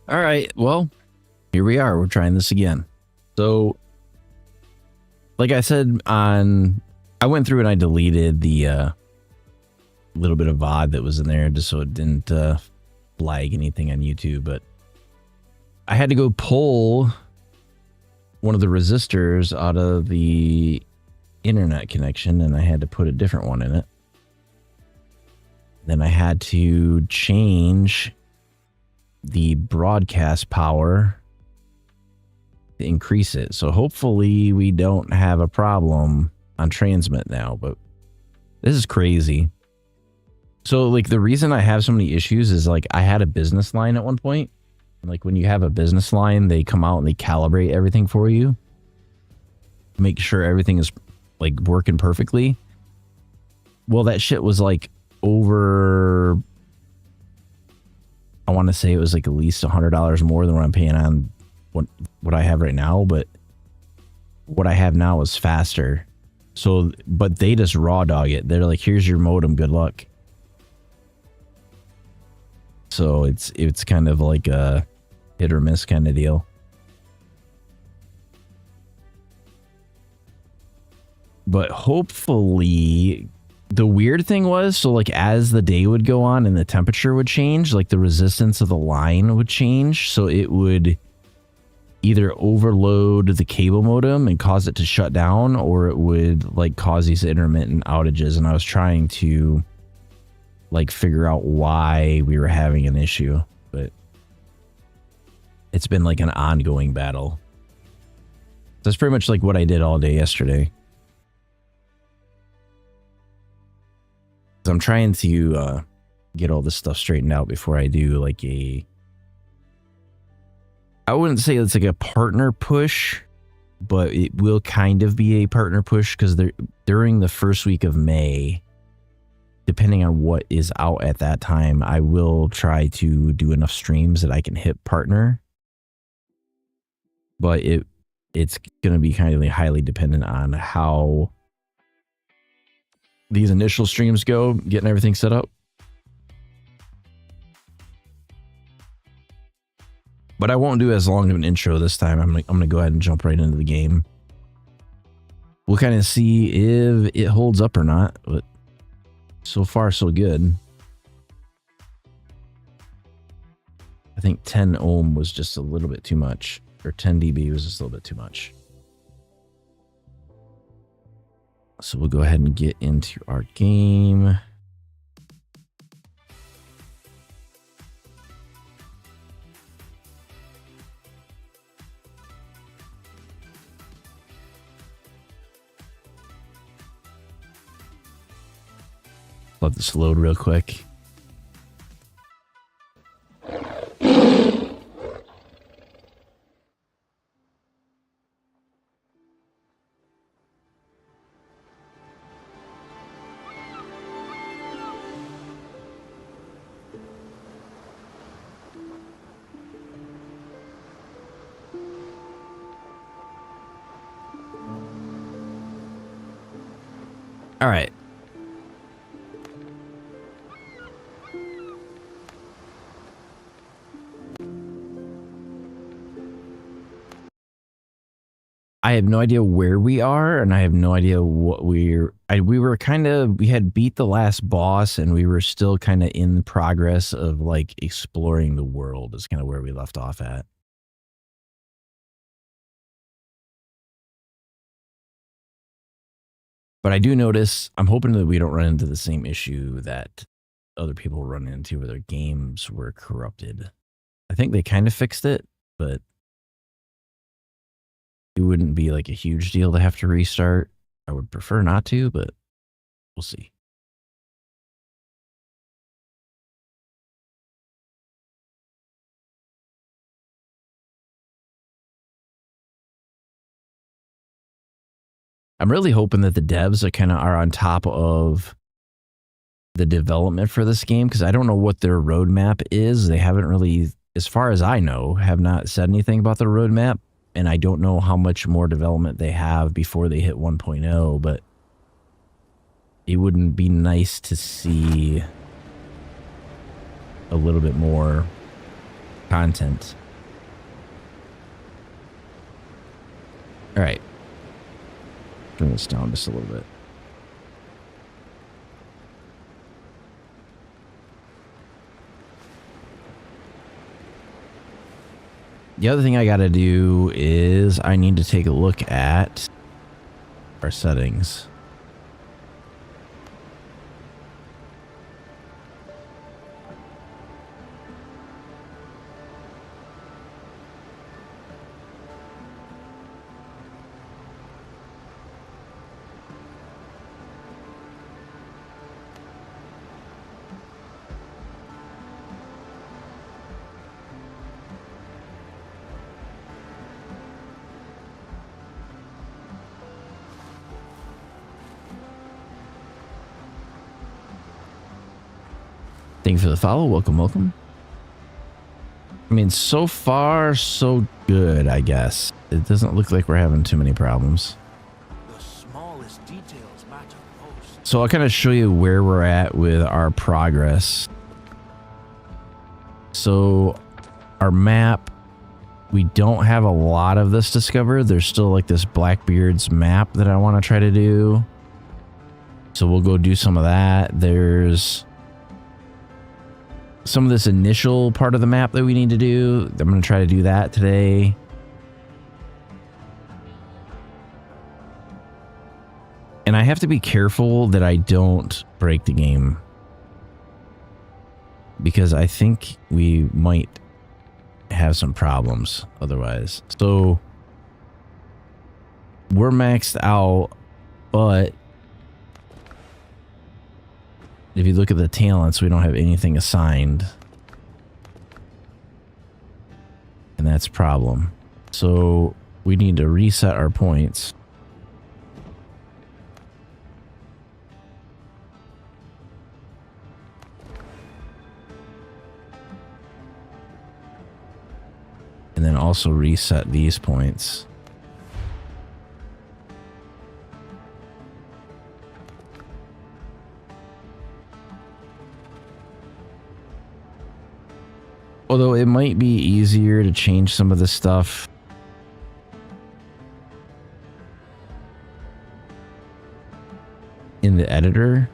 All right, well, here we are. We're trying this again. So, like I said I went through and I deleted the little bit of VOD that was in there just so it didn't flag anything on YouTube. But I had to go pull one of the resistors out of the internet connection, and I had to put a different one in it. Then I had to change the broadcast power to increase it. So hopefully we don't have a problem on transmit now, but this is crazy. So like the reason I have so many issues is like I had a business line at one point. Like when you have a business line, they come out and they calibrate everything for you. Make sure everything is like working perfectly. Well, that shit was like over, I want to say it was like at least $100 more than what I'm paying on what I have right now, but what I have now is faster. So, but they just raw dog it. They're like, here's your modem, good luck. So it's kind of like a hit or miss kind of deal. But hopefully, the weird thing was, so like as the day would go on and the temperature would change, like the resistance of the line would change. So it would either overload the cable modem and cause it to shut down, or it would like cause these intermittent outages. And I was trying to like figure out why we were having an issue, but it's been like an ongoing battle. That's pretty much like what I did all day yesterday. I'm trying to get all this stuff straightened out before I do like I wouldn't say it's like a partner push, but it will kind of be a partner push because during the first week of May, depending on what is out at that time, I will try to do enough streams that I can hit partner. But it's going to be kind of highly dependent on how these initial streams go, getting everything set up. But I won't do as long of an intro this time. I'm gonna go ahead and jump right into the game. We'll kind of see if it holds up or not, but so far so good. I think 10 ohm was just a little bit too much, or 10 dB was just a little bit too much. So we'll go ahead and get into our game. Let this load real quick. All right. I have no idea where we are, and I have no idea what we had beat the last boss, and we were still kind of in the progress of like exploring the world is kind of where we left off at. But I do notice, I'm hoping that we don't run into the same issue that other people run into where their games were corrupted. I think they kind of fixed it, but it wouldn't be like a huge deal to have to restart. I would prefer not to, but we'll see. I'm really hoping that the devs are on top of the development for this game, because I don't know what their roadmap is. They haven't really, as far as I know, have not said anything about the roadmap, and I don't know how much more development they have before they hit 1.0, but it wouldn't be nice to see a little bit more content. All right. Bring this down just a little bit. The other thing I got to do is I need to take a look at our settings. Thank you for the follow. Welcome, welcome. I mean, so far, so good, I guess. It doesn't look like we're having too many problems. The smallest details matter most. So I'll kind of show you where we're at with our progress. So our map, we don't have a lot of this discovered. There's still like this Blackbeard's map that I want to try to do. So we'll go do some of that. There's some of this initial part of the map that we need to do. I'm going to try to do that today. And I have to be careful that I don't break the game, because I think we might have some problems otherwise. So we're maxed out, but if you look at the talents, we don't have anything assigned. And that's a problem. So we need to reset our points. And then also reset these points. Although it might be easier to change some of the stuff in the editor.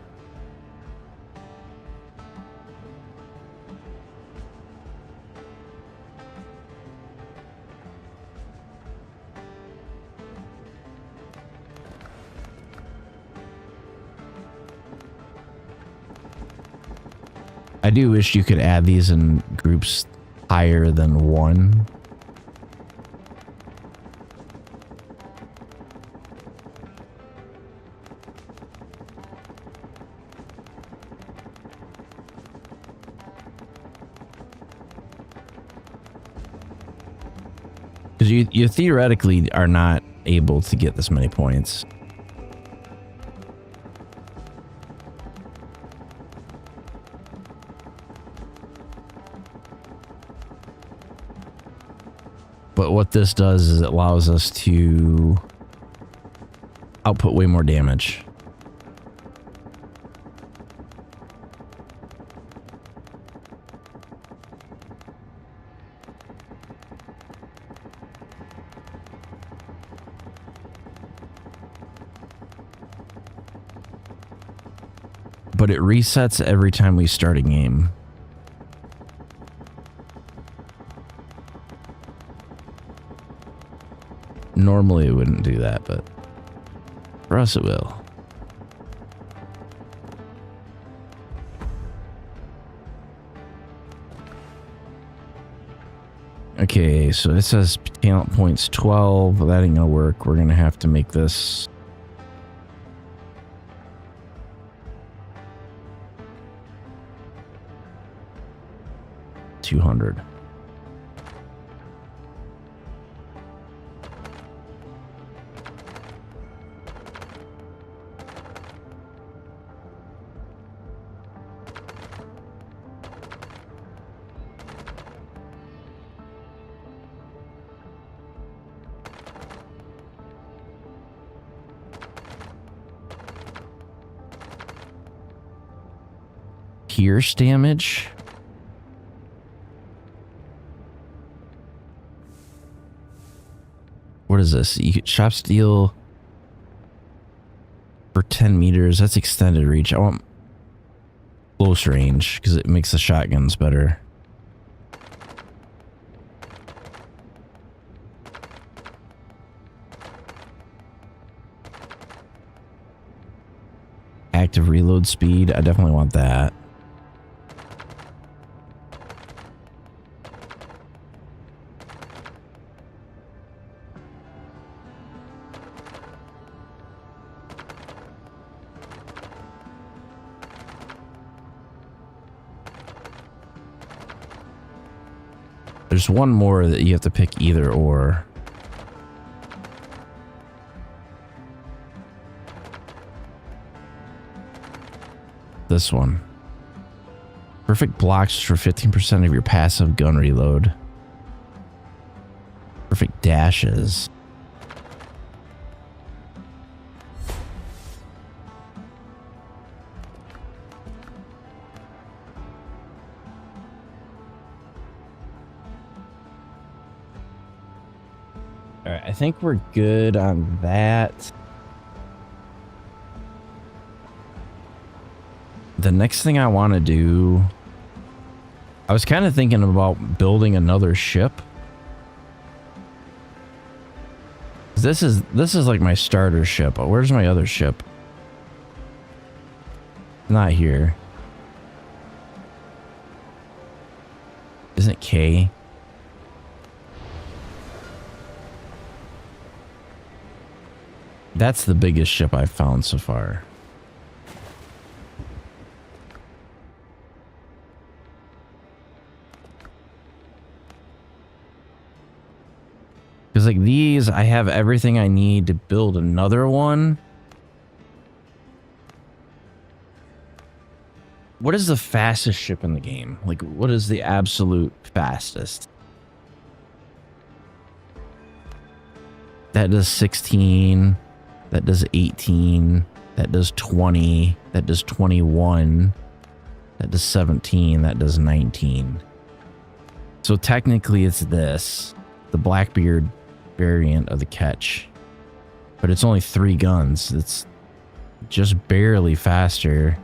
I do wish you could add these in groups higher than 1. Because you theoretically are not able to get this many points. But what this does is it allows us to output way more damage. But it resets every time we start a game. Normally it wouldn't do that, but for us it will. Okay, so it says talent points 12. Well, that ain't gonna work. We're gonna have to make this 200. Pierce damage. is this? You get shop steel for 10 meters. That's extended reach. I want close range because it makes the shotguns better. Active reload speed. I definitely want that. There's one more that you have to pick either or. This one. Perfect blocks for 15% of your passive gun reload. Perfect dashes. All right, I think we're good on that. The next thing I want to do, I was kind of thinking about building another ship. This is like my starter ship. Where's my other ship? Not here. Isn't it K? That's the biggest ship I've found so far. Because like these, I have everything I need to build another one. What is the fastest ship in the game? Like, what is the absolute fastest? That does 16. That does 18. That does 20. That does 21. That does 17. That does 19. So technically it's this. The Blackbeard variant of the Ketch. But it's only 3 guns. It's just barely faster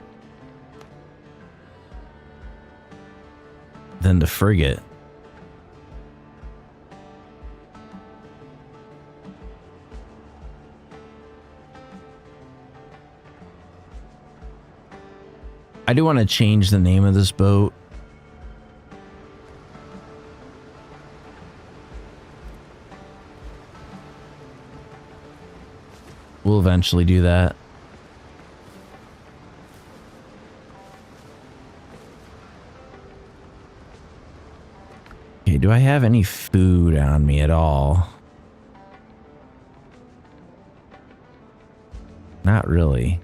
than the frigate. I do want to change the name of this boat. We'll eventually do that. Okay, do I have any food on me at all? Not really.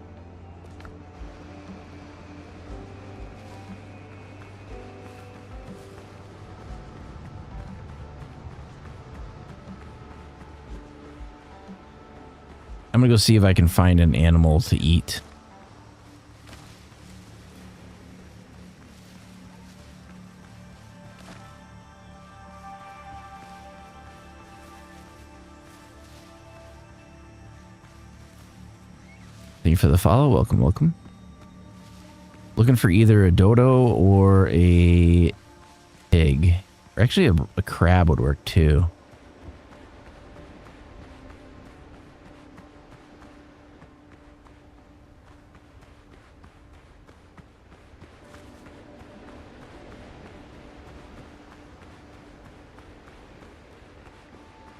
I'm gonna go see if I can find an animal to eat. Thank you for the follow. Welcome, welcome. Looking for either a dodo or a pig. Or actually a crab would work too.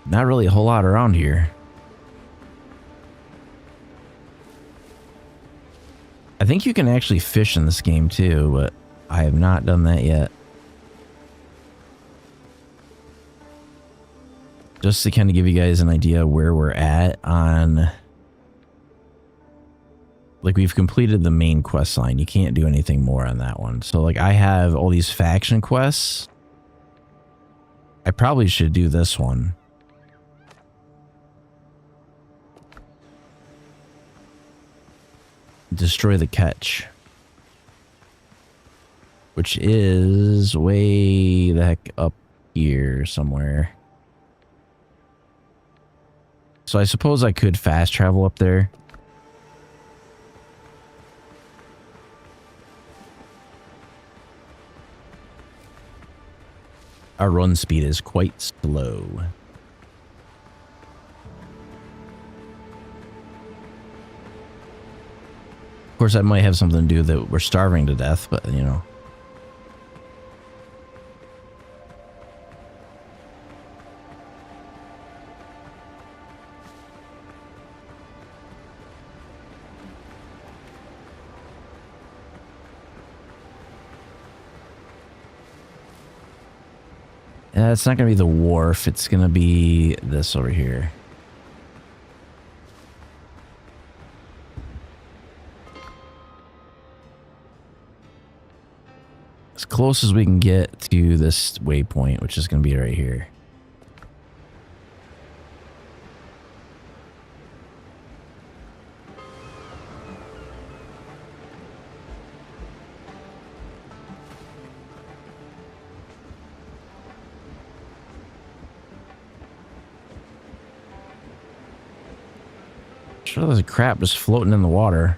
Not really a whole lot around here. I think you can actually fish in this game too, but I have not done that yet. Just to kind of give you guys an idea where we're at on... Like, we've completed the main quest line. You can't do anything more on that one. So, like, I have all these faction quests. I probably should do this one. Destroy the Ketch. Which is way the heck up here somewhere. So I suppose I could fast travel up there. Our run speed is quite slow. Of course, that might have something to do that we're starving to death, but you know. It's not going to be the wharf. It's going to be this over here. As close as we can get to this waypoint, which is going to be right here. Sure, there's a crap just floating in the water.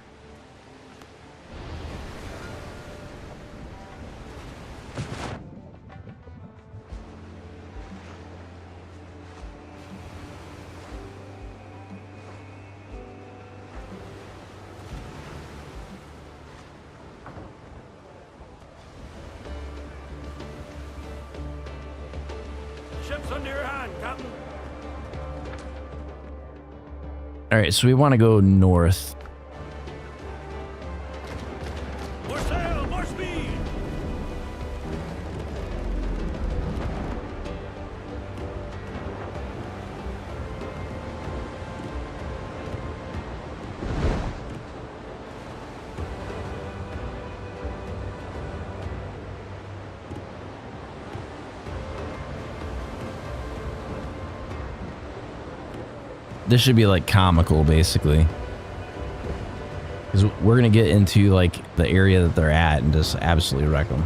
Ship's under your hand, Captain. All right, so we want to go north. More sail, more speed. This should be like comical, basically. Because we're going to get into like the area that they're at and just absolutely wreck them.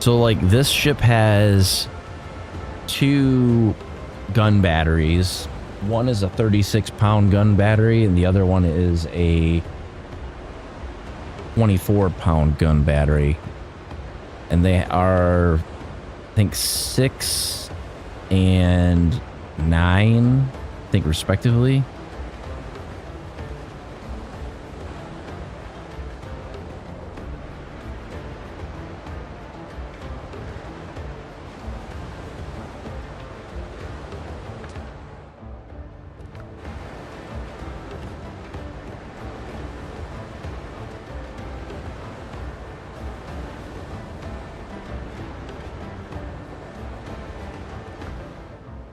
So like this ship has 2 gun batteries. One is a 36-pound gun battery and the other one is a 24-pound gun battery. And they are, I think, 6 and 9, I think, respectively.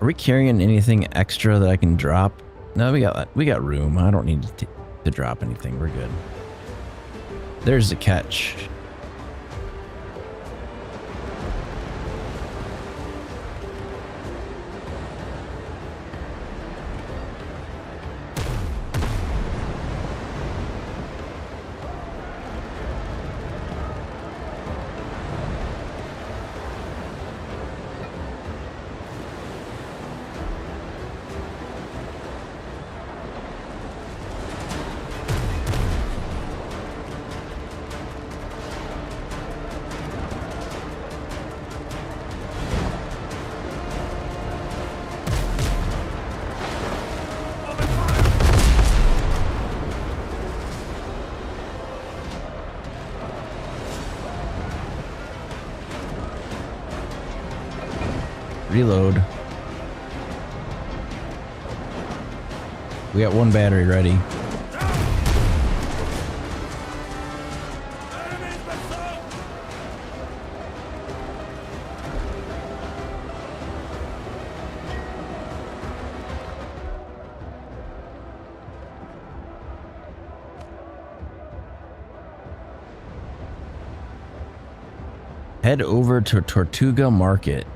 Are we carrying anything extra that I can drop? No, we got room. I don't need to drop anything. We're good. There's the catch. Reload. We got 1 battery ready. Head over to Tortuga Market.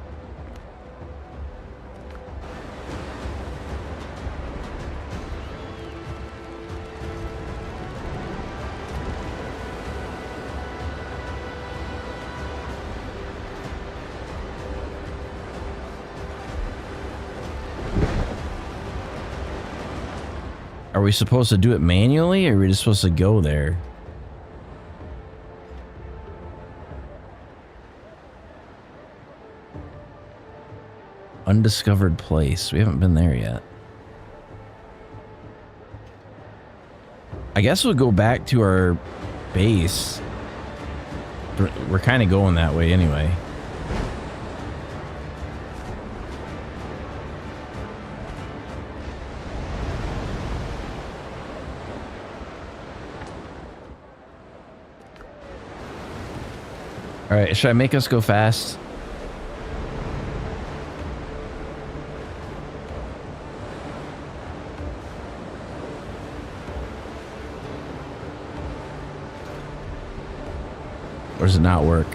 Are we supposed to do it manually, or are we just supposed to go there? Undiscovered place. We haven't been there yet. I guess we'll go back to our base. We're kind of going that way anyway. All right, should I make us go fast? Or does it not work?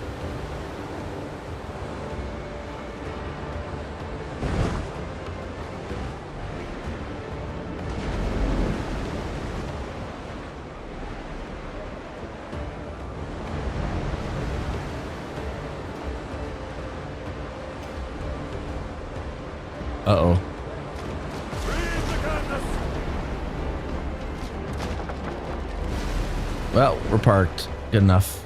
Uh-oh. Well, we're parked. Good enough.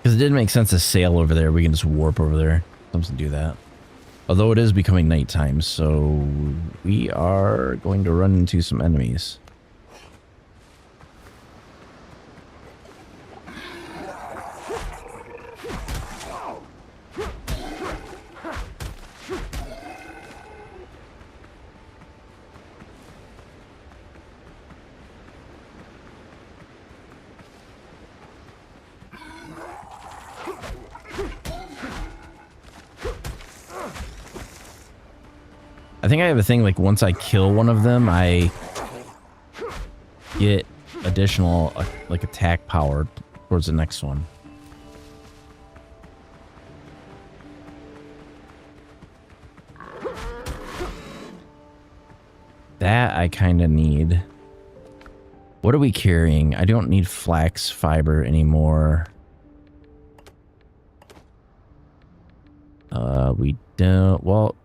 Because it didn't make sense to sail over there. We can just warp over there. Something to do that. Although it is becoming nighttime, so we are going to run into some enemies. I think I have a thing like once I kill one of them, I get additional like attack power towards the next one. That I kind of need. What are we carrying? I don't need flax fiber anymore. We don't. Well,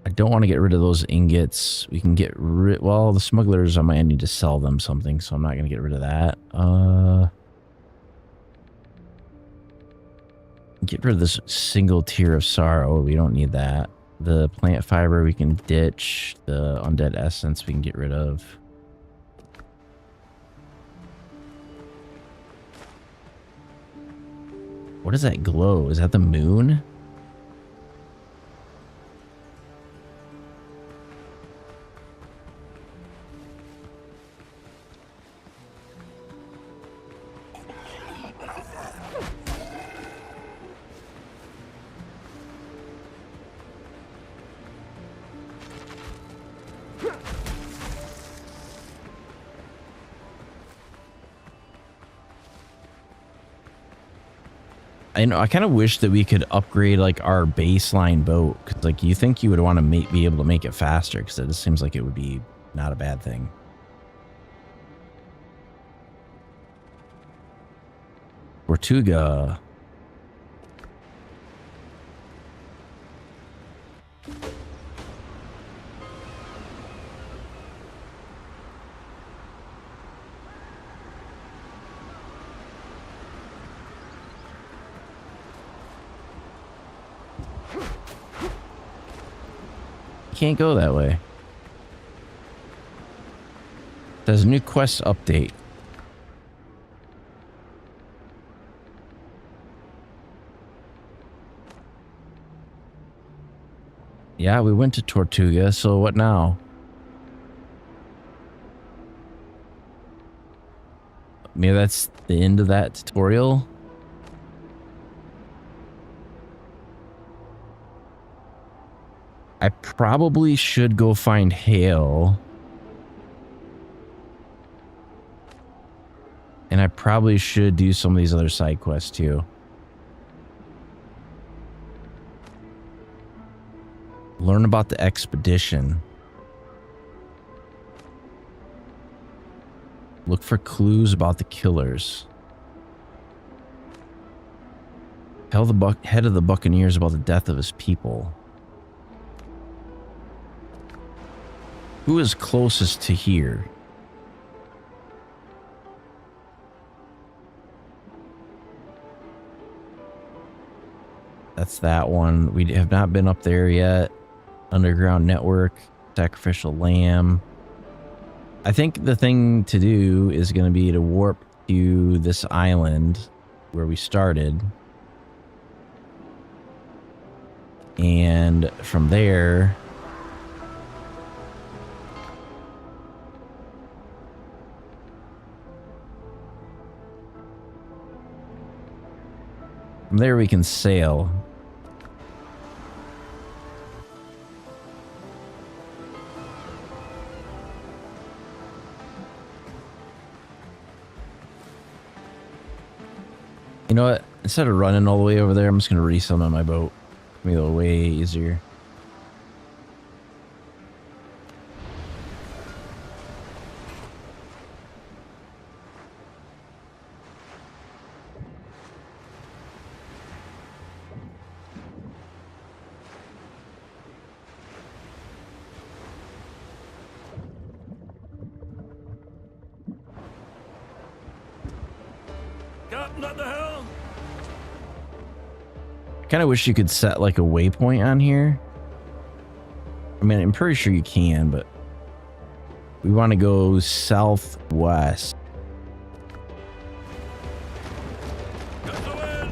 I don't want to get rid of those ingots. We can get rid. Well, the smugglers, I might need to sell them something, so I'm not going to get rid of that. Get rid of this single tier of sorrow. We don't need that. The plant fiber we can ditch. The undead essence we can get rid of. What does that glow? Is that the moon? I kind of wish that we could upgrade like our baseline boat, because like you think you would want to be able to make it faster, because it just seems like it would be not a bad thing. Tortuga. Can't go that way. There's a new quest update. Yeah, we went to Tortuga, so what now? Maybe that's the end of that tutorial. I probably should go find Hale. And I probably should do some of these other side quests too. Learn about the expedition. Look for clues about the killers. Tell the head of the Buccaneers about the death of his people. Who is closest to here? That's that one. We have not been up there yet. Underground network, sacrificial lamb. I think the thing to do is going to be to warp to this island where we started. And from there, we can sail. You know what? Instead of running all the way over there, I'm just going to resummon my boat. Make it way easier. Captain at the helm. Kind of wish you could set like a waypoint on here. I mean, I'm pretty sure you can, but we want to go southwest. Get the wind.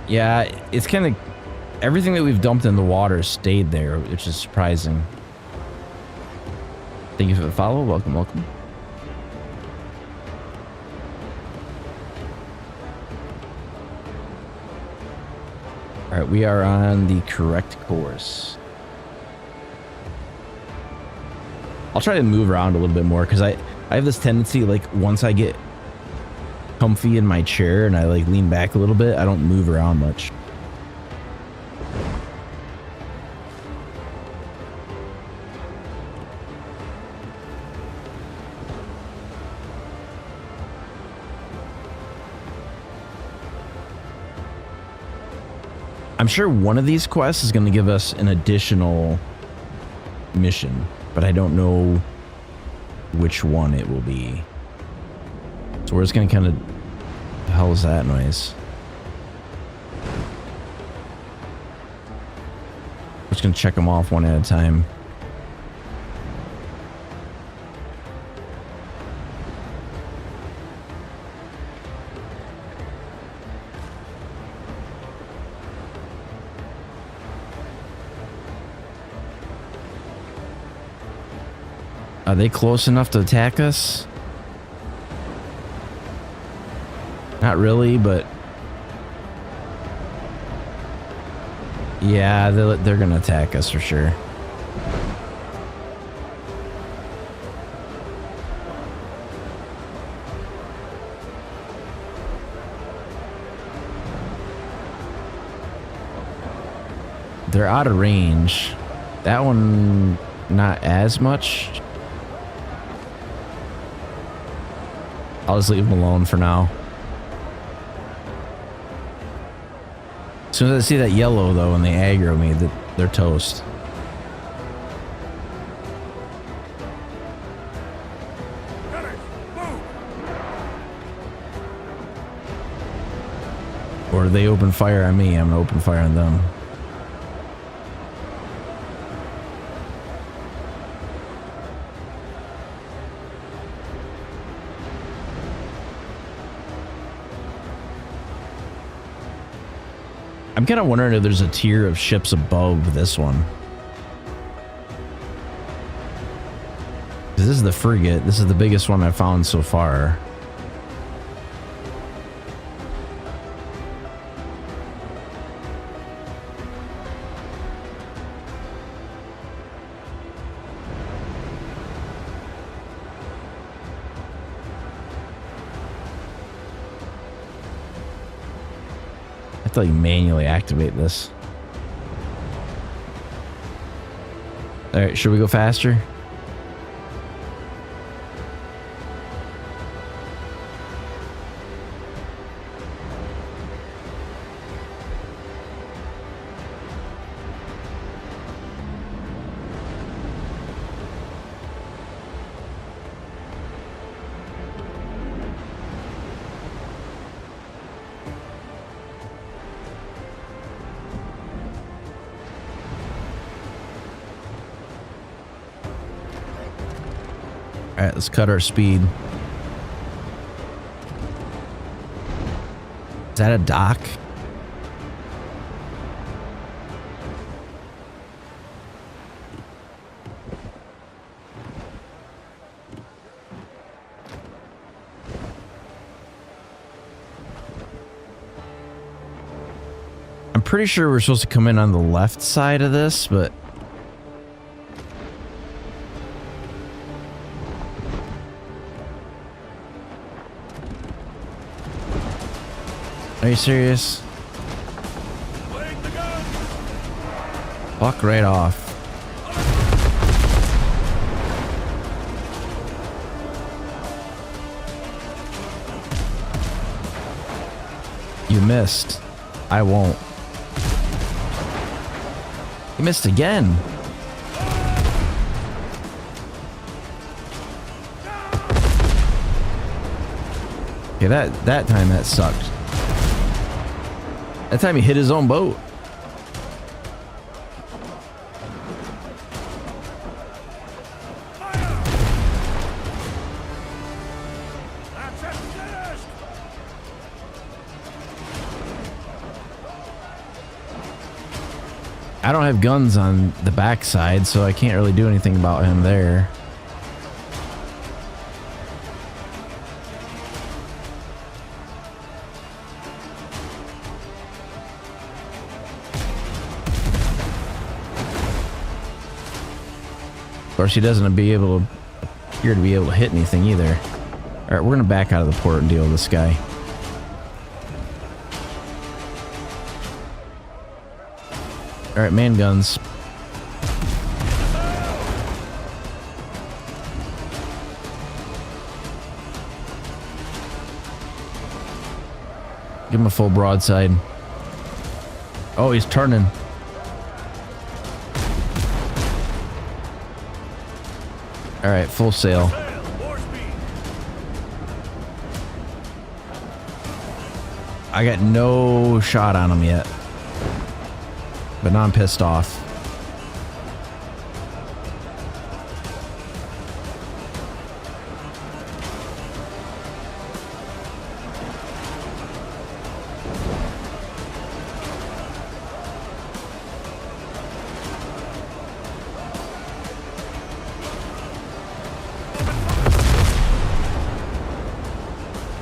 Yeah, it's kind of everything that we've dumped in the water stayed there, which is surprising. Thank you for the follow. Welcome, welcome. All right, we are on the correct course. I'll try to move around a little bit more because I have this tendency, like, once I get comfy in my chair and I like lean back a little bit, I don't move around much. I'm sure one of these quests is going to give us an additional mission, but I don't know which one it will be. So we're just going to kind of... What the hell is that noise? We're just going to check them off one at a time. Are they close enough to attack us? Not really, but... Yeah, they're gonna attack us for sure. They're out of range. That one, not as much. I'll just leave them alone for now. As soon as I see that yellow, though, and they aggro me, they're toast. Or they open fire on me, I'm gonna open fire on them. I'm kind of wondering if there's a tier of ships above this one. This is the frigate. This is the biggest one I've found so far. I thought you manually activate this. All right, should we go faster? All right, let's cut our speed. Is that a dock? I'm pretty sure we're supposed to come in on the left side of this, but are you serious? Fuck right off. You missed. I won't. You missed again. Okay, that time that sucked. That time he hit his own boat. I don't have guns on the backside, so I can't really do anything about him there. Of course, he doesn't appear to be able to hit anything either. All right, we're gonna back out of the port and deal with this guy. All right, man guns. Give him a full broadside. Oh, he's turning. All right, full sail. I got no shot on him yet, but now I'm pissed off.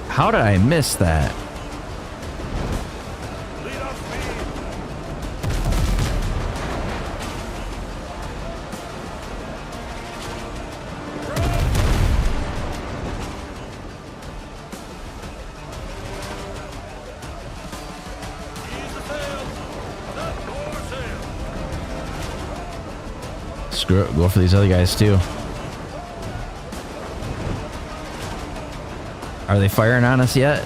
How did I miss that? Screw it, go for these other guys too. Are they firing on us yet?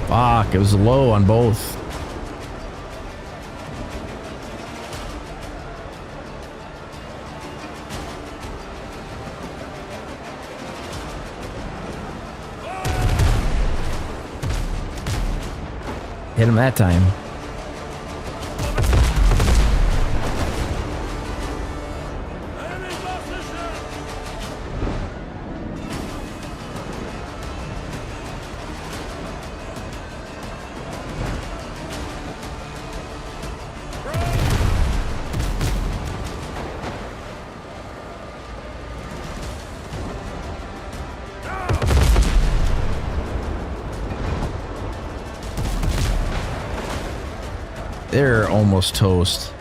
Fuck, it was low on both. Hit him that time. They're almost toast.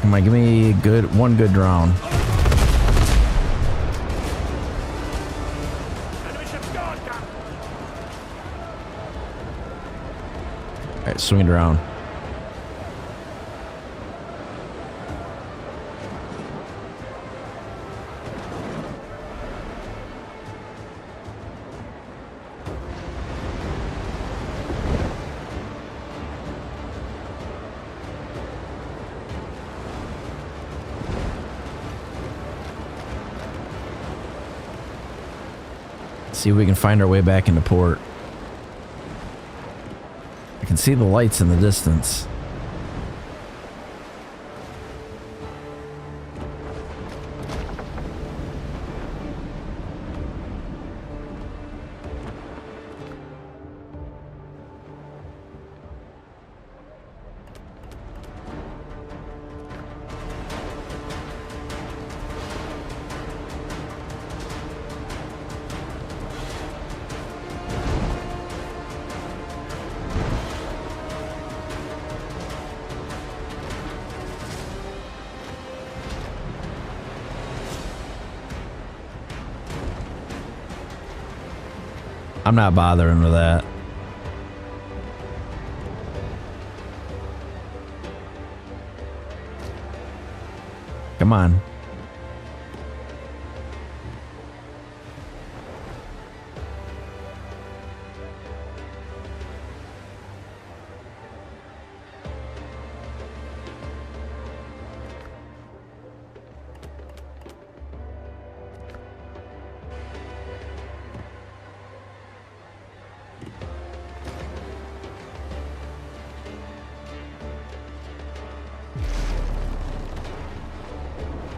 Come on, give me one good round. All right, swing it around. See if we can find our way back into port. I can see the lights in the distance. I'm not bothering with that. Come on.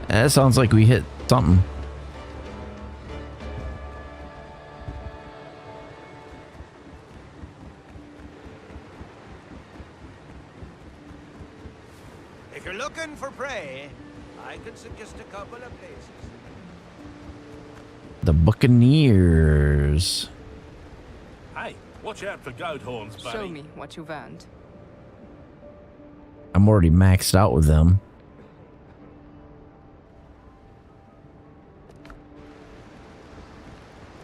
That sounds like we hit something. If you're looking for prey, I could suggest a couple of places. The Buccaneers. Hey, watch out for goat horns, buddy. Show me what you've earned. I'm already maxed out with them.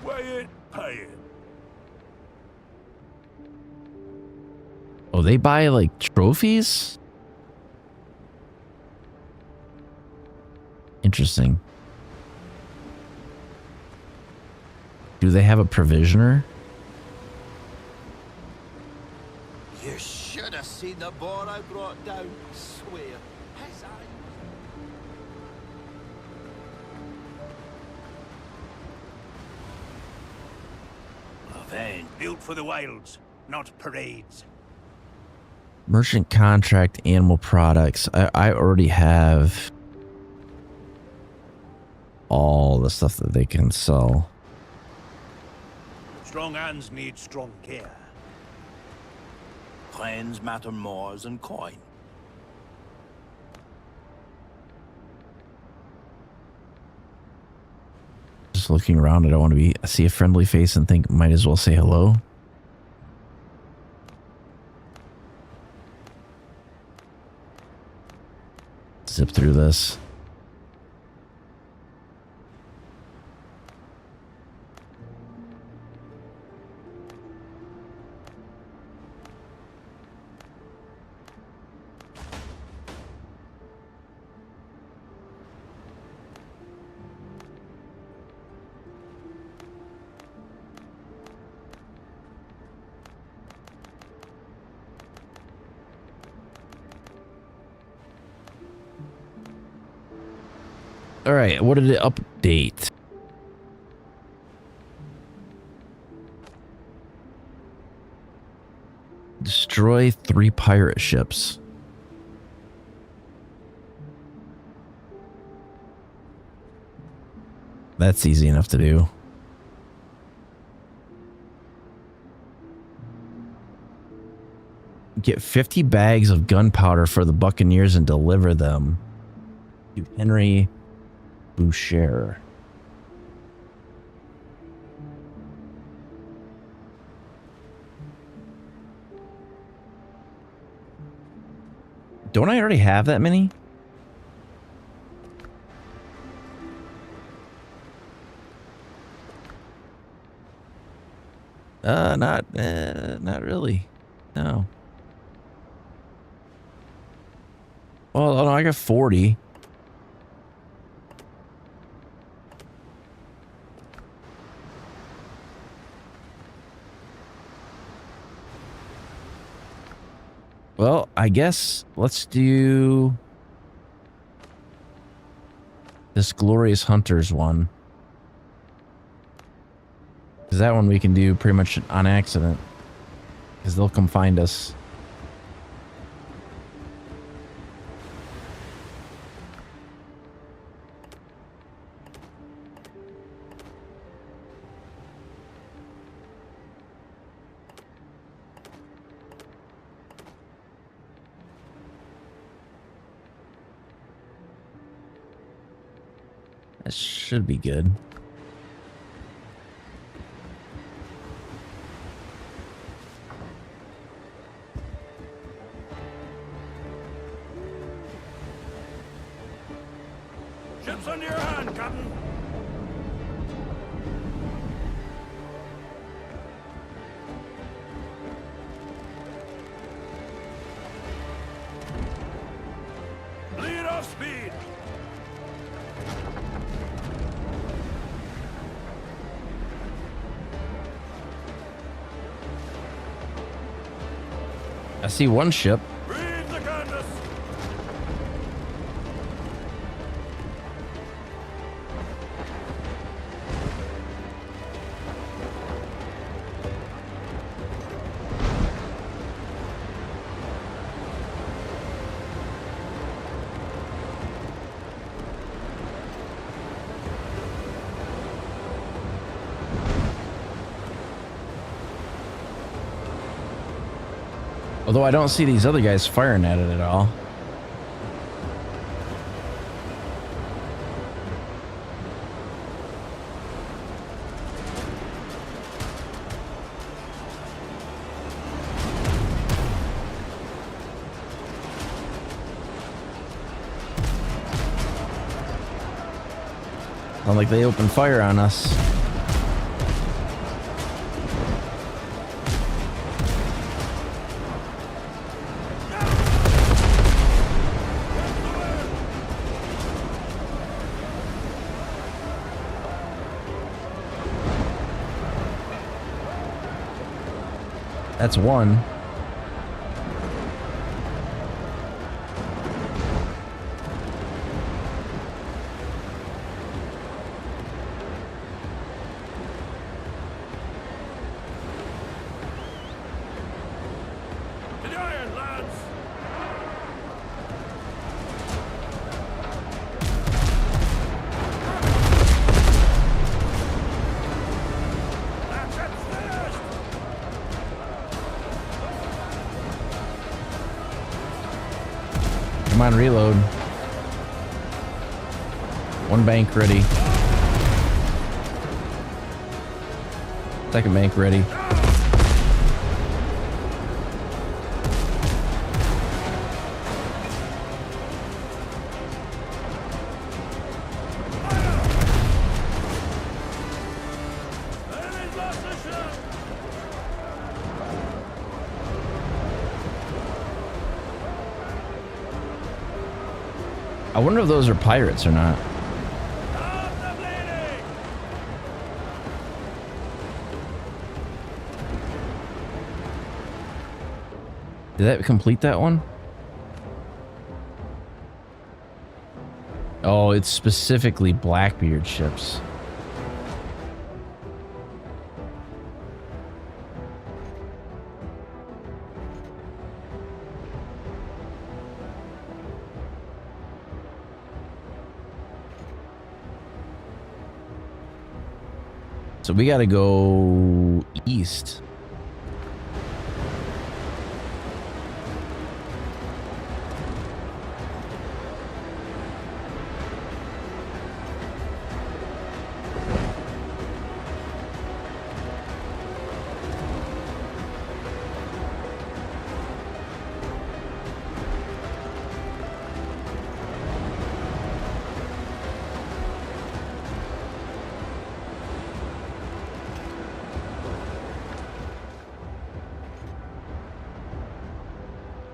Weigh it, pay it. Oh, they buy like trophies? Interesting. Do they have a provisioner? You should have seen the boar I brought down. Swear. His eye. A van built for the wilds, not parades. Merchant contract animal products. I already have all the stuff that they can sell. Strong hands need strong care. Friends matter more than coin. Just looking around, I don't want to see a friendly face and think might as well say hello. Zip through this. All right, what did it update? Destroy 3 pirate ships. That's easy enough to do. Get 50 bags of gunpowder for the Buccaneers and deliver them to Henry Boucher. Don't I already have that many? Not really. No. Well, no, I got 40. Well, I guess let's do this Glorious Hunters one. Because that one we can do pretty much on accident. Because they'll come find us. That should be good. Ships under your hand, Captain. Lead off speed. I see one ship. Read the canvas. Although I don't see these other guys firing at it at all. Not like they opened fire on us. That's one. To the iron, lads. That's it, finished. Come on, reload. One bank ready. Second bank ready. Enemy's lost the ship. I wonder if those are pirates or not. Stop the bleeding. Did that complete that one? Oh, it's specifically Blackbeard ships. So we got to go east.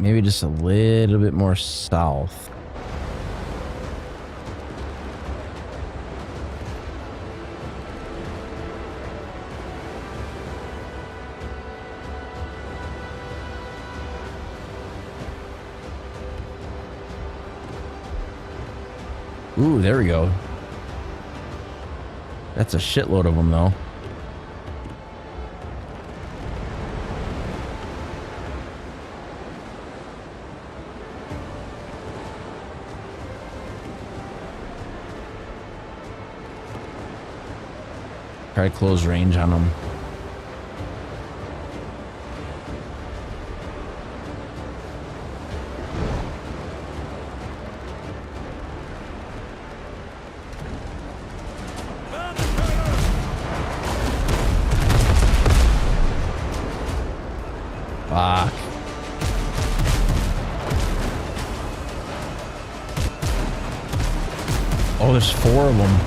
Maybe just a little bit more south. Ooh, there we go. That's a shitload of them, though. Try to close range on them. Fuck. Oh, there's 4 of them.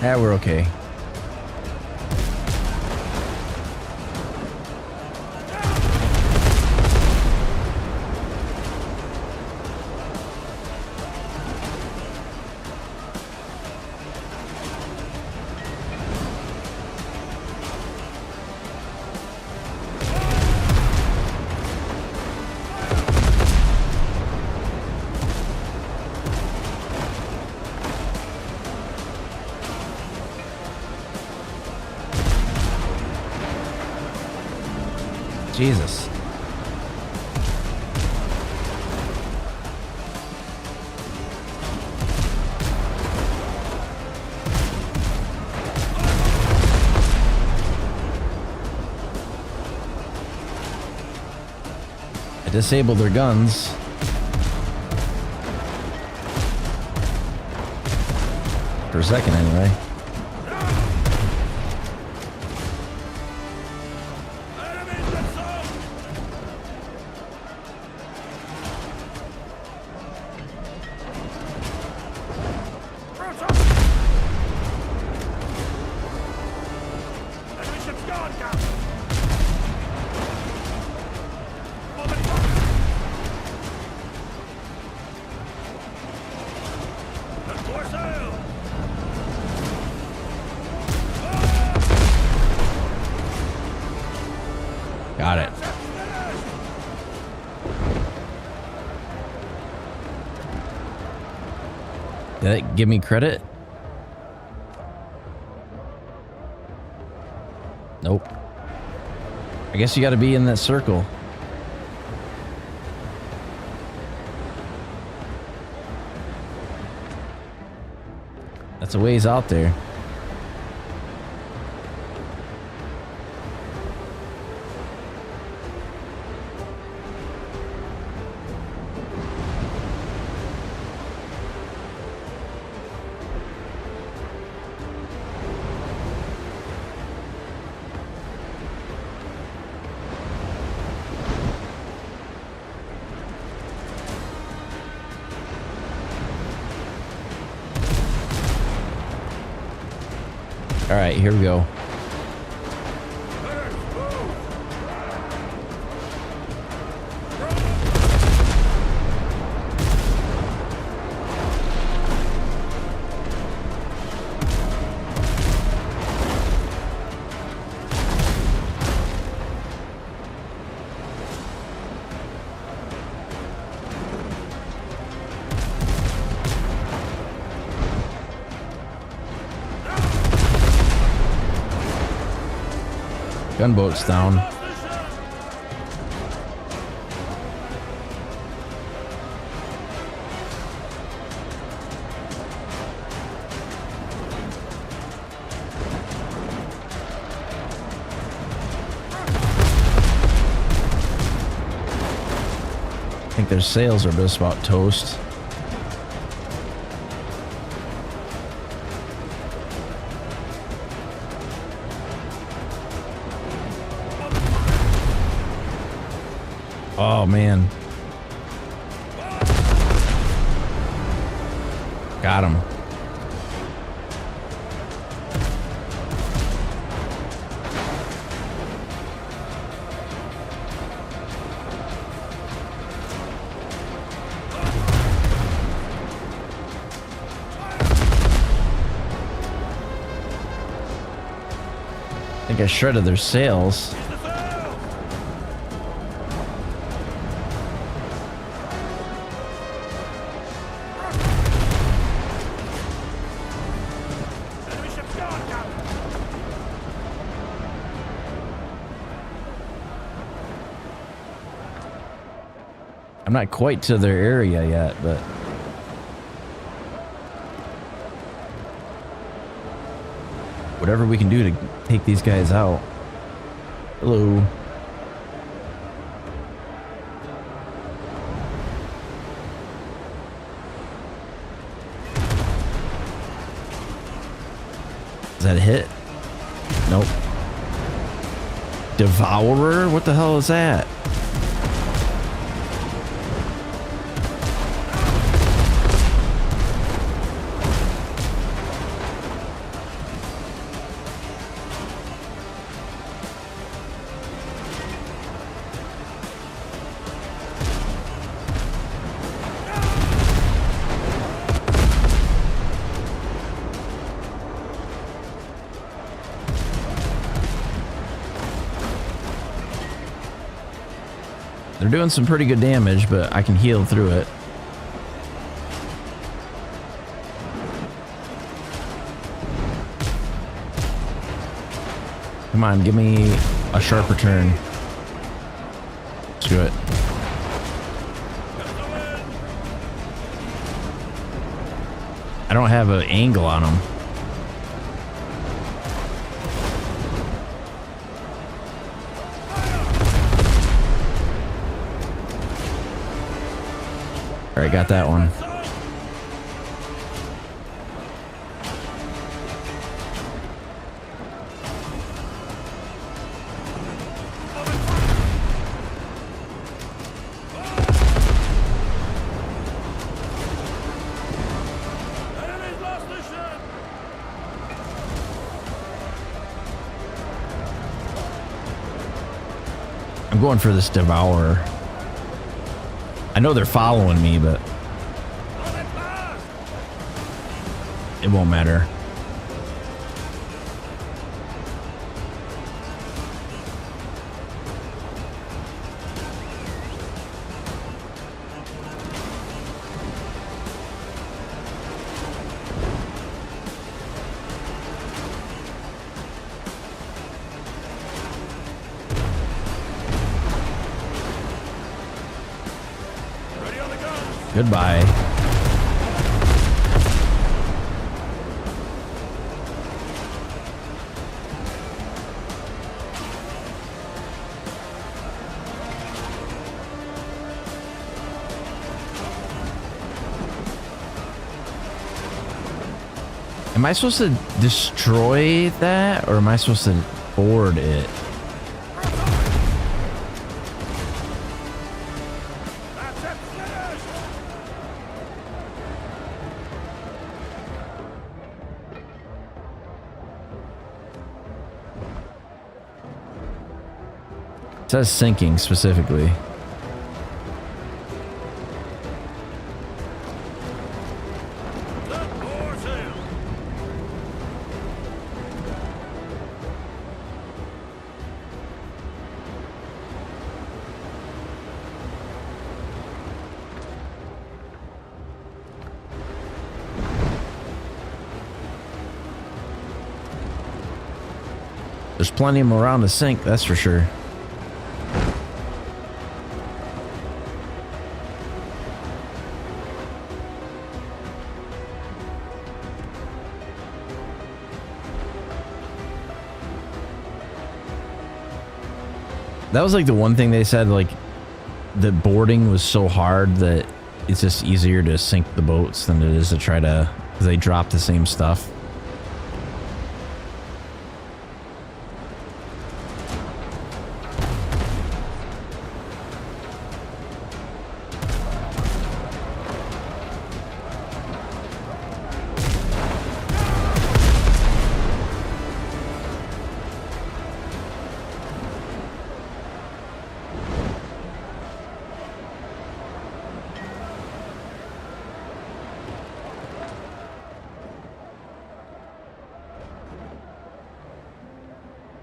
Yeah, we're okay. Jesus. I disabled their guns. For a second, anyway. Got it. Did that give me credit? Nope. I guess you got to be in that circle. That's a ways out there. All right, here we go. Gunboat's down. I think their sails are just about toast. Oh man. Got him. I think I shredded their sails. I'm not quite to their area yet, but whatever we can do to take these guys out. Hello. Is that a hit? Nope. Devourer? What the hell is that? They're doing some pretty good damage, but I can heal through it. Come on, give me a sharper turn. Screw it. I don't have an angle on them. Alright, got that one. I'm going for this Devourer. I know they're following me, but it won't matter. Goodbye. Am I supposed to destroy that, or am I supposed to board it? It says sinking specifically. There's plenty of them around to sink, that's for sure. That was like the one thing they said, like the boarding was so hard that it's just easier to sink the boats than it is to try to, because they drop the same stuff.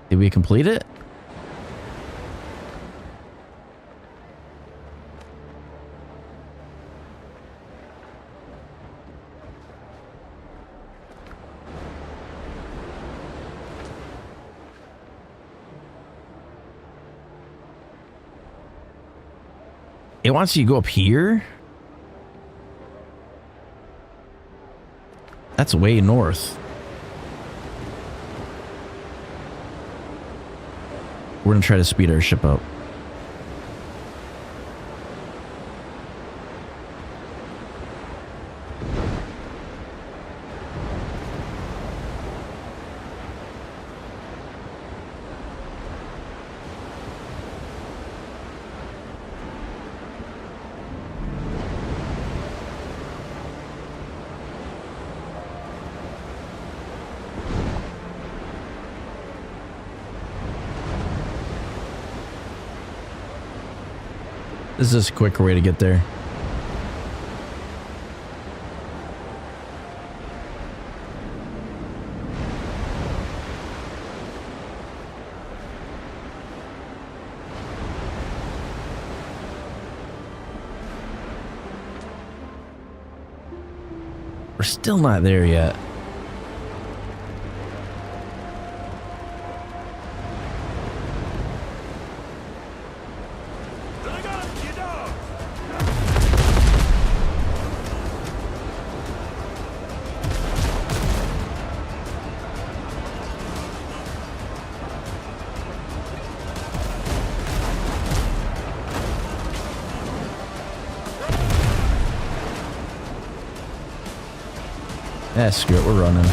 Did we complete it? It wants you to go up here? That's way north. We're gonna try to speed our ship up. This is a quicker way to get there. We're still not there yet. Yeah, screw it, we're running.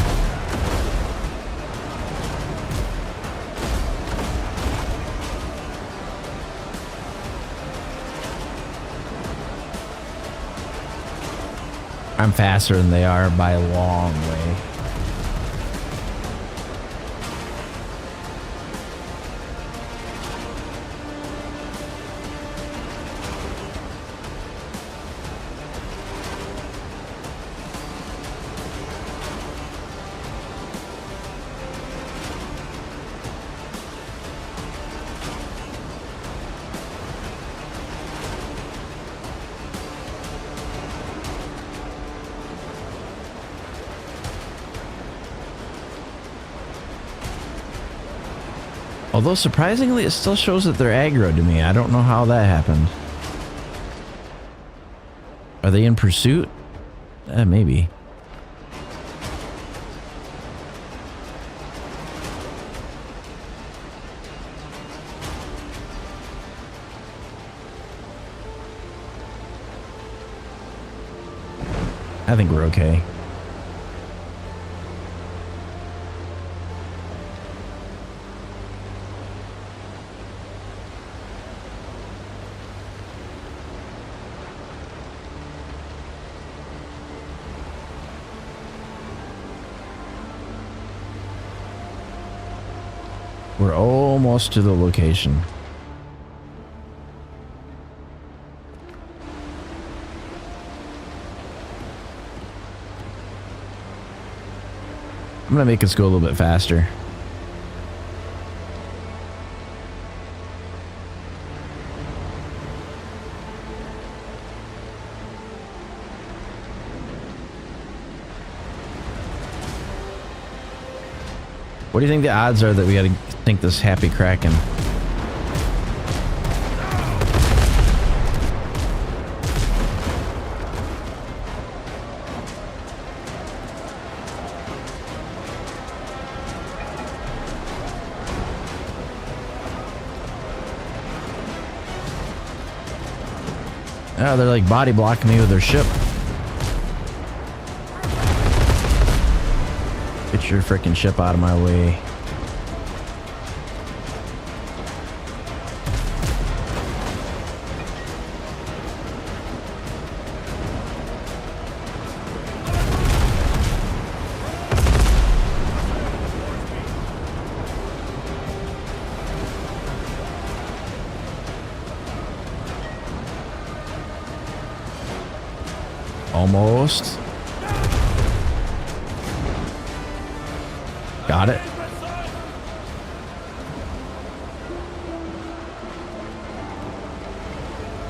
I'm faster than they are by a long way. Although surprisingly, it still shows that they're aggro to me. I don't know how that happened. Are they in pursuit? Maybe. I think we're okay. We're almost to the location. I'm gonna make us go a little bit faster. What do you think the odds are that we gotta sink this Happy Kraken? Oh, they're like body blocking me with their ship. Get your freaking ship out of my way. Almost. Got it.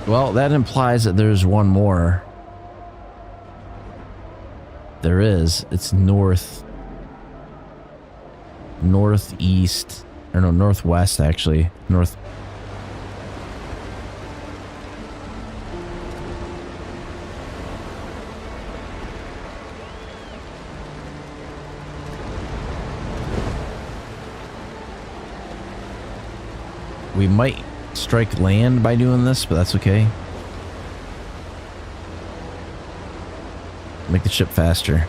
Well, that implies that there's one more. There is. It's northeast, or no, northwest actually. North. We might strike land by doing this, but that's okay. Make the ship faster.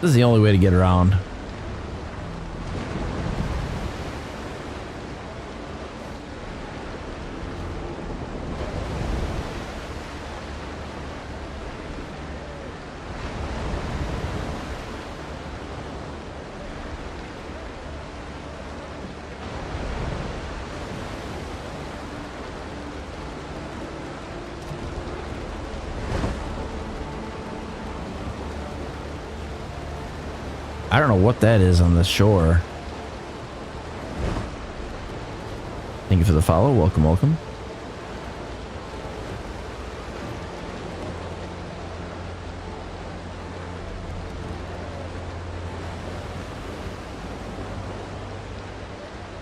This is the only way to get around. I don't know what that is on the shore. Thank you for the follow. Welcome, welcome.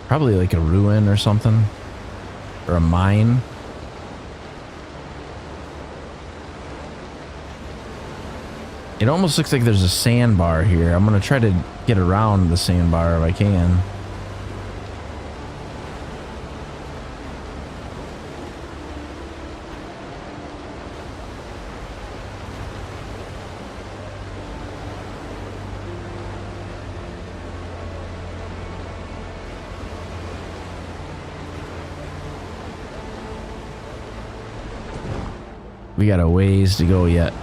Probably like a ruin or something. Or a mine. It almost looks like there's a sandbar here. I'm going to try to get around the sandbar if I can. We got a ways to go yet.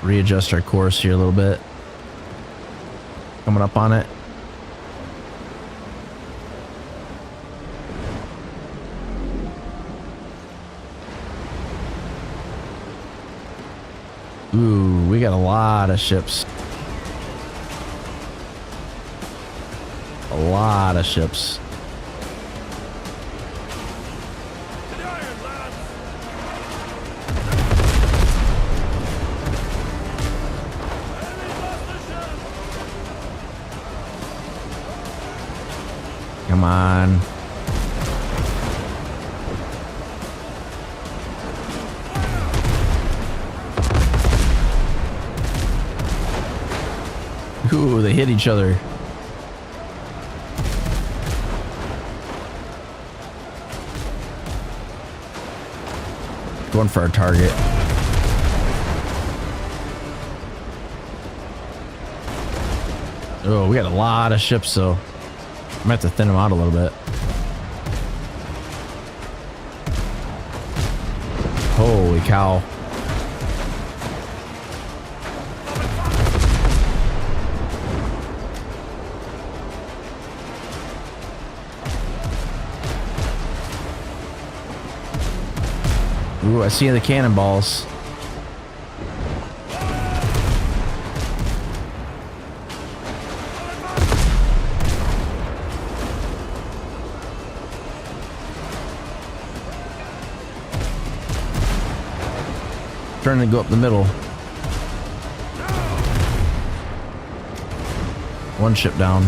Readjust our course here a little bit. Coming up on it. Ooh, we got a lot of ships. A lot of ships. Come on. Ooh, they hit each other. one for our target. Oh, we got a lot of ships, so I'm gonna have to thin them out a little bit. Holy cow. Ooh, I see the cannonballs. Trying to go up the middle. One ship down.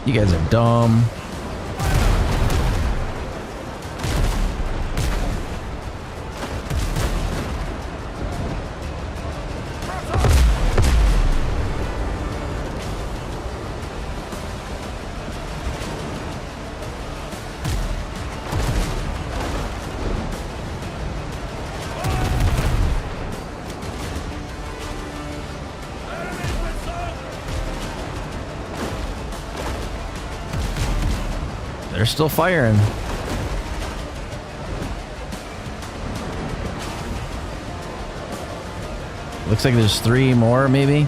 You guys are dumb. They're still firing. Looks like there's 3 more, maybe.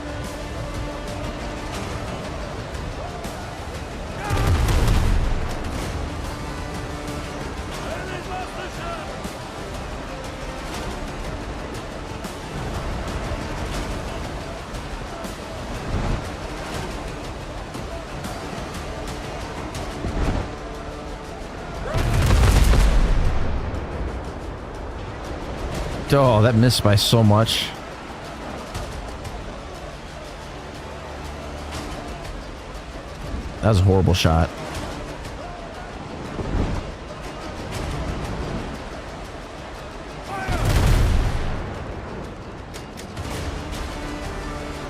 Oh, that missed by so much. That was a horrible shot.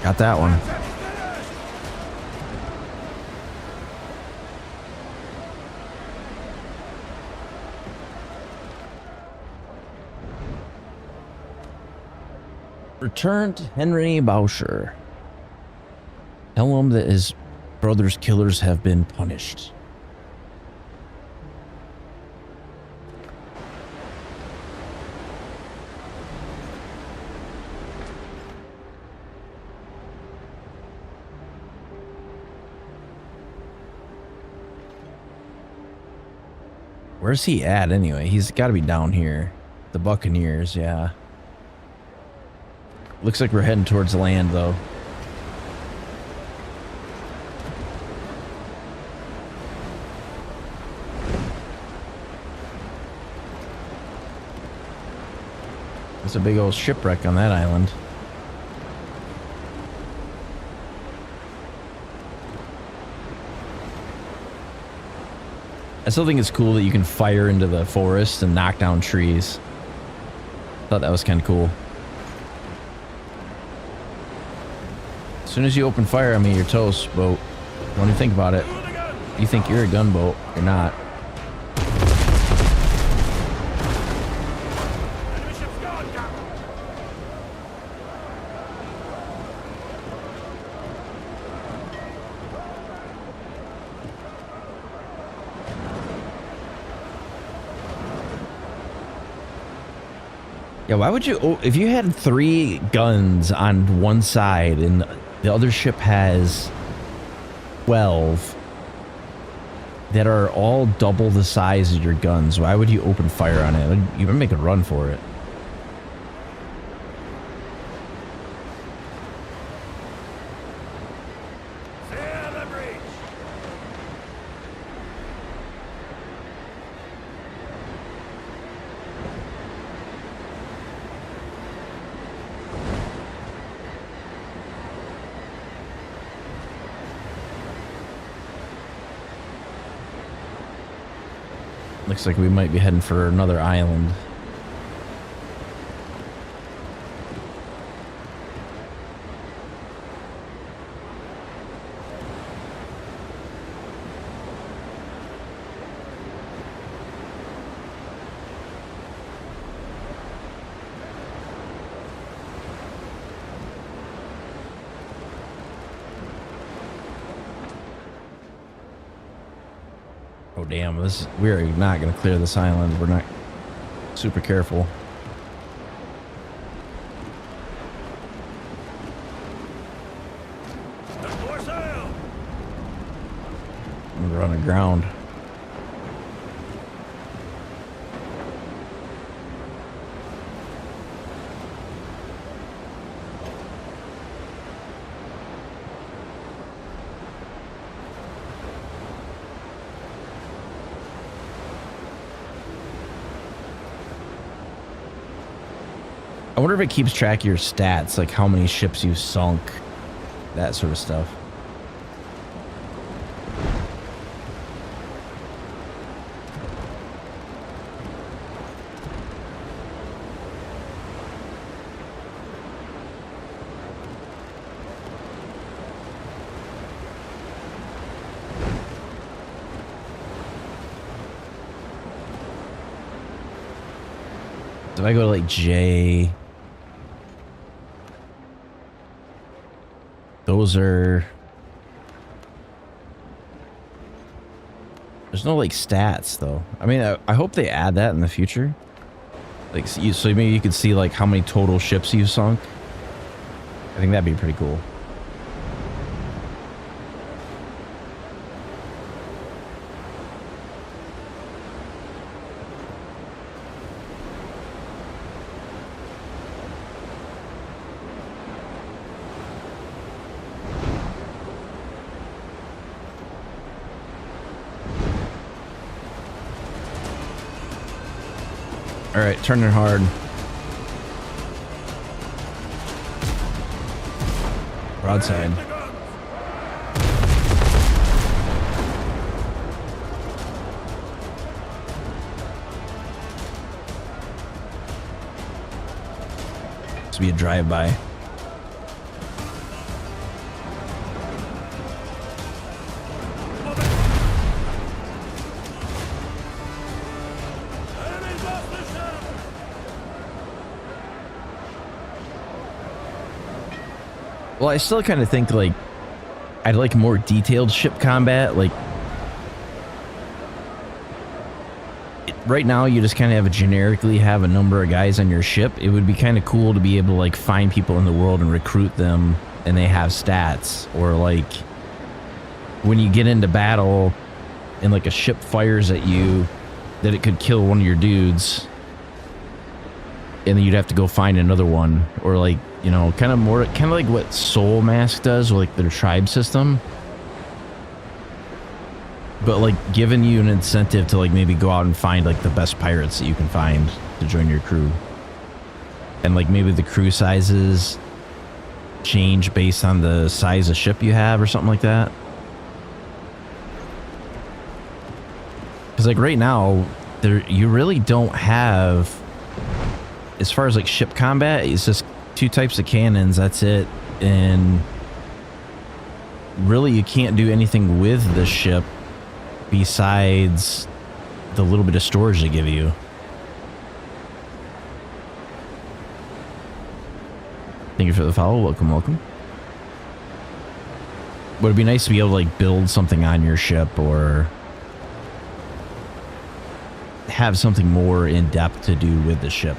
Got that one. Return to Henry Boucher. Tell him that his brother's killers have been punished. Where's he at anyway? He's got to be down here. The Buccaneers, yeah. Looks like we're heading towards land, though. There's a big old shipwreck on that island. I still think it's cool that you can fire into the forest and knock down trees. Thought that was kind of cool. As soon as you open fire on me, you're toast, boat. When you think about it, you think you're a gunboat. You're not. Yeah, why would you, if you had 3 guns on one side and the other ship has 12 that are all double the size of your guns, why would you open fire on it? You better make a run for it. Looks like we might be heading for another island. Oh damn, we're not gonna clear this island. We're not super careful. For sail! We're on the ground. I wonder if it keeps track of your stats, like how many ships you've sunk, that sort of stuff. So if I go to like J, those are, there's no like stats though. I mean, I hope they add that in the future. Like, so maybe you could see like how many total ships you've sunk. I think that'd be pretty cool. All right, turning hard. Broadside. This will be a drive-by. Well, I still kind of think like I'd like more detailed ship combat. Like right now, you just kind of generically have a number of guys on your ship. It would be kind of cool to be able to like find people in the world and recruit them, and they have stats. Or like when you get into battle and like a ship fires at you, that it could kill one of your dudes, and then you'd have to go find another one. Or like, you know, kind of like what Soul Mask does with like their tribe system, but like giving you an incentive to like maybe go out and find like the best pirates that you can find to join your crew. And like maybe the crew sizes change based on the size of ship you have or something like that. Because like right now, you really don't have, as far as like ship combat, it's just 2 types of cannons, that's it. And really you can't do anything with the ship besides the little bit of storage they give you. Thank you for the follow. Welcome, welcome. Would it be nice to be able to like build something on your ship or have something more in depth to do with the ship?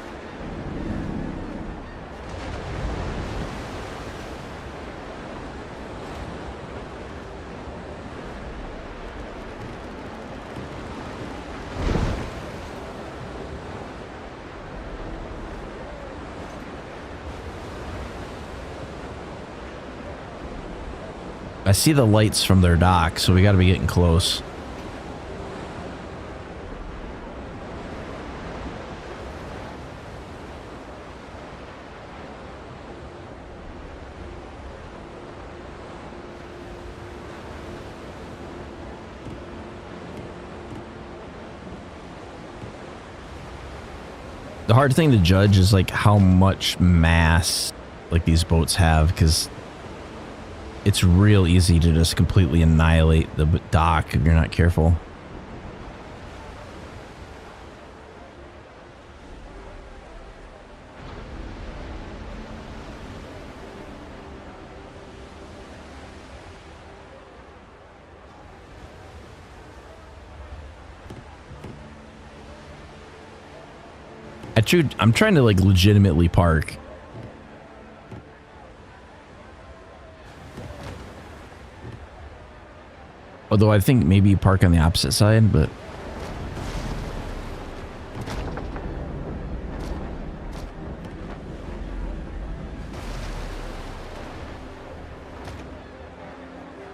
I see the lights from their dock, so we got to be getting close. The hard thing to judge is like how much mass like these boats have, because it's real easy to just completely annihilate the dock if you're not careful. I'm trying to like legitimately park. Although I think maybe you park on the opposite side, but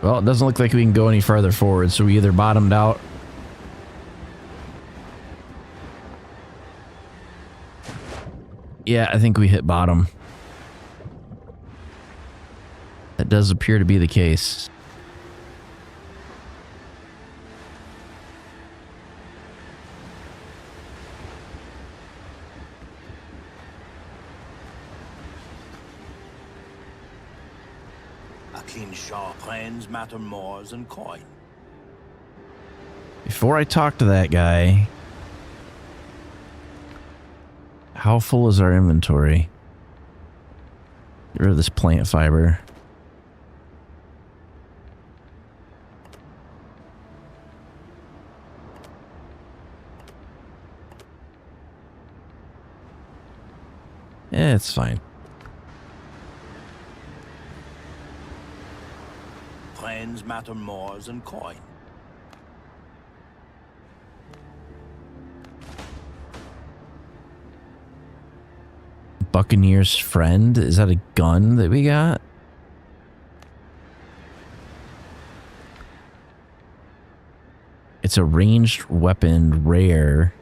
well, it doesn't look like we can go any farther forward, so we either bottomed out. Yeah, I think we hit bottom. That does appear to be the case. A clean sharp hands matter more than coin. Before I talk to that guy, how full is our inventory? Get rid of this plant fiber. Yeah, it's fine. Friends matter more than coin. Buccaneer's friend? Is that a gun that we got? It's a ranged weapon, rare.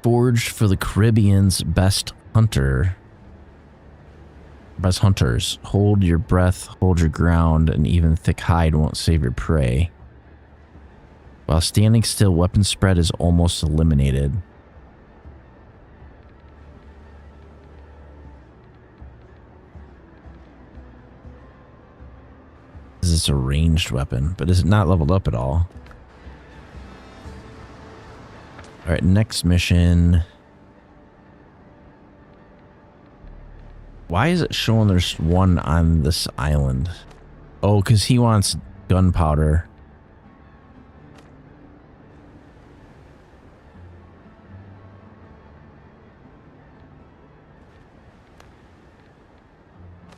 Forged for the Caribbean's best hunter. Best hunters. Hold your breath, hold your ground, and even thick hide won't save your prey. While standing still, weapon spread is almost eliminated. This is a ranged weapon, but is it not leveled up at all? Alright, next mission. Why is it showing there's one on this island? Oh, because he wants gunpowder.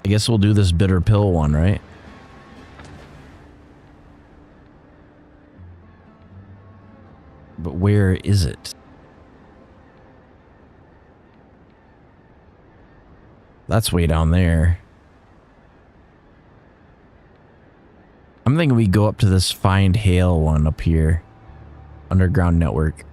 I guess we'll do this bitter pill one, right? But where is it? That's way down there. I'm thinking we go up to this Find Hail one up here. Underground network.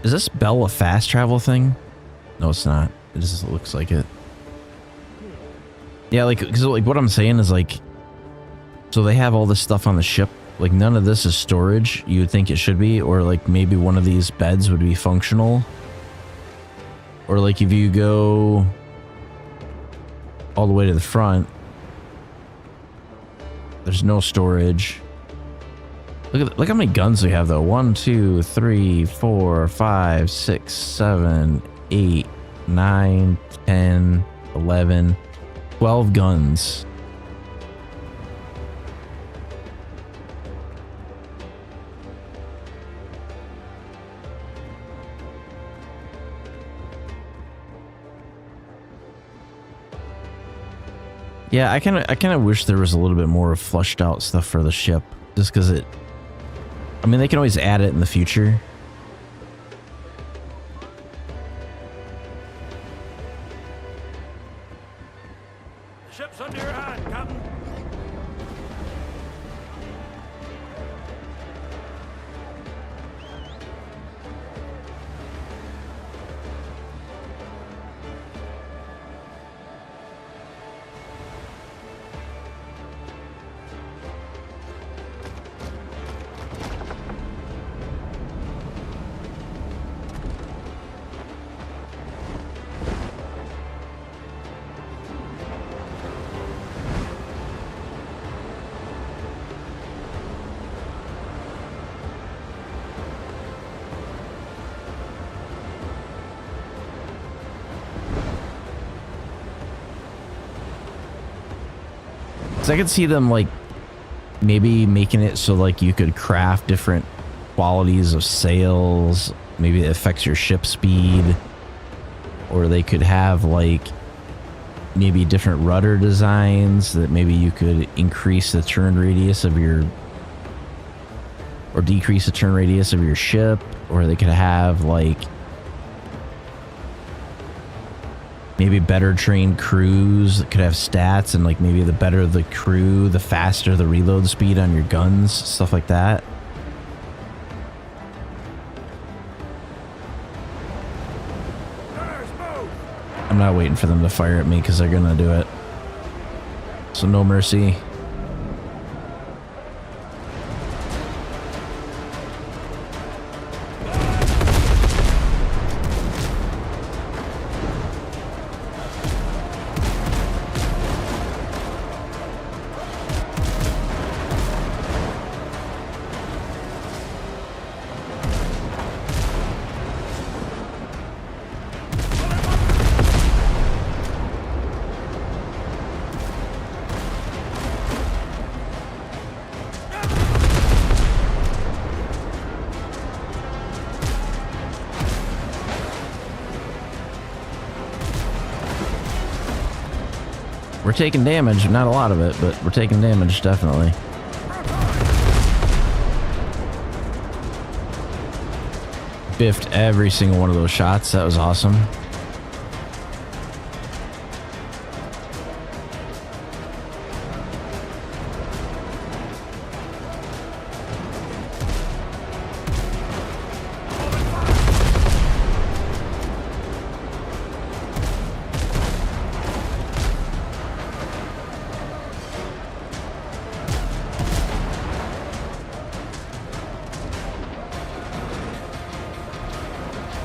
Is this bell a fast travel thing? No, it's not. It just looks like it. Yeah, like, cause like what I'm saying is like, so they have all this stuff on the ship. Like none of this is storage. You would think it should be, or like maybe one of these beds would be functional. Or like if you go all the way to the front, there's no storage. Look how many guns we have though. 1, 2, 3, 4, 5, 6, 7, 8, 9, 10, 11, 12 guns. Yeah, I kind of wish there was a little bit more flushed out stuff for the ship, just because it. I mean, they can always add it in the future. The ship's under your hand, Captain. So I could see them like maybe making it so like you could craft different qualities of sails. Maybe it affects your ship speed. Or they could have like maybe different rudder designs that maybe you could increase the turn radius of your, or decrease the turn radius of your ship. Or they could have like maybe better trained crews that could have stats, and like maybe the better the crew, the faster the reload speed on your guns, stuff like that. I'm not waiting for them to fire at me because they're gonna do it. So no mercy. We're taking damage, not a lot of it, but we're taking damage, definitely. Biffed every single one of those shots. That was awesome.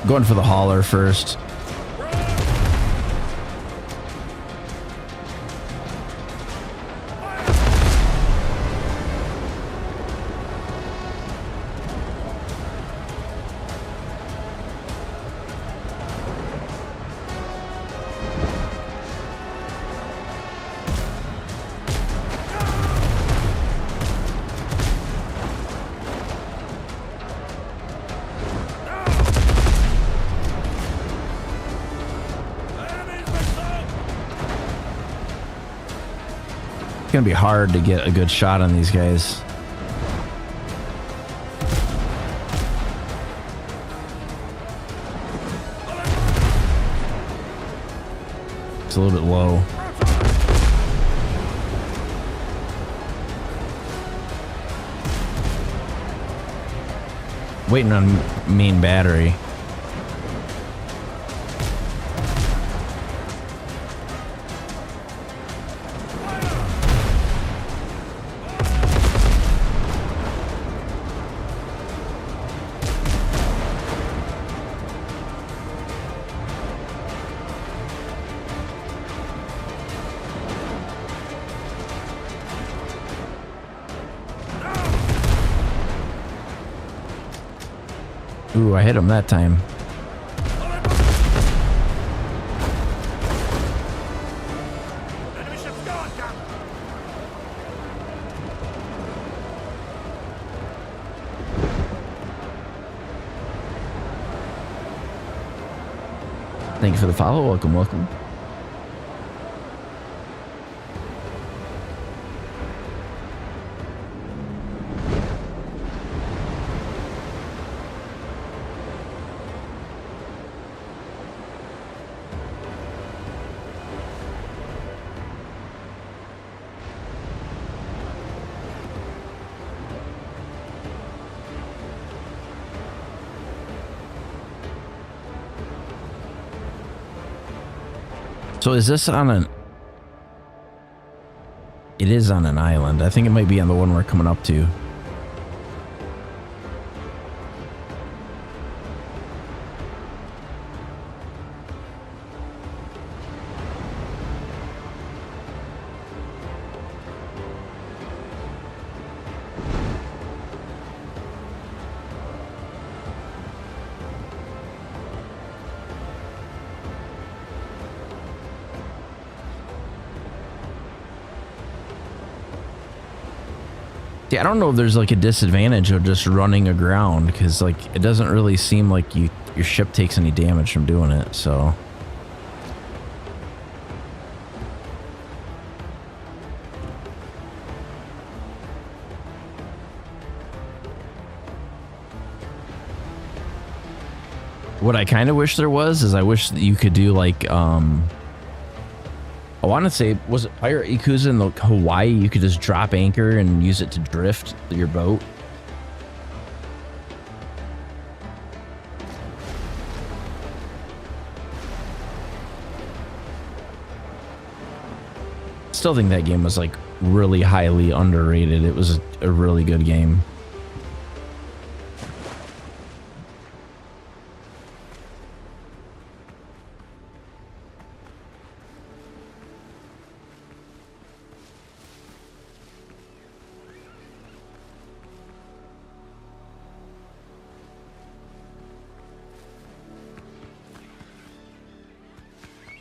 Going for the hauler first. It's gonna be hard to get a good shot on these guys. It's a little bit low. Waiting on main battery. Ooh, I hit him that time. Thank you for the follow. Welcome, welcome. So is this on an... It is on an island. I think it might be on the one we're coming up to. See, I don't know if there's like a disadvantage of just running aground, because like it doesn't really seem like your ship takes any damage from doing it, so. What I kind of wish there was I wish that you could do like, I want to say, was it Pirate Yakuza in the Hawaii? You could just drop anchor and use it to drift your boat. Still think that game was like really highly underrated. It was a really good game.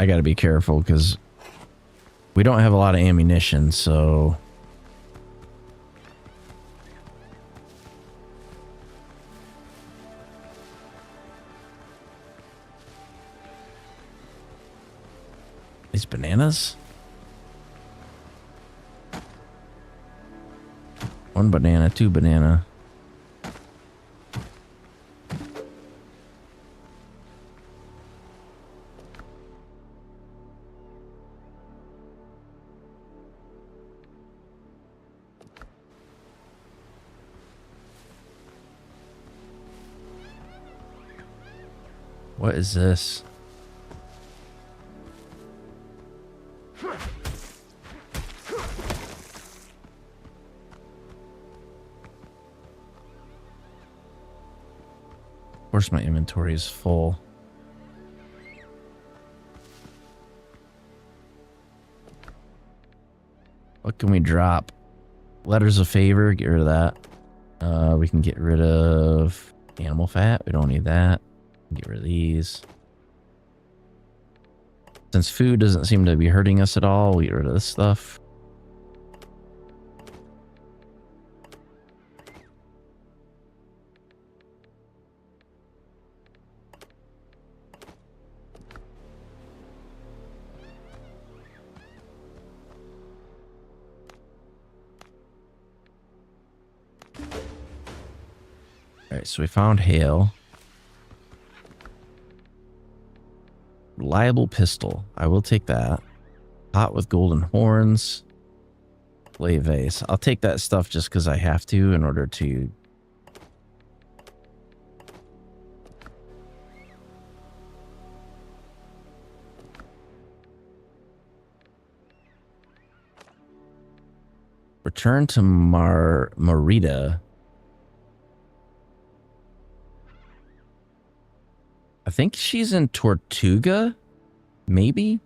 I gotta be careful because we don't have a lot of ammunition, so. These bananas? One banana, two banana. What is this? Of course my inventory is full. What can we drop? Letters of favor, get rid of that. We can get rid of animal fat. We don't need that. Get rid of these. Since food doesn't seem to be hurting us at all, we get rid of this stuff. Alright, so we found hail. Reliable pistol. I will take that. Pot with golden horns. Clay vase. I'll take that stuff just because I have to in order to... Return to Marita. I think she's in Tortuga, maybe?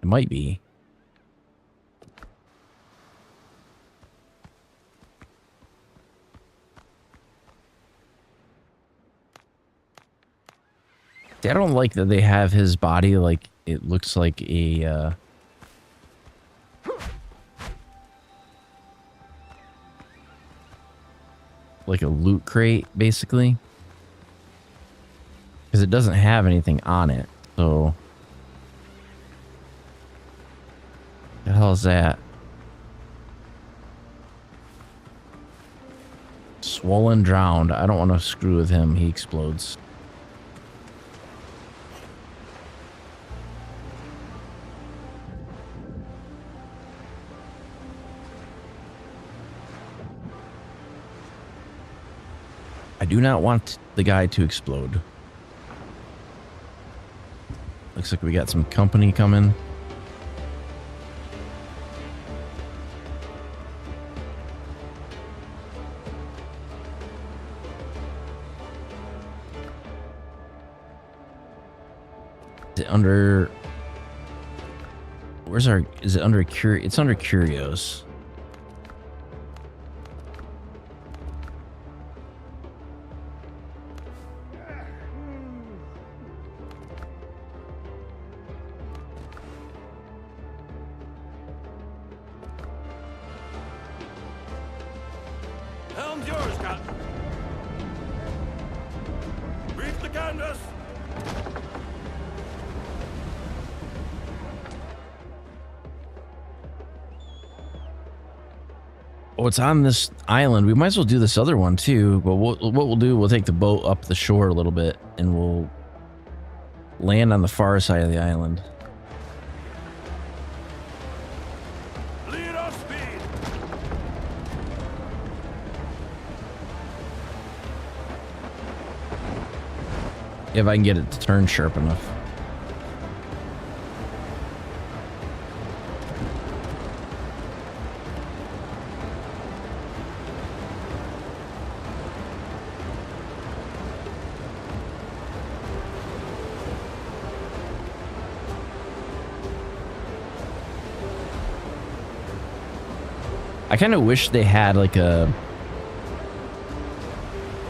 It might be. See, I don't like that they have his body like it looks like a like a loot crate, basically. Because it doesn't have anything on it, so... The hell is that? Swollen, drowned. I don't want to screw with him. He explodes. I do not want the guy to explode. Looks like we got some company coming. Is it under... Where's our... Is it under... It's under Curios. Helm's yours, Captain. Reef the canvas. Oh, it's on this island. We might as well do this other one too. But what we'll do, we'll take the boat up the shore a little bit and we'll land on the far side of the island. Lead off speed. If I can get it to turn sharp enough. I kind of wish they had like a,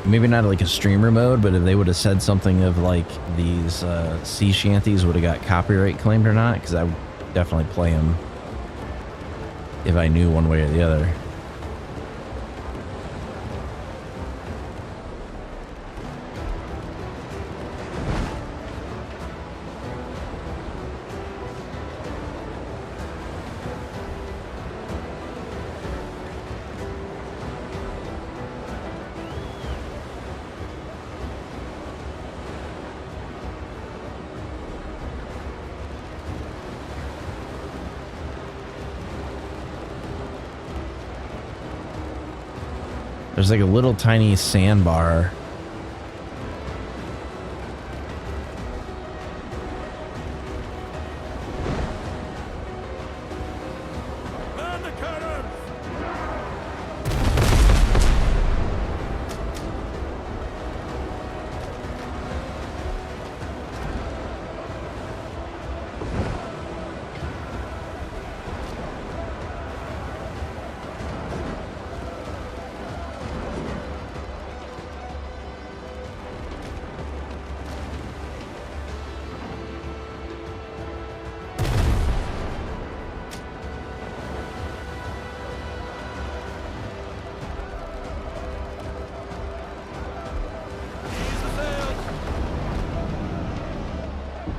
maybe not like a streamer mode, but if they would have said something of like these sea shanties would have got copyright claimed or not, because I would definitely play them if I knew one way or the other. There's like a little tiny sandbar. Man the cannons.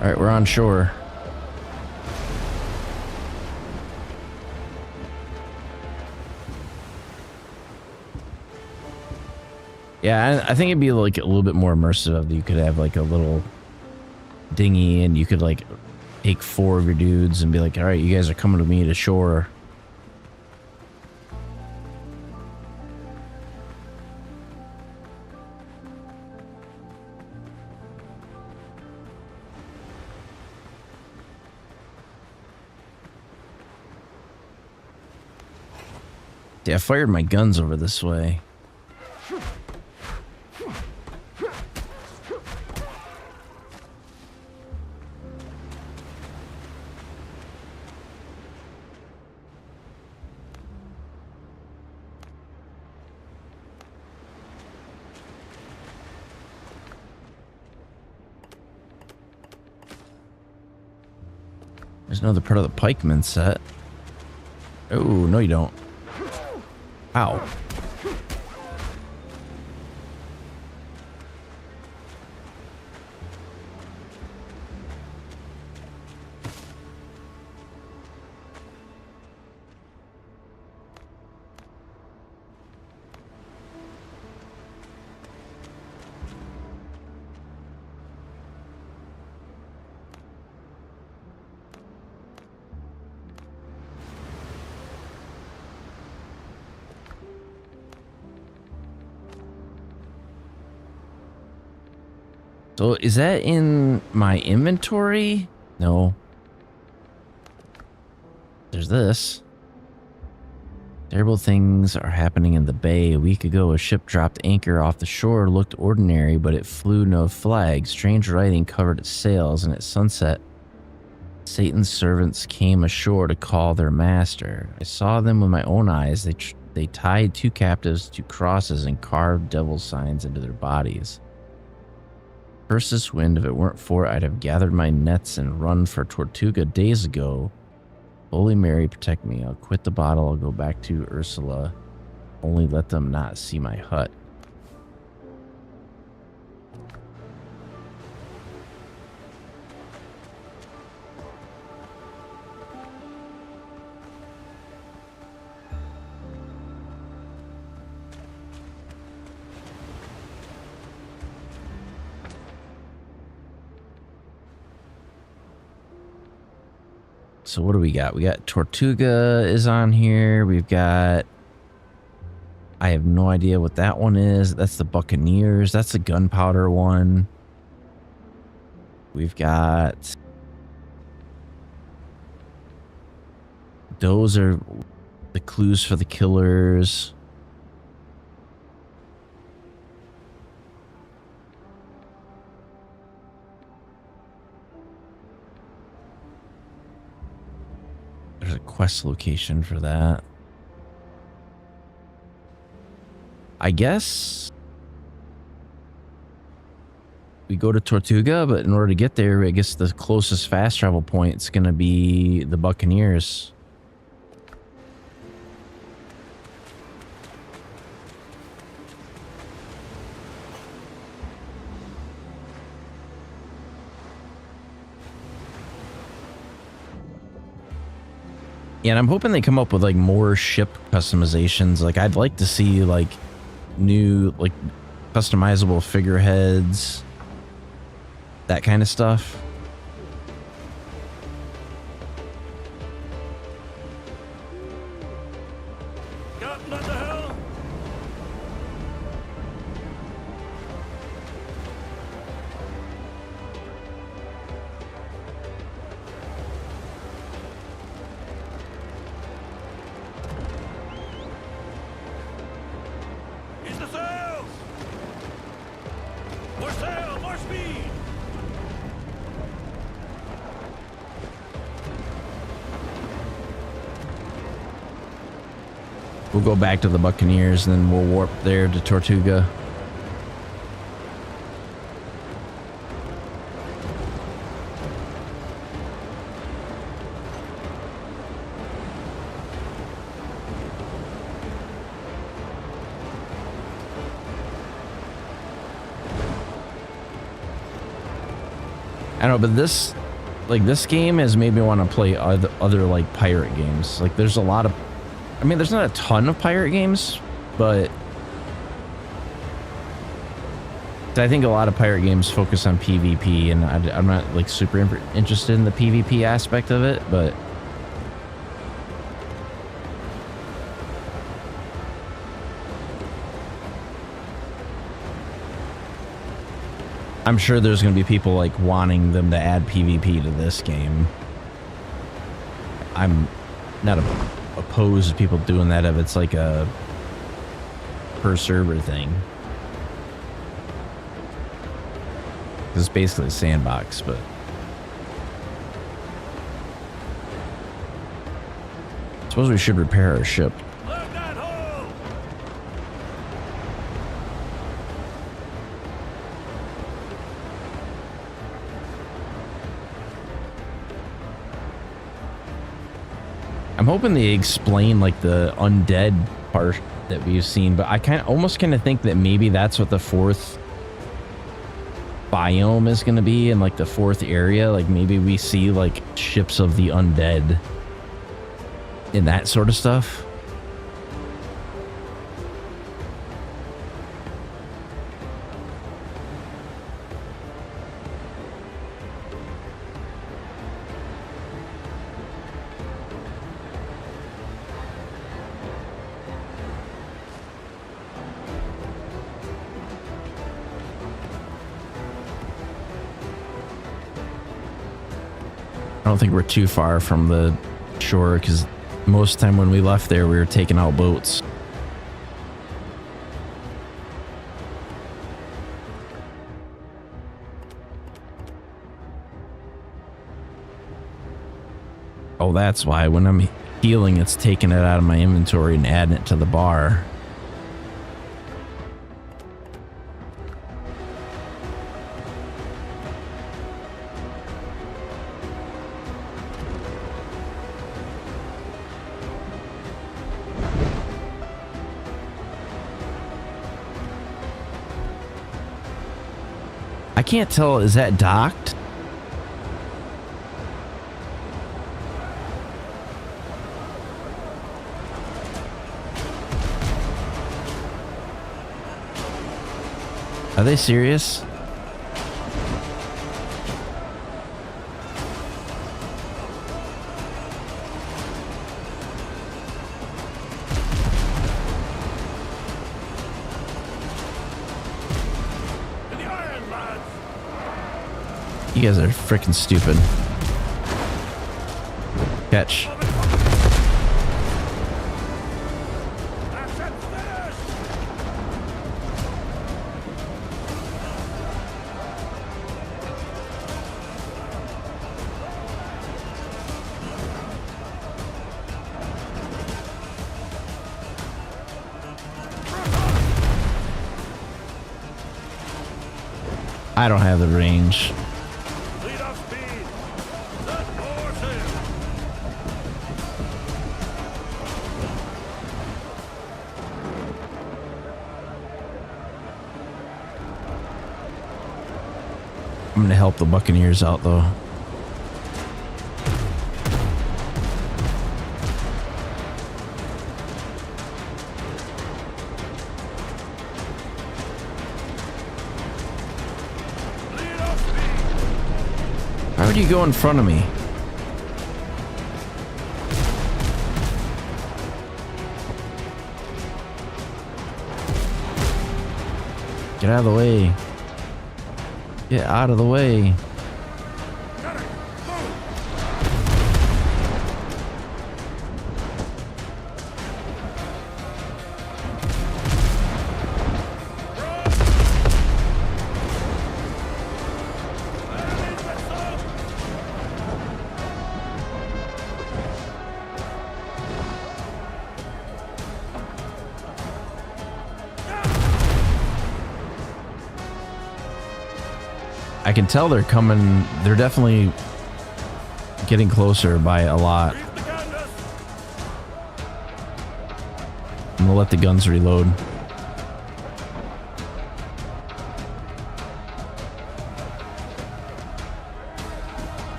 All right, we're on shore. Yeah, I think it'd be like a little bit more immersive if you could have like a little dinghy and you could like take 4 of your dudes and be like, all right, you guys are coming with me to shore. Yeah, I fired my guns over this way. There's another part of the pikeman set. Oh, no you don't. Ow. So is that in my inventory? No. There's this. Terrible things are happening in the bay. A week ago, a ship dropped anchor off the shore, looked ordinary, but it flew no flag. Strange writing covered its sails, and at sunset, Satan's servants came ashore to call their master. I saw them with my own eyes. They tied 2 captives to crosses and carved devil signs into their bodies. Curse this wind, if it weren't for it, I'd have gathered my nets and run for Tortuga days ago. Holy Mary, protect me. I'll quit the bottle. I'll go back to Ursula. Only let them not see my hut. So what do we got? We got Tortuga is on here. We've got... I have no idea what that one is. That's the Buccaneers. That's the gunpowder one. We've got... Those are the clues for the killers. There's a quest location for that. I guess we go to Tortuga, but in order to get there, I guess the closest fast travel point is going to be the Buccaneers. Yeah, and I'm hoping they come up with like more ship customizations. Like I'd like to see like new like customizable figureheads, that kind of stuff. Captain at the helm! Use the sails! More sail, more speed! We'll go back to the Buccaneers and then we'll warp there to Tortuga. I don't know, but this game has made me want to play other like pirate games. Like there's a lot of, I mean, there's not a ton of pirate games, but I think a lot of pirate games focus on PvP, and I'm not like super interested in the PvP aspect of it, but I'm sure there's going to be people like wanting them to add PvP to this game. I'm not opposed to people doing that if it's like a per server thing. It's basically a sandbox, but I suppose we should repair our ship. Look that hole! I'm hoping they explain like the undead part that we've seen, but I almost kind of think that maybe that's what the fourth biome is going to be, in like the fourth area. Like maybe we see like ships of the undead and that sort of stuff. I don't think we're too far from the shore, because most of the time when we left there, we were taking out boats. Oh, that's why when I'm healing, it's taking it out of my inventory and adding it to the bar. I can't tell. Is that docked? Are they serious? You guys are freaking stupid. Catch. I don't have the range. I'm gonna help the Buccaneers out though. How would you go in front of me? Get out of the way. Get out of the way. I can tell they're coming. They're definitely getting closer by a lot. I'm gonna let the guns reload.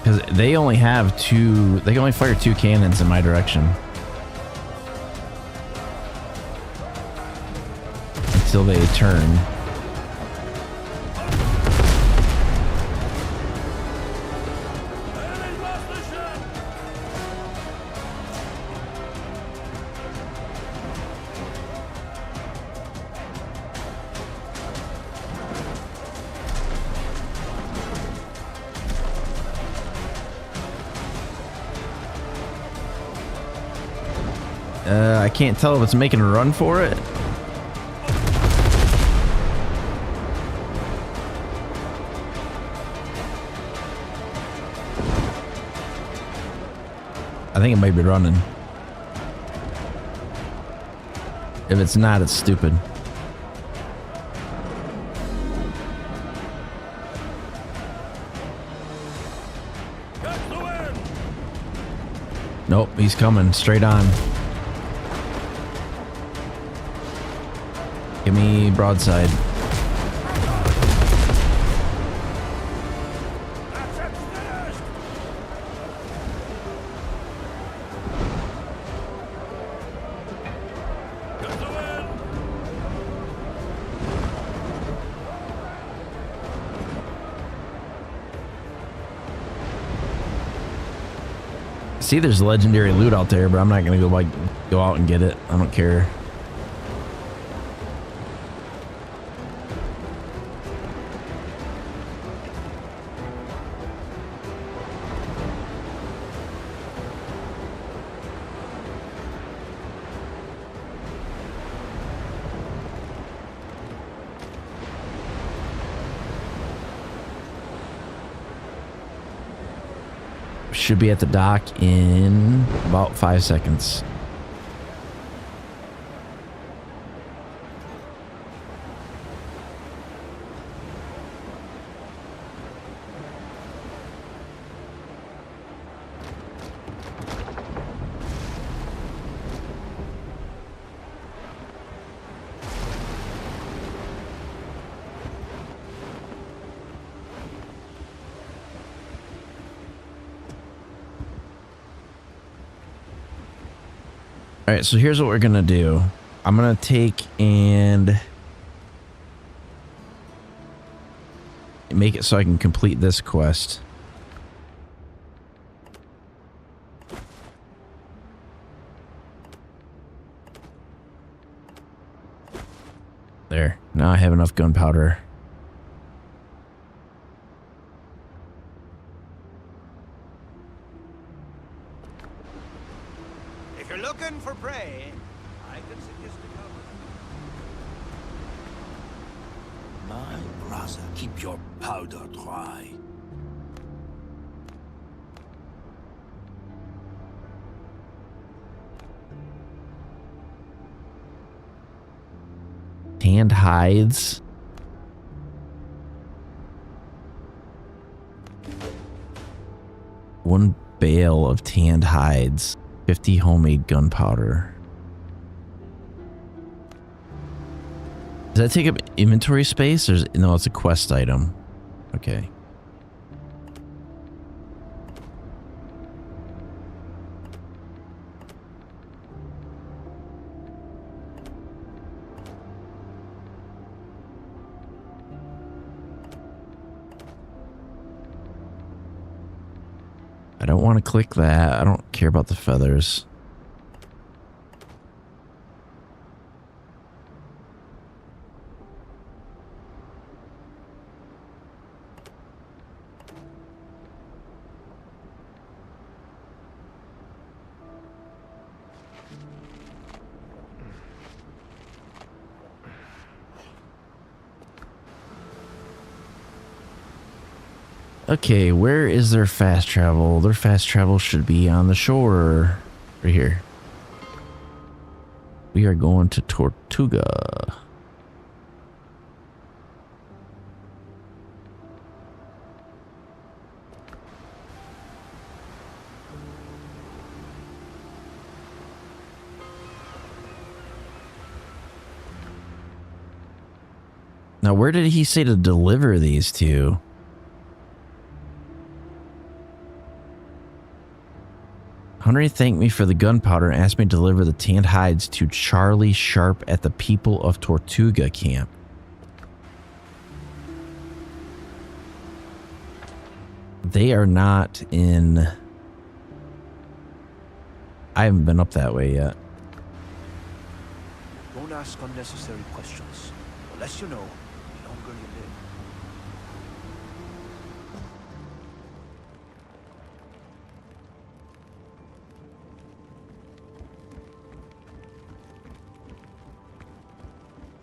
Because they only have two, they can only fire 2 cannons in my direction. Until they turn. I can't tell if it's making a run for it. I think it might be running. If it's not, it's stupid. Nope, he's coming straight on. Give me broadside. See, there's legendary loot out there, but I'm not gonna go out and get it. I don't care. Should be at the dock in about 5 seconds. All right, so here's what we're gonna do. I'm gonna take and make it so I can complete this quest. There. Now I have enough gunpowder. If you're looking for prey, I can suggest a cover. My brother, keep your powder dry. Tanned hides. One bale of tanned hides. 50 homemade gunpowder. Does that take up inventory space? Or no, it's a quest item. Okay. I don't want to click that. I don't care about the feathers. Okay, where is their fast travel? Their fast travel should be on the shore. Right here. We are going to Tortuga. Now, where did he say to deliver these to? Henry thanked me for the gunpowder and asked me to deliver the tanned hides to Charlie Sharp at the People of Tortuga camp. They are not in... I haven't been up that way yet. Don't ask unnecessary questions. The less you know, the longer you live.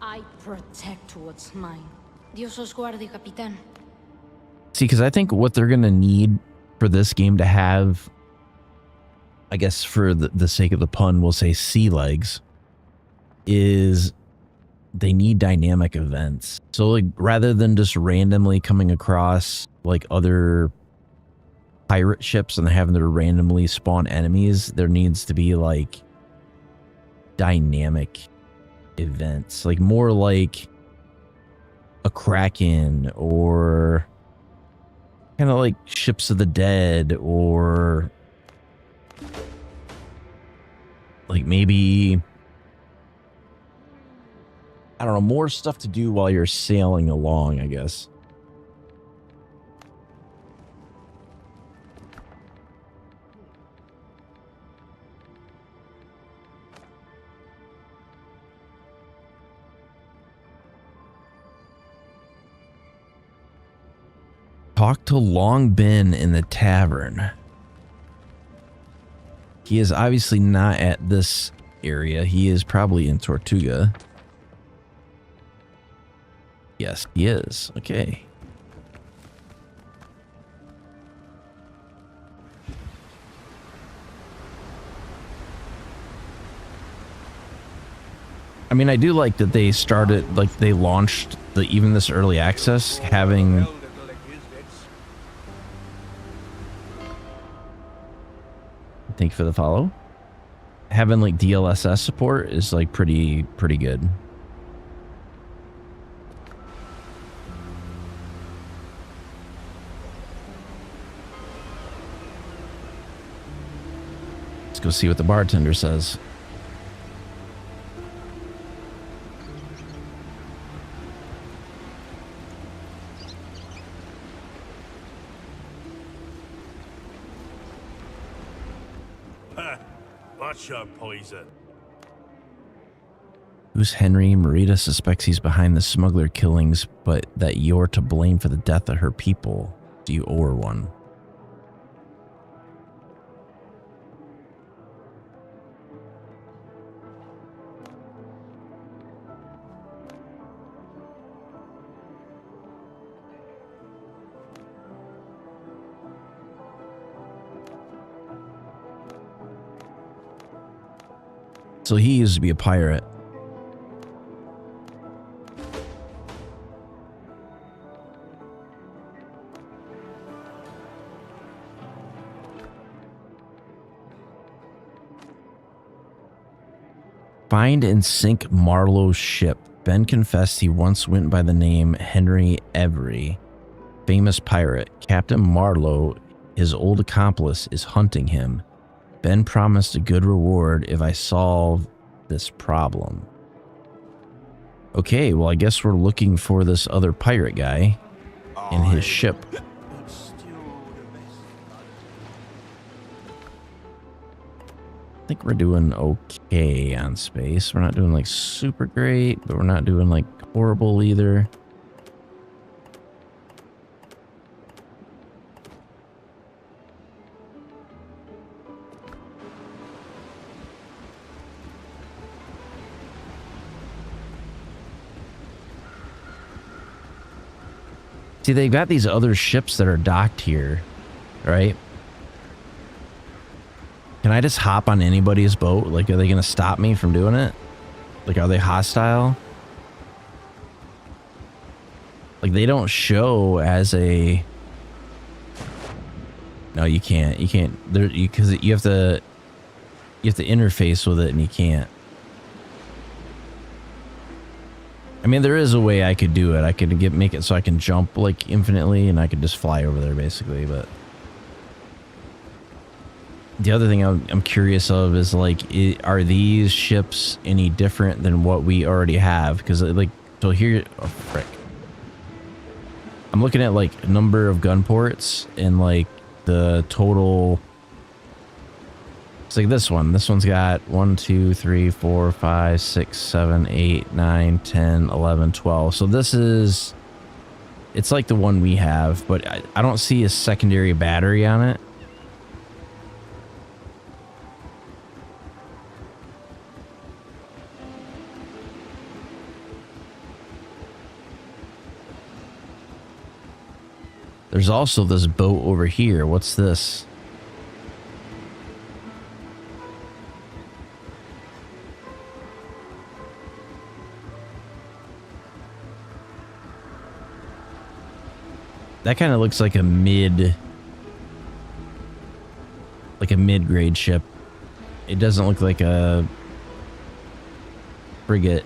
I protect what's mine. Dios os guarde, Capitán. See, because I think what they're going to need for this game to have, I guess for the sake of the pun, we'll say sea legs, is they need dynamic events. So like rather than just randomly coming across like other pirate ships and having to randomly spawn enemies, there needs to be like dynamic events, like more like a Kraken or kind of like Ships of the Dead, or like maybe, I don't know, more stuff to do while you're sailing along, I guess. Talk to Long Ben in the tavern. He is obviously not at this area. He is probably in Tortuga. Yes, he is. Okay. I mean, I do like that they started, like they launched even this early access having... Thank you for the follow. Having like DLSS support is like pretty good. Let's go see what the bartender says. your poison. Who's Henry? Marita suspects he's behind the smuggler killings, but that you're to blame for the death of her people. Do you owe her one? So he used to be a pirate. Find and sink Marlowe's ship. Ben confessed he once went by the name Henry Every, famous pirate. Captain Marlowe, his old accomplice, is hunting him. Ben promised a good reward if I solve this problem. Okay, well, I guess we're looking for this other pirate guy in his ship. I think we're doing okay on space. We're not doing like super great, but we're not doing like horrible either. See, they've got these other ships that are docked here, right? Can I just hop on anybody's boat? Like, are they going to stop me from doing it? Like, are they hostile? Like, they don't show as a... No, you can't. You can't. Because you have to interface with it, and you can't. I mean, there is a way I could do it. I could make it so I can jump like infinitely, and I could just fly over there basically. But the other thing I'm curious of is like, are these ships any different than what we already have? Because like, so here, oh frick, I'm looking at like number of gun ports and like the total. It's like this one. This one's got 1, 2, 3, 4, 5, 6, 7, 8, 9, 10, 11, 12. So this is, it's like the one we have, but I don't see a secondary battery on it. There's also this boat over here. What's this? That kind of looks like a mid-grade ship. It doesn't look like a frigate,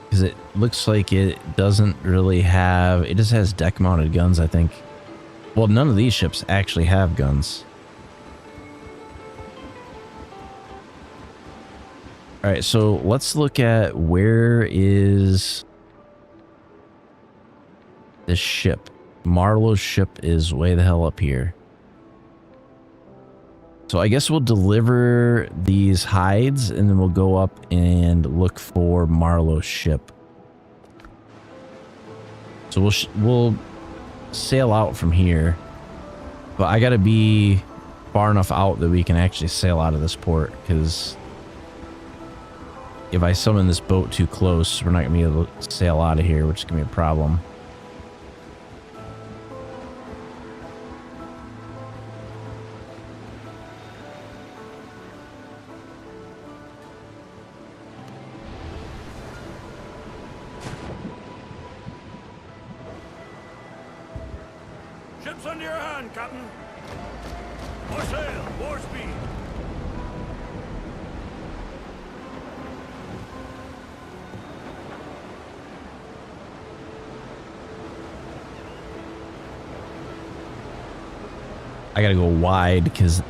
because it looks like it doesn't really have, it just has deck mounted guns, I think. Well, none of these ships actually have guns. All right, so let's look at where is this ship. Marlowe's ship is way the hell up here. So I guess we'll deliver these hides and then we'll go up and look for Marlowe's ship. So we'll sail out from here, but I gotta be far enough out that we can actually sail out of this port, because if I summon this boat too close, we're not gonna be able to sail out of here, which is gonna be a problem. Ships under your hand, Captain. More sail, more speed. I gotta go wide because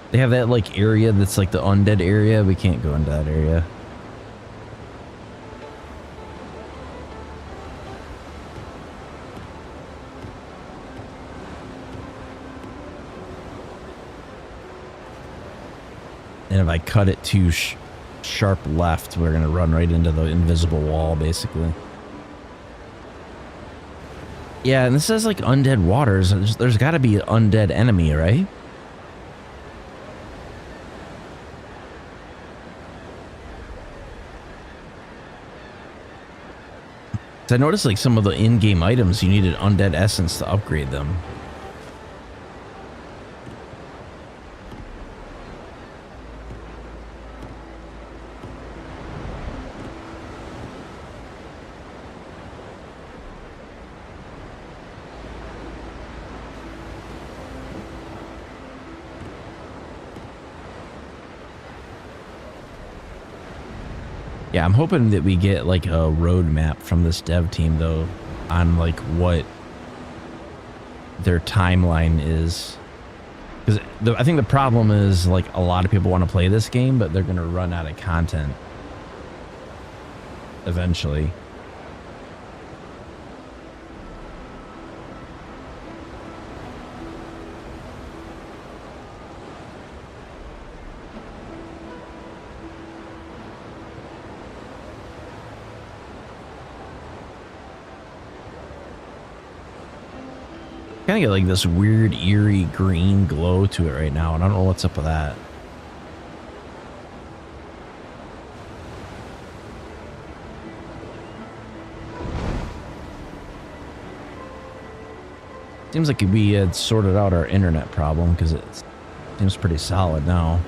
they have that like area that's like the undead area. We can't go into that area. And if I cut it too sharp left, we're going to run right into the invisible wall, basically. Yeah, and this says like undead waters. There's got to be an undead enemy, right? I noticed like some of the in-game items, you needed undead essence to upgrade them. Yeah, I'm hoping that we get like a roadmap from this dev team though on like what their timeline is. Because I think the problem is like a lot of people want to play this game, but they're going to run out of content eventually. Kind of get like this weird, eerie green glow to it right now, and I don't know what's up with that. Seems like we had sorted out our internet problem because it seems pretty solid now.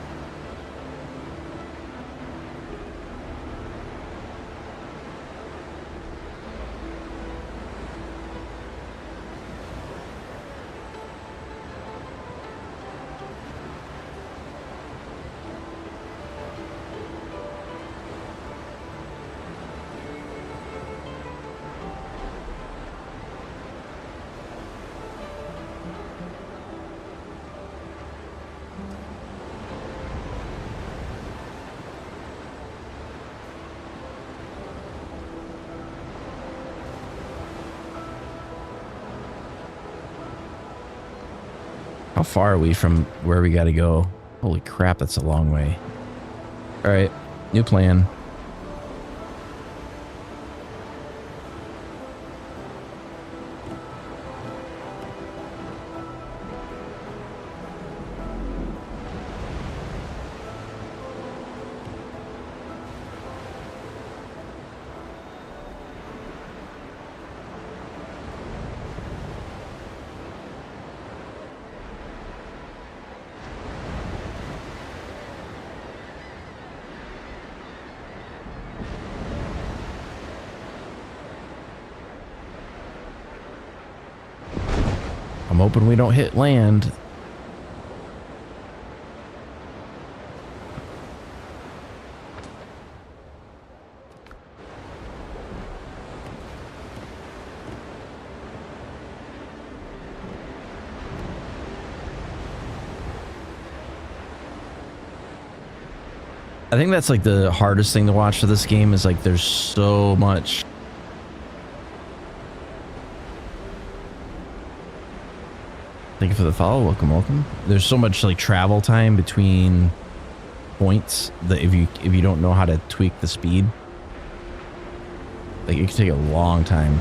How far are we from where we got to go? Holy crap, that's a long way. All right, new plan. I'm hoping we don't hit land. I think that's like the hardest thing to watch for this game is like there's so much. Thank you for the follow. Welcome, welcome. There's so much like travel time between points that if you don't know how to tweak the speed, like it can take a long time.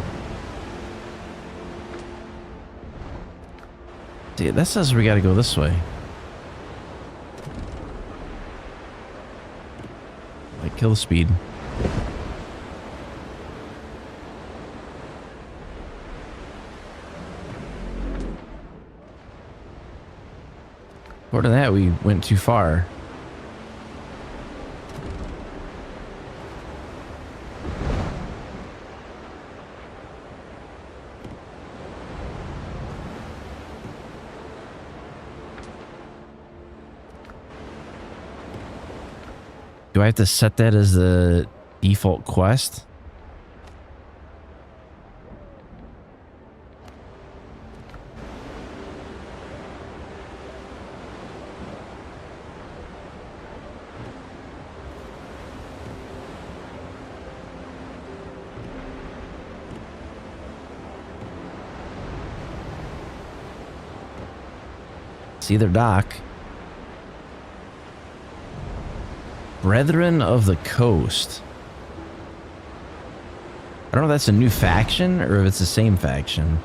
See, that says we got to go this way. Like kill the speed. According to that, we went too far. Do I have to set that as the default quest? It's either dock. Brethren of the Coast. I don't know if that's a new faction or if it's the same faction.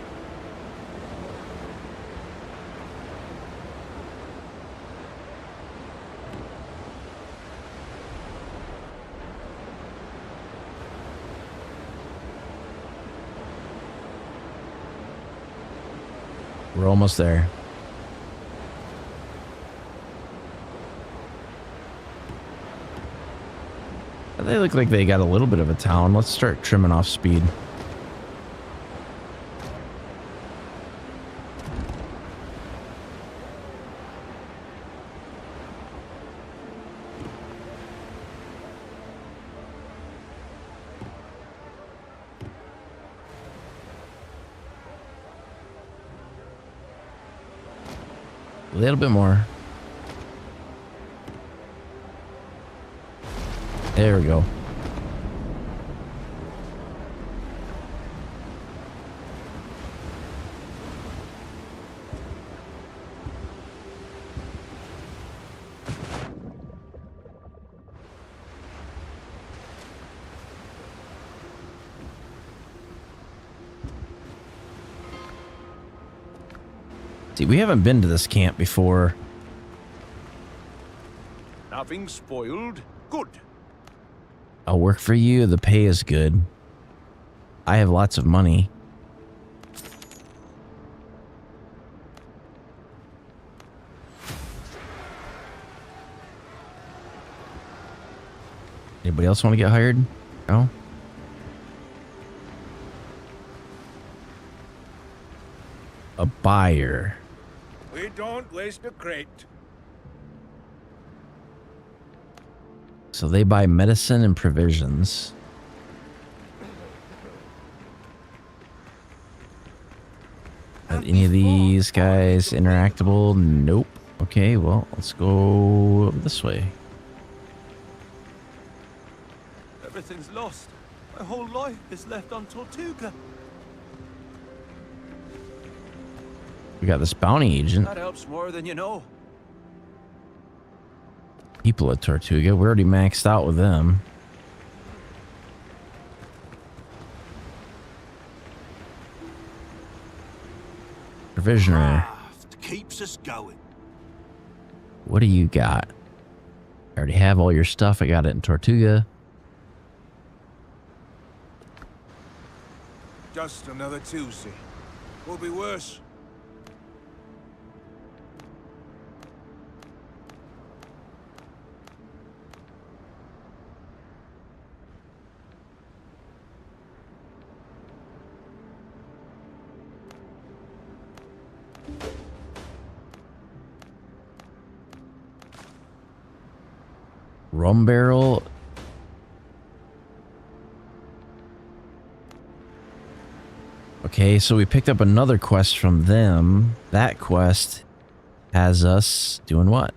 We're almost there. They look like they got a little bit of a town. Let's start trimming off speed. A little bit more. There we go. See, we haven't been to this camp before. Nothing spoiled. Good. I'll work for you. The pay is good. I have lots of money. Anybody else want to get hired? No? A buyer. We don't waste a crate. So they buy medicine and provisions. Are any of these guys interactable? Nope. Okay, well, let's go this way. Everything's lost. My whole life is left on Tortuga. We got this bounty agent. That helps more than you know. People at Tortuga. We're already maxed out with them. Provisioner. Craft keeps us going. What do you got? I already have all your stuff. I got it in Tortuga. Just another Tuesday. Will be worse. Rum barrel. Okay, so we picked up another quest from them. That quest has us doing what?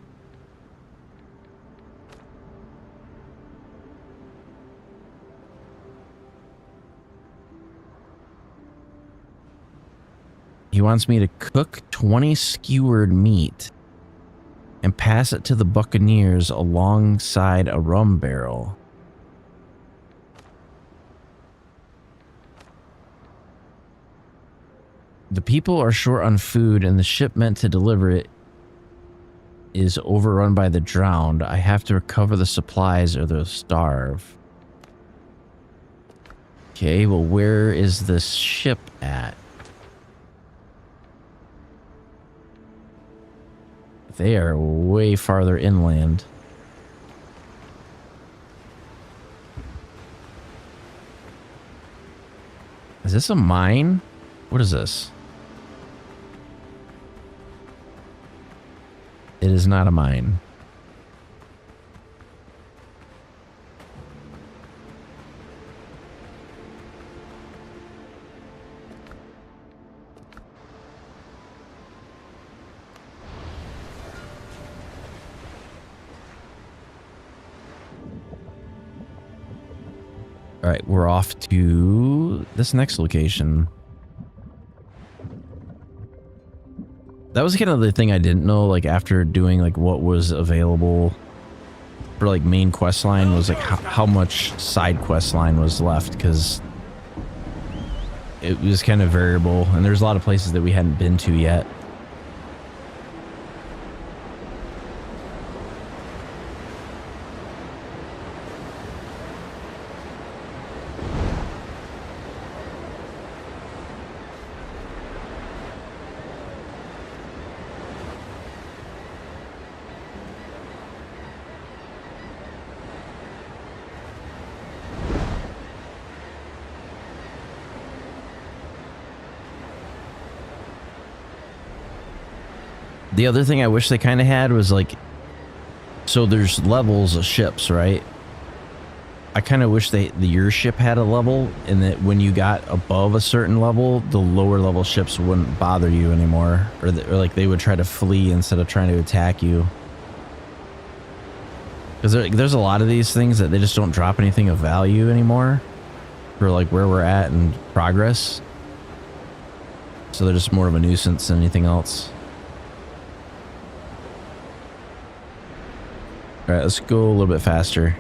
He wants me to cook 20 skewered meat and pass it to the Buccaneers alongside a rum barrel. The people are short on food and the ship meant to deliver it is overrun by the drowned. I have to recover the supplies or they'll starve. Okay, well, where is this ship at? They are way farther inland. Is this a mine? What is this? It is not a mine. All right, we're off to this next location. That was kind of the thing I didn't know, like after doing like what was available for like main quest line was like how much side quest line was left, because it was kind of variable and there's a lot of places that we hadn't been to yet. The other thing I wish they kind of had was like, so there's levels of ships, right? I kind of wish your ship had a level, and that when you got above a certain level, the lower level ships wouldn't bother you anymore, or like they would try to flee instead of trying to attack you. Because there's a lot of these things that they just don't drop anything of value anymore for like where we're at in progress. So they're just more of a nuisance than anything else. All right, let's go a little bit faster.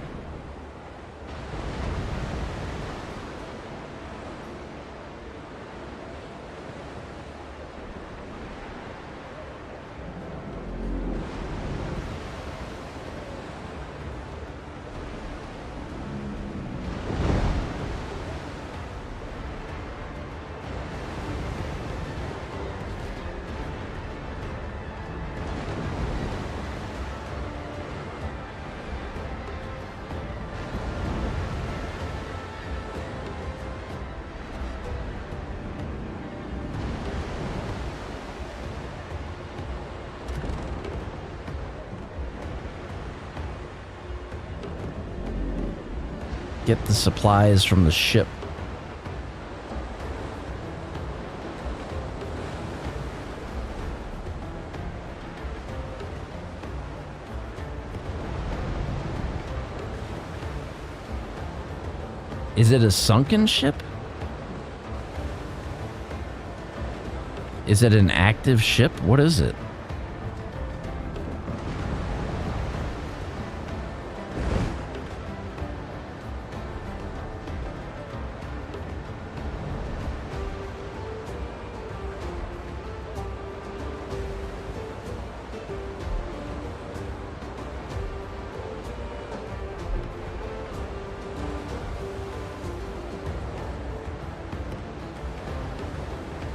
Get the supplies from the ship. Is it a sunken ship? Is it an active ship? What is it?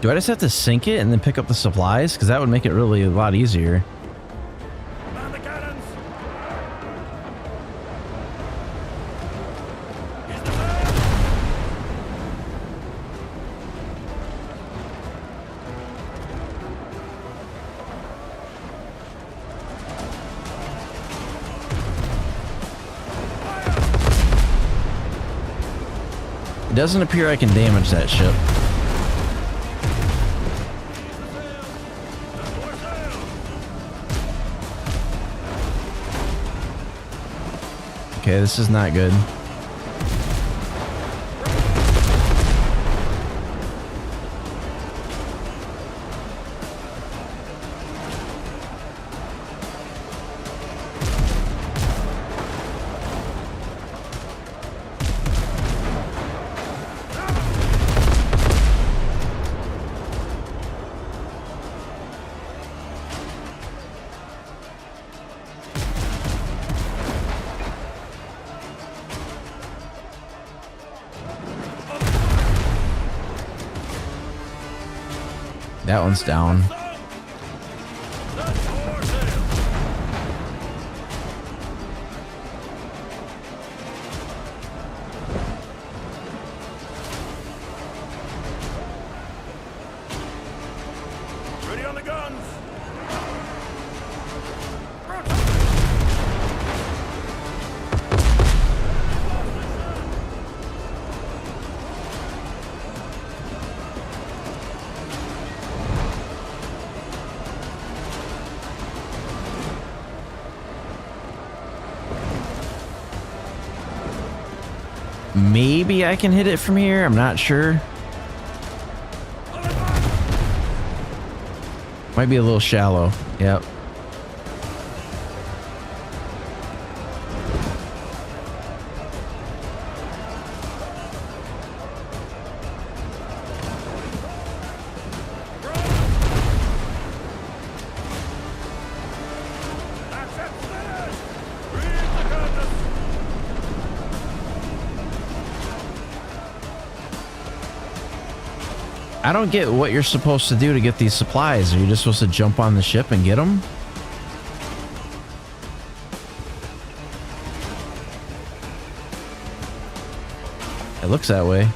Do I just have to sink it and then pick up the supplies? Because that would make it really a lot easier. Man the cannons! Use the fire! It doesn't appear I can damage that ship. Okay, this is not good. That one's down. Ready on the guns! Maybe I can hit it from here. I'm not sure. Might be a little shallow. Yep. I don't get what you're supposed to do to get these supplies. Are you just supposed to jump on the ship and get them? It looks that way.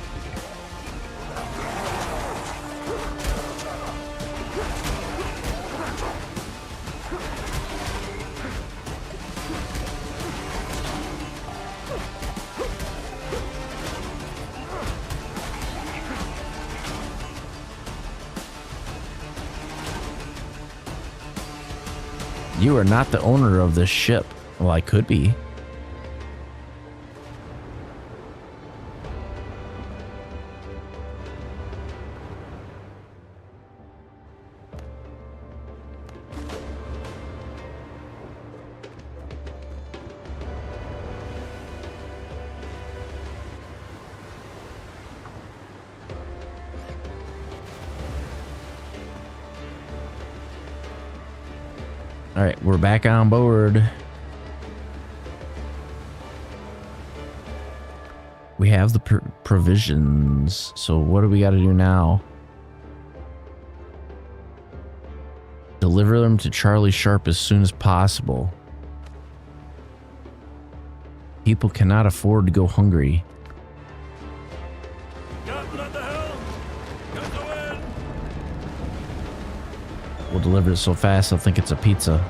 You are not the owner of this ship. Well, I could be. All right, we're back on board. We have the provisions. So what do we got to do now? Deliver them to Charlie Sharp as soon as possible. People cannot afford to go hungry. Captain at the helm! Get the wind! We'll deliver it so fast they'll think it's a pizza.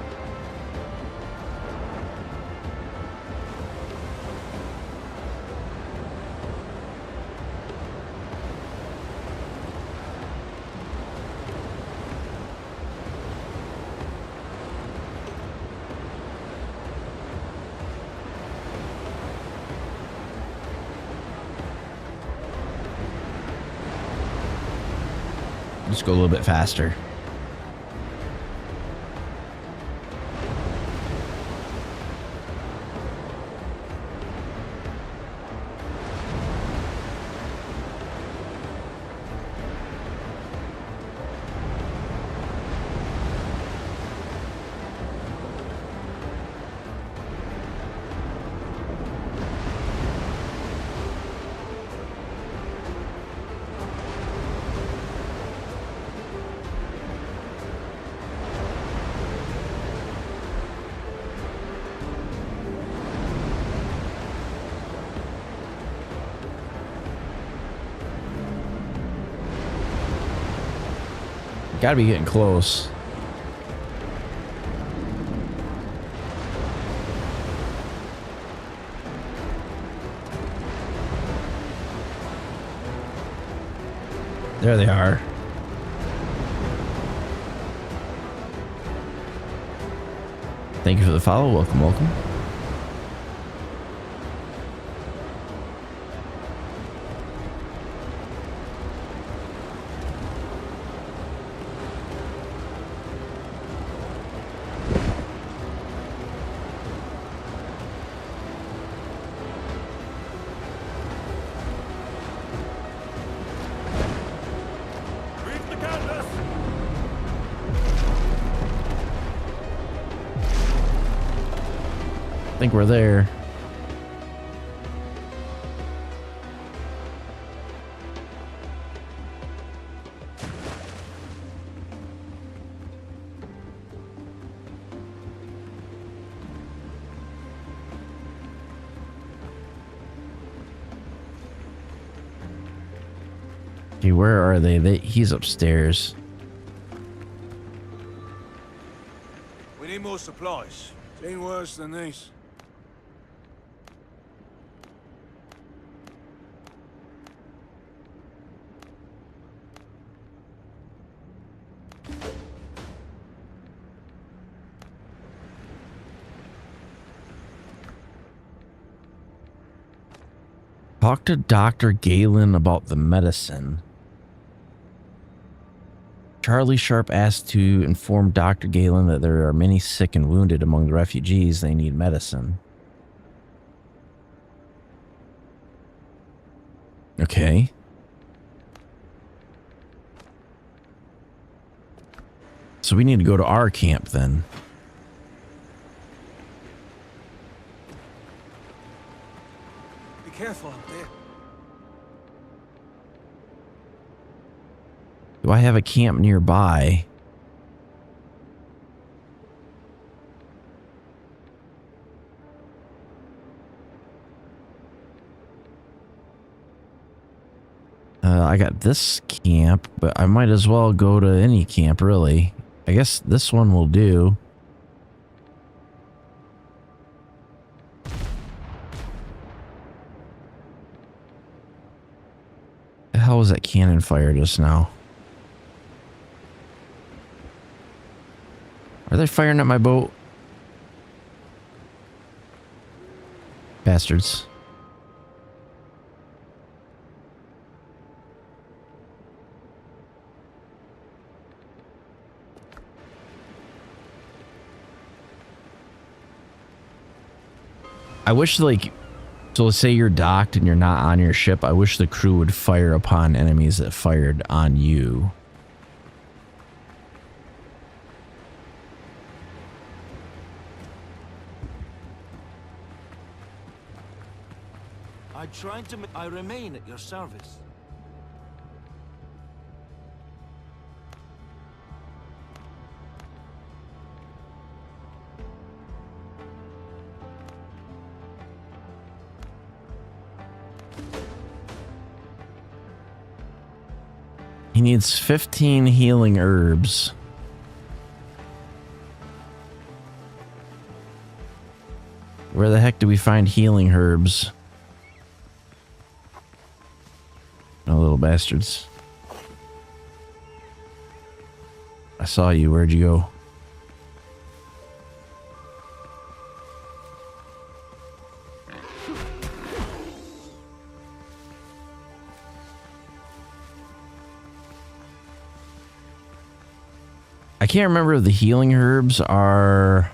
Just go a little bit faster. Gotta be getting close. There they are. Thank you for the follow. Welcome, welcome. I think we're there. Okay, where are they? He's upstairs. We need more supplies. It's ain't worse than these. Talk to Dr. Galen about the medicine. Charlie Sharp asked to inform Dr. Galen that there are many sick and wounded among the refugees. They need medicine. Okay. So we need to go to our camp then. Be careful up there. Do I have a camp nearby? I got this camp, but I might as well go to any camp, really. I guess this one will do. The hell was that cannon fire just now? Are they firing at my boat? Bastards. I wish, like, so let's say you're docked and you're not on your ship. I wish the crew would fire upon enemies that fired on you. I remain at your service. He needs 15 healing herbs. Where the heck do we find healing herbs? Oh, little bastards. I saw you. Where'd you go? I can't remember if the healing herbs are...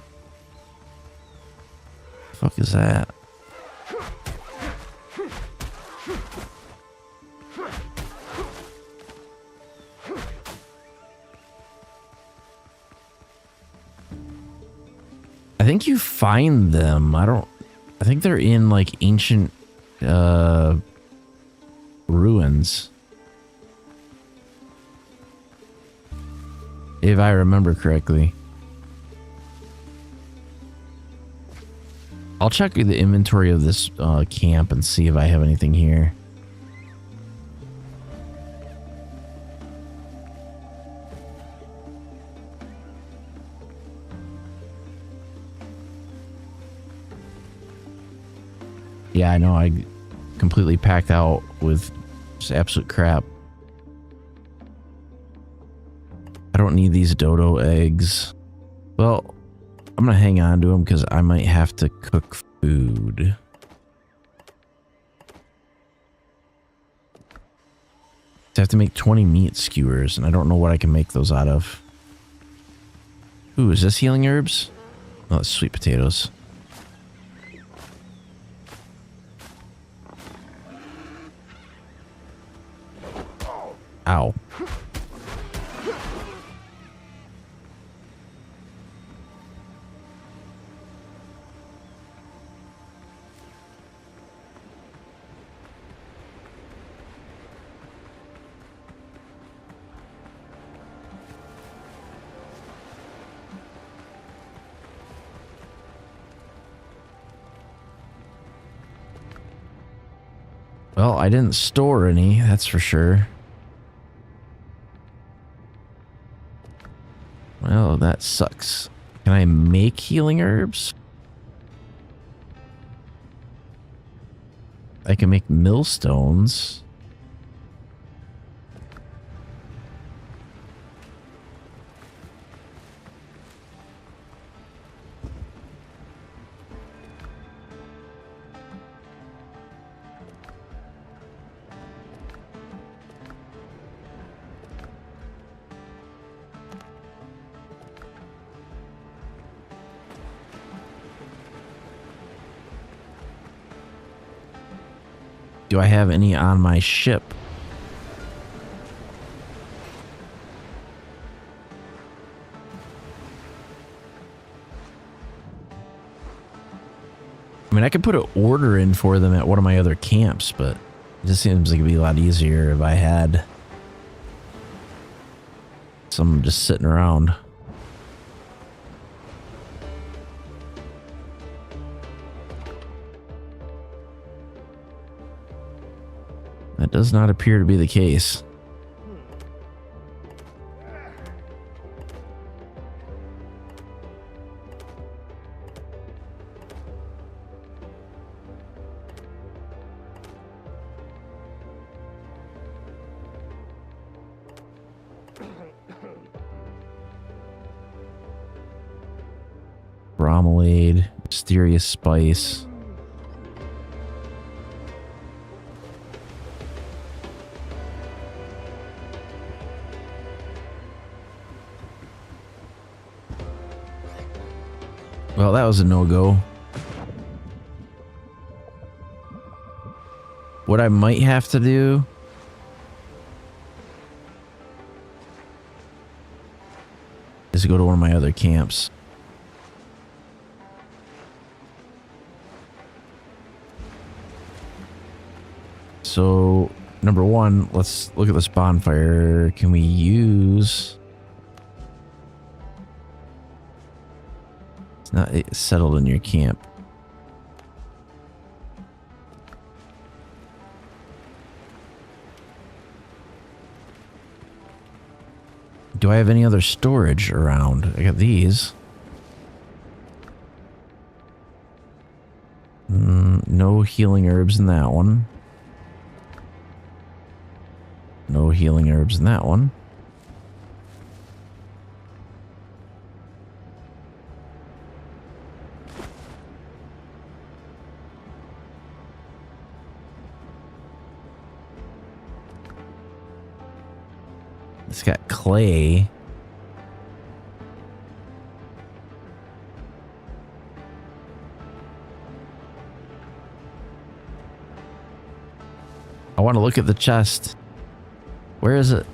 The fuck is that? I think you find them. I think they're in like ancient ruins. If I remember correctly. I'll check the inventory of this camp and see if I have anything here. Yeah, I know. I completely packed out with just absolute crap. I don't need these dodo eggs. Well, I'm going to hang on to them because I might have to cook food. I have to make 20 meat skewers, and I don't know what I can make those out of. Ooh, is this healing herbs? Oh, it's sweet potatoes. Ow. Well, I didn't store any, that's for sure. Well, that sucks. Can I make healing herbs? I can make millstones. Do I have any on my ship? I mean, I could put an order in for them at one of my other camps, but it just seems like it'd be a lot easier if I had Some just sitting around. That does not appear to be the case. Bromelade, mysterious spice. Well, that was a no-go. What I might have to do is go to one of my other camps. So, number one, let's look at this bonfire. Can we use... It's not settled in your camp. Do I have any other storage around? I got these. No healing herbs in that one. No healing herbs in that one. It's got clay. I want to look at the chest. Where is it?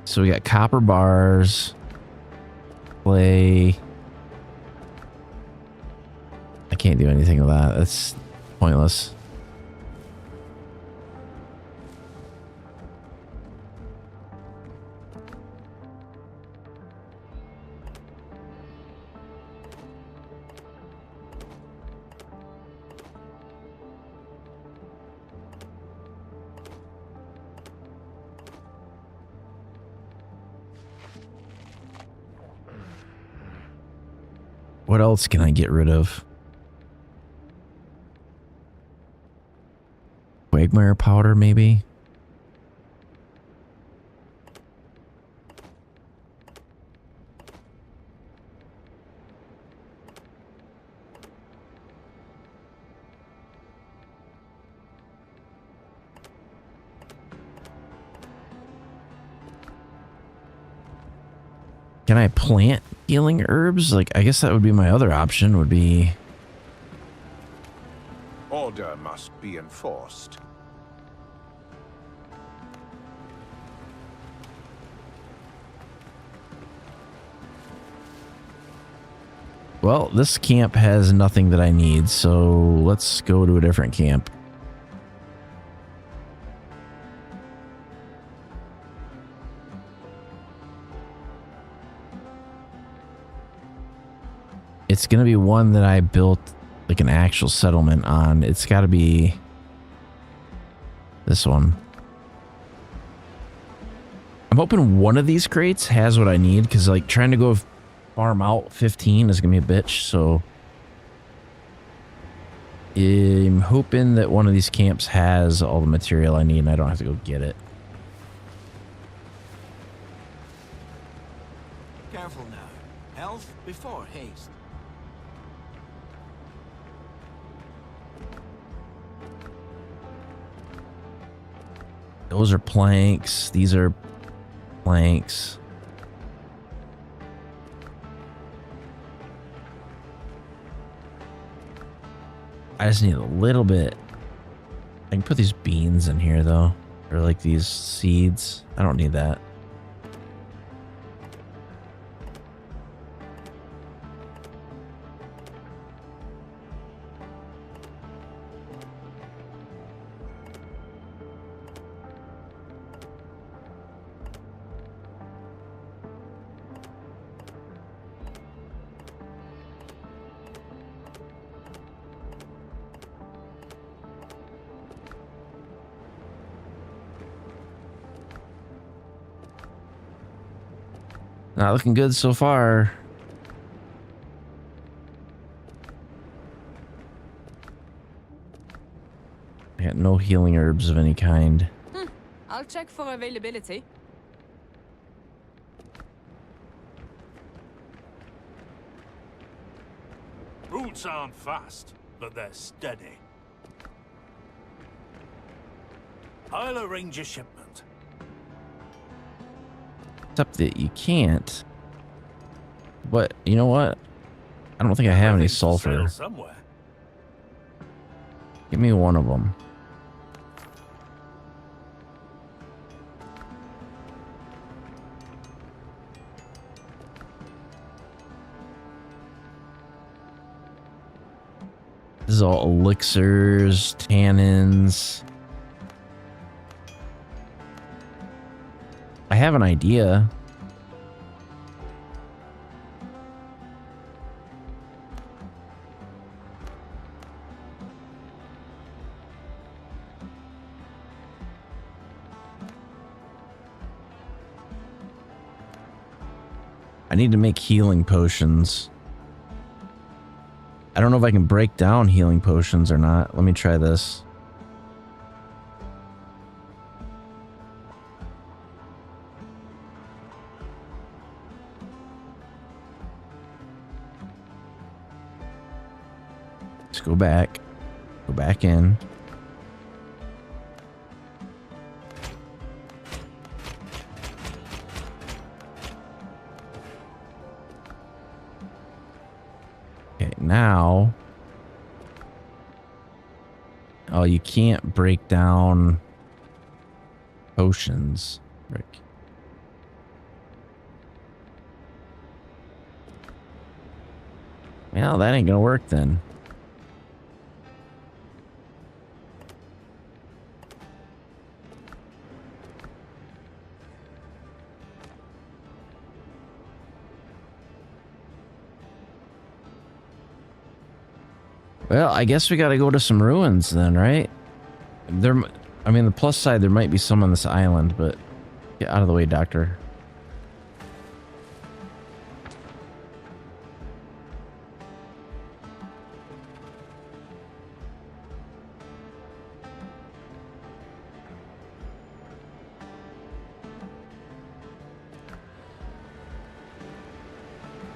So we got copper bars, clay. I can't do anything with that. That's pointless. What else can I get rid of? Quagmire powder, maybe? Can I plant healing herbs? Like, I guess that would be my other option, would be... Order must be enforced. Well, this camp has nothing that I need, so let's go to a different camp. It's going to be one that I built like an actual settlement on. It's got to be this one. I'm hoping one of these crates has what I need, because like trying to go farm out 15 is going to be a bitch. So I'm hoping that one of these camps has all the material I need and I don't have to go get it. Careful now. Health before haste. Those are planks. These are planks. I just need a little bit. I can put these beans in here though, or like these seeds. I don't need that. Not looking good so far. I got no healing herbs of any kind. I'll check for availability. Roots aren't fast, but they're steady. I'll arrange a shipment. Except that you can't. But you know what? I don't think I have any Everything's for sale sulfur. somewhere. Give me one of them. This is all elixirs, tannins. I have an idea. I need to make healing potions. I don't know if I can break down healing potions or not. Let me try this. Let's go back. Go back in. Okay, now. Oh, you can't break down potions. Rick. Well, that ain't gonna work then. Well, I guess we gotta go to some ruins then, right? I mean, the plus side, there might be some on this island, but get out of the way, Doctor.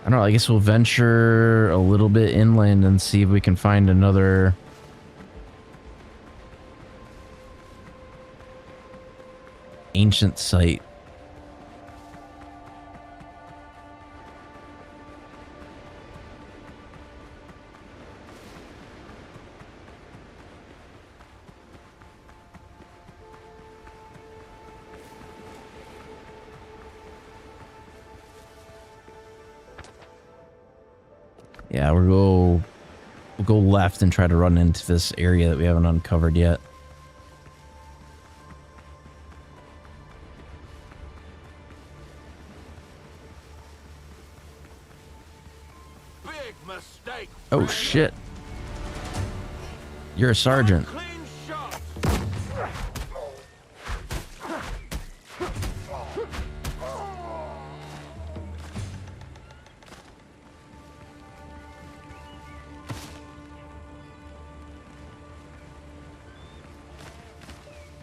I don't know, I guess we'll venture a little bit inland and see if we can find another ancient site. Yeah, we'll go left and try to run into this area that we haven't uncovered yet. Big mistake. Oh shit. You're a sergeant. Clean shot.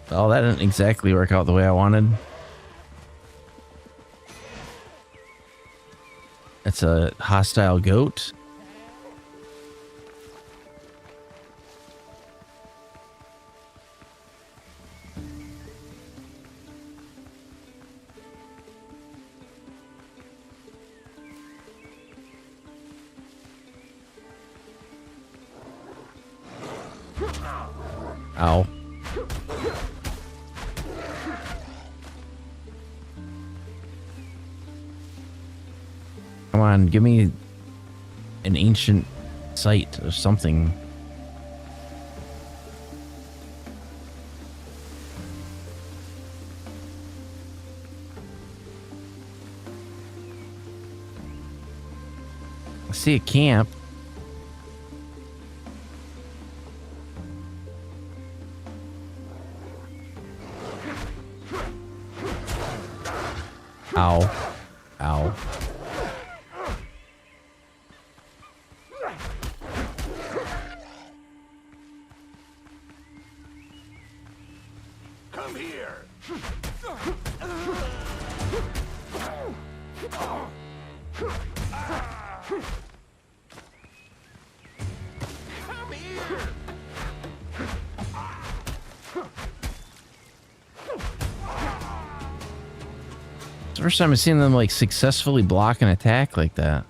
Oh, that didn't exactly work out the way I wanted. It's a hostile goat. Ow. Come on, give me an ancient site or something. I see a camp. Ow. Ow. Come here. Come here. It's the first time I've seen them like successfully block an attack like that.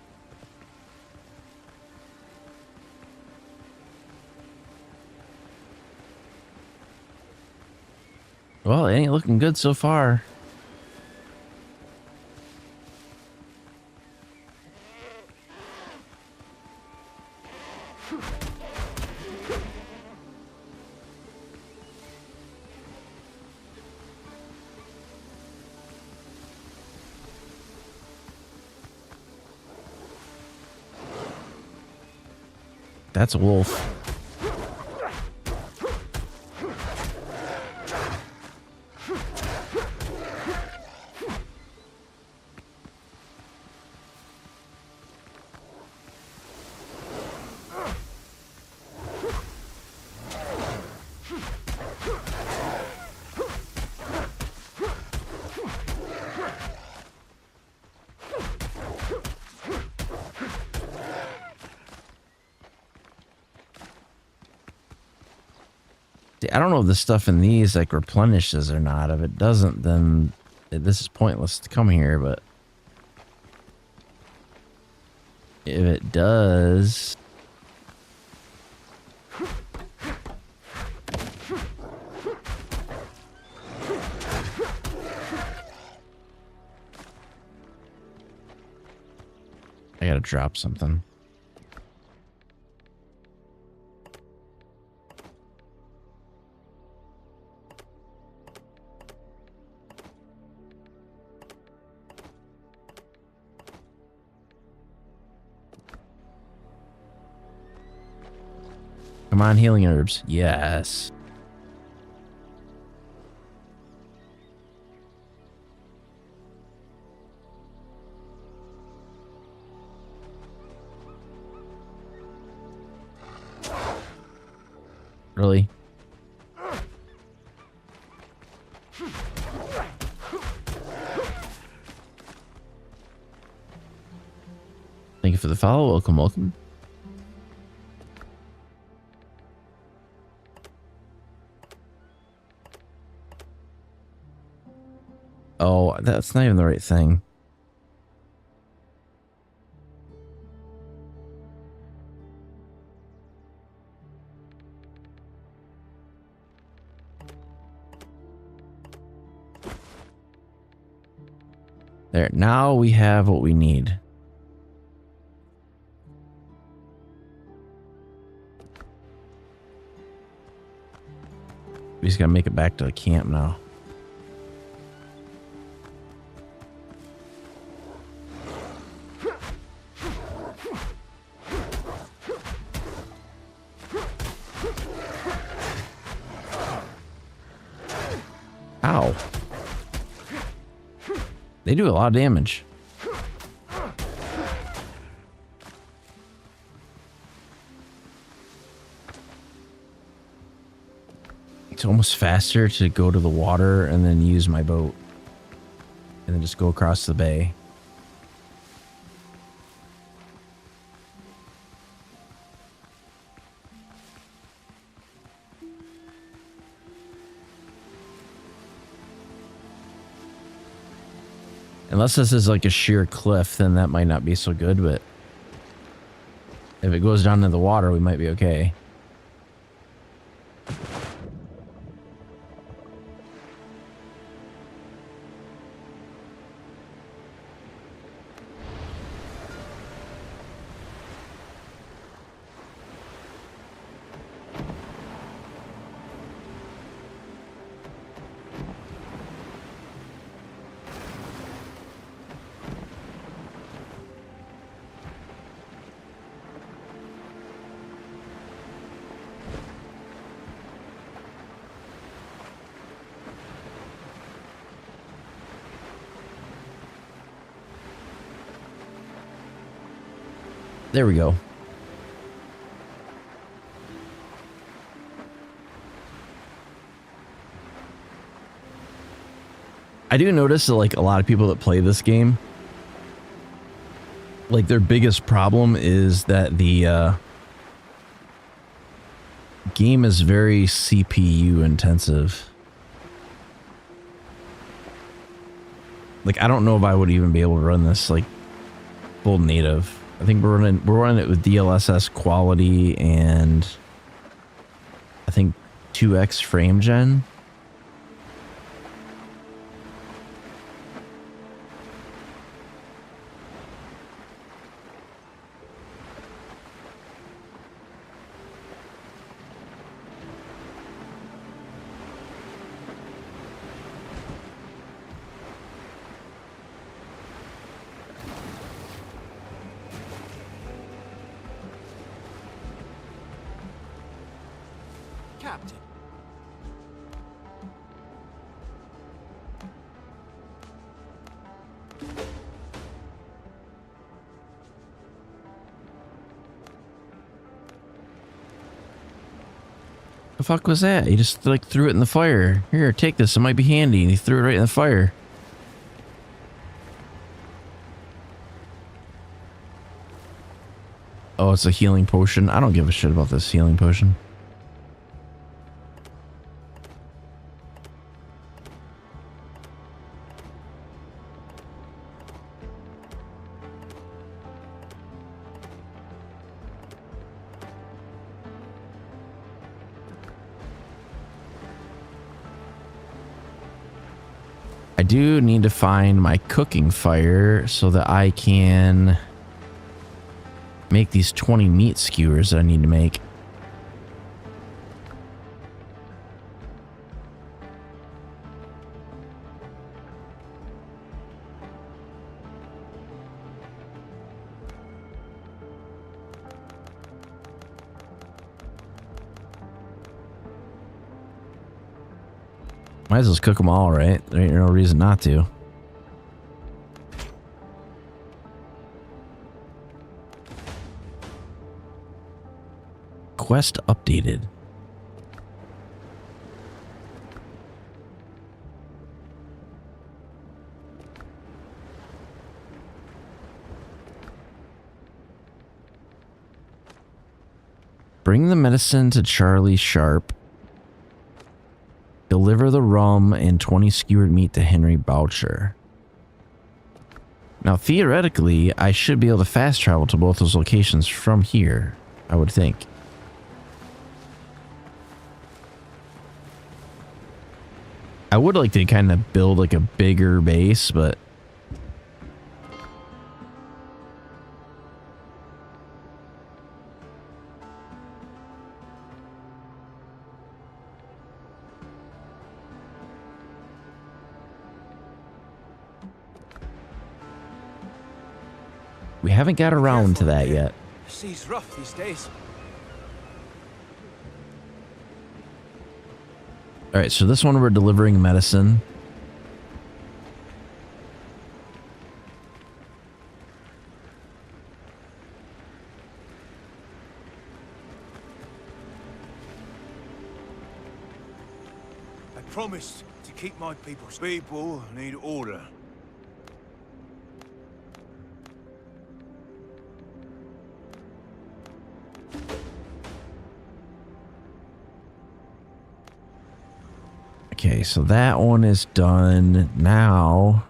Well, it ain't looking good so far. That's a wolf. I don't know if the stuff in these like replenishes or not. If it doesn't, then this is pointless to come here, but if it does, I gotta drop something. Come on, healing herbs. Yes. Really? Thank you for the follow. Welcome, welcome. Oh, that's not even the right thing. There, now we have what we need. We just gotta make it back to the camp now. Ow. They do a lot of damage. It's almost faster to go to the water and then use my boat. And then just go across the bay. Unless this is like a sheer cliff, then that might not be so good, but if it goes down to the water, we might be okay. There we go. I do notice that like a lot of people that play this game, like their biggest problem is that the game is very CPU intensive. Like I don't know if I would even be able to run this like full native. I think we're running it with DLSS quality and I think 2x frame gen. Captain. The fuck was that? He just like threw it in the fire. Here, take this. It might be handy. And he threw it right in the fire. Oh, it's a healing potion. I don't give a shit about this healing potion. I do need to find my cooking fire so that I can make these 20 meat skewers that I need to make. Might as well cook them all, right? There ain't no reason not to. Quest updated. Bring the medicine to Charlie Sharp. Deliver the rum and 20 skewered meat to Henry Boucher. Now, theoretically, I should be able to fast travel to both those locations from here, I would think. I would like to kind of build like a bigger base, but we haven't got around to that yet. The sea's rough these days. All right, so this one we're delivering medicine. I promised to keep my people. People need order. Okay, so that one is done now.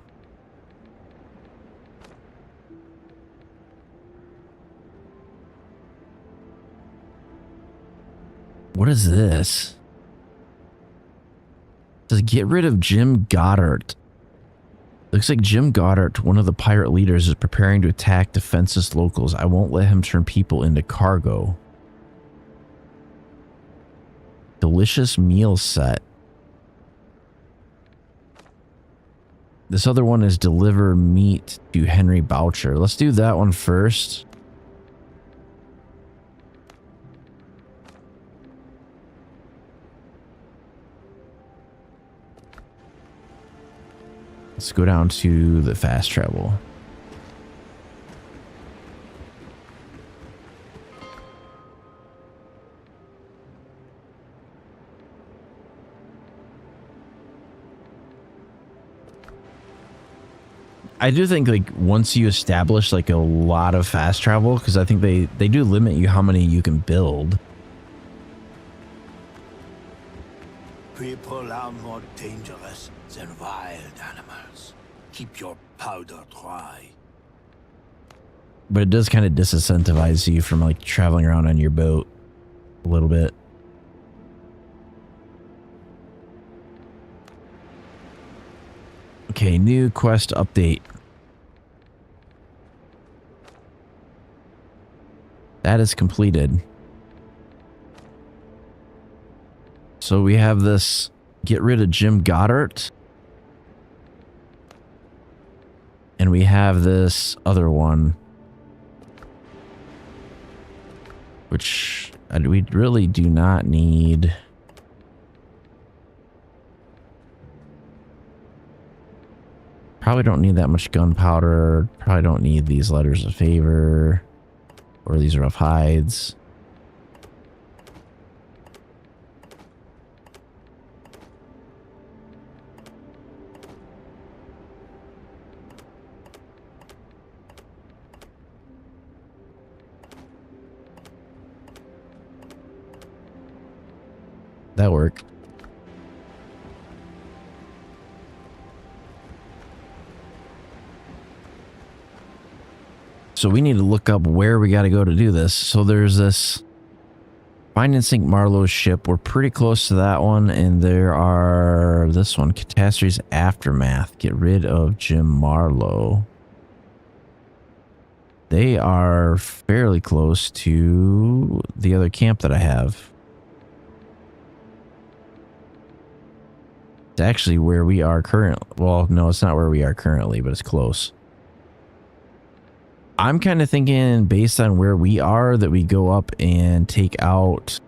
What is this? It says get rid of Jim Goddard. Looks like Jim Goddard, one of the pirate leaders, is preparing to attack defenseless locals. I won't let him turn people into cargo. Delicious meal set. This other one is deliver meat to Henry Boucher. Let's do that one first. Let's go down to the fast travel. I do think like once you establish like a lot of fast travel, because I think they do limit you how many you can build. People are more dangerous than wild animals. Keep your powder dry. But it does kind of disincentivize you from like traveling around on your boat a little bit. Okay, new quest update. That is completed. So we have this, get rid of Jim Goddard. And we have this other one, which we really do not need. Probably don't need that much gunpowder. Probably don't need these letters of favor or these rough hides. That worked. So we need to look up where we got to go to do this. So there's this find and sink Marlowe's ship. We're pretty close to that one. And there are this one, Catastrophe's Aftermath. Get rid of Jim Marlowe. They are fairly close to the other camp that I have. It's actually where we are currently. Well, no, it's not where we are currently, but it's close. I'm kind of thinking based on where we are that we go up and take out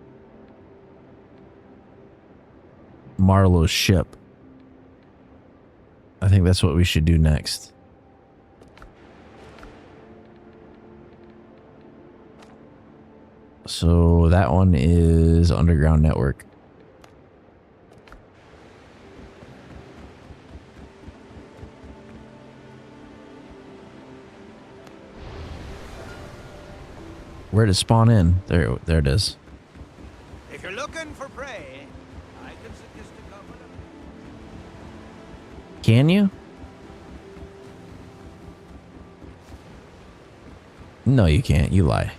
Marlowe's ship. I think that's what we should do next. So that one is underground network. Where to spawn in? There it is. If you're looking for prey, I can suggest a couple of... Can you? No, you can't. You lie.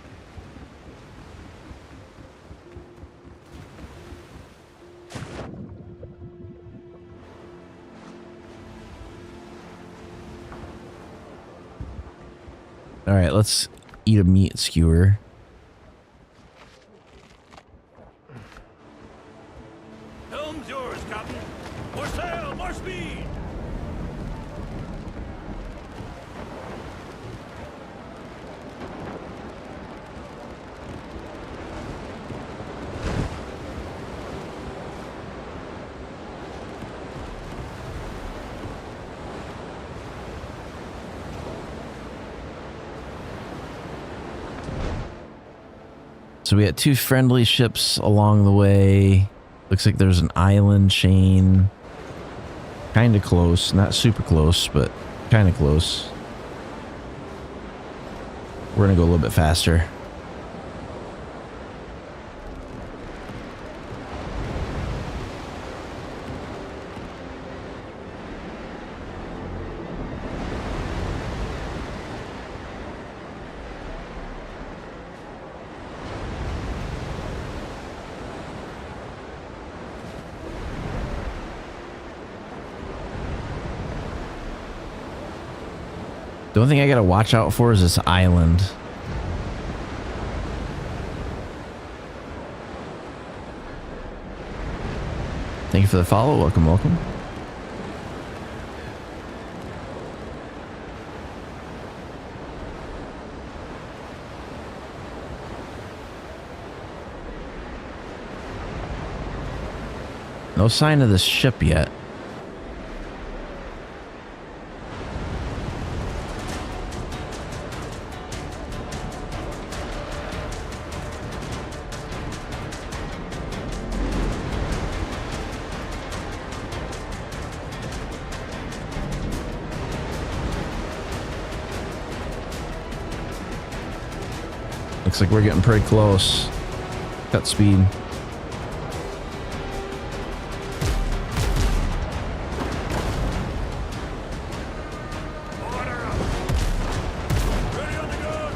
All right, let's eat a meat skewer. Helm's yours, Captain. More sail, more speed. So we got two friendly ships along the way. Looks like there's an island chain. Kind of close. Not super close, but kind of close. We're going to go a little bit faster. The only thing I gotta watch out for is this island. Thank you for the follow. Welcome, welcome. No sign of this ship yet. Looks like we're getting pretty close. Cut speed. Ready on the gun!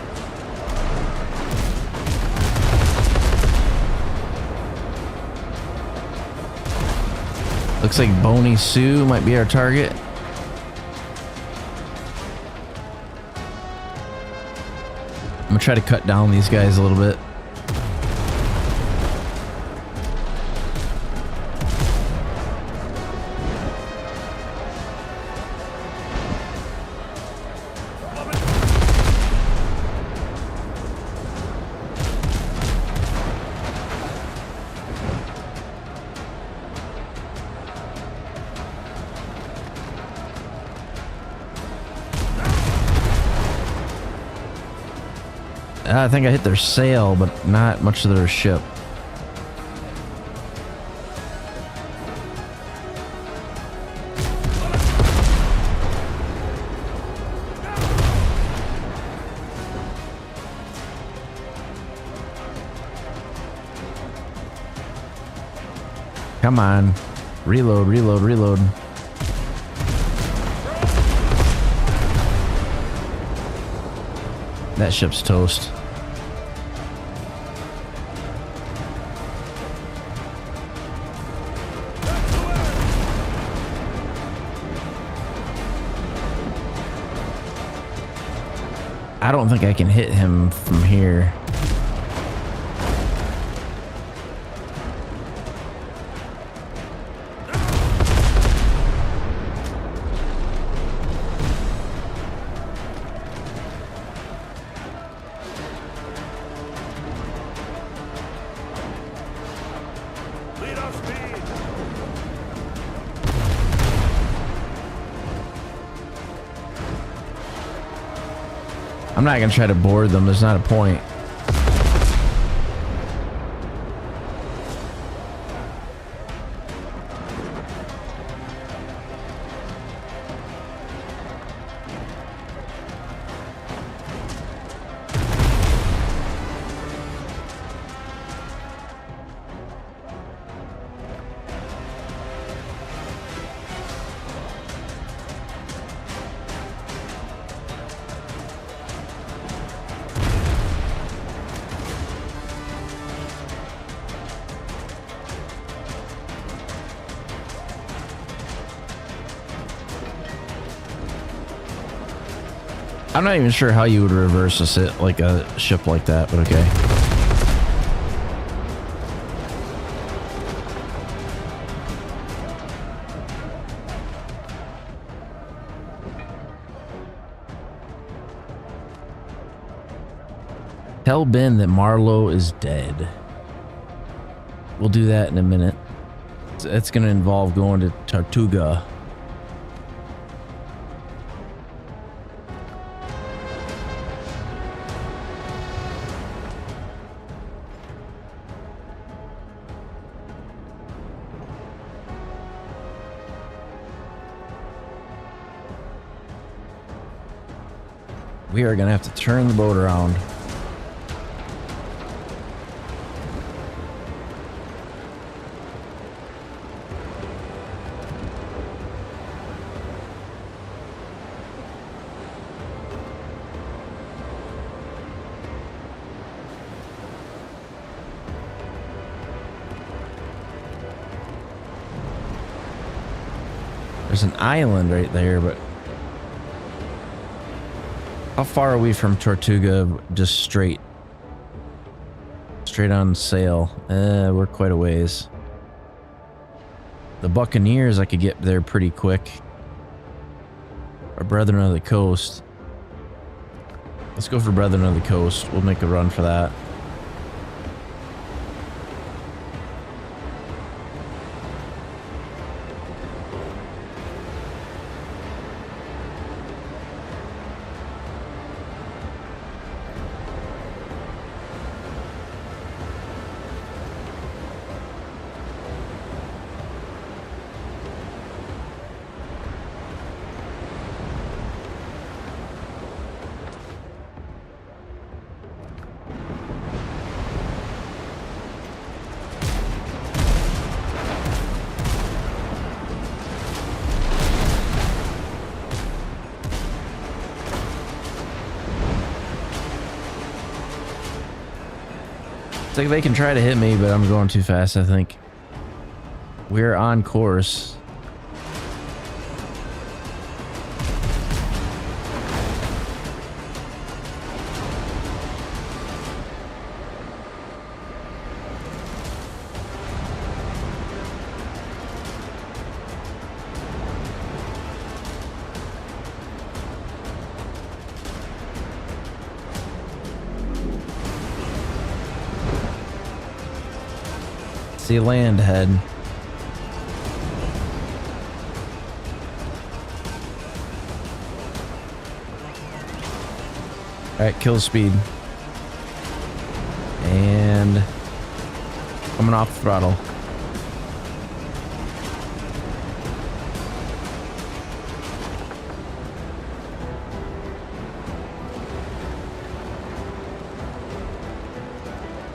Looks like Boney Sue might be our target. I'm gonna try to cut down these guys a little bit. I think I hit their sail, but not much of their ship. Come on. Reload, reload, reload. That ship's toast. I don't think I can hit him from here. Lead off speed! I'm not gonna try to board them. There's not a point. I'm not even sure how you would reverse like a ship like that, but okay. Tell Ben that Marlowe is dead. We'll do that in a minute. It's going to involve going to Tortuga. We are going to have to turn the boat around. There's an island right there, but how far are we from Tortuga? Just straight on sail. We're quite a ways. The Buccaneers, I could get there pretty quick. Our Brethren of the Coast. Let's go for Brethren of the Coast. We'll make a run for that. It's like they can try to hit me, but I'm going too fast, I think. We're on course. See land ahead. Alright, kill speed. And coming off the throttle.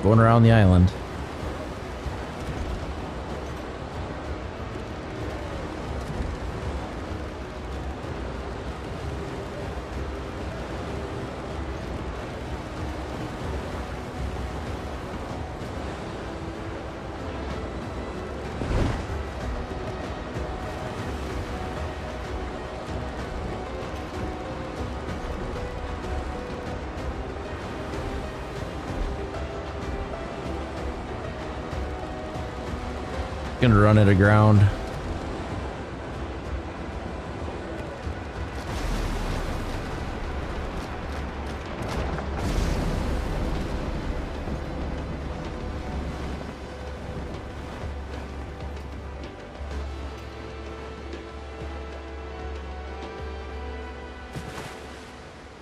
Going around the island. Gonna run it aground.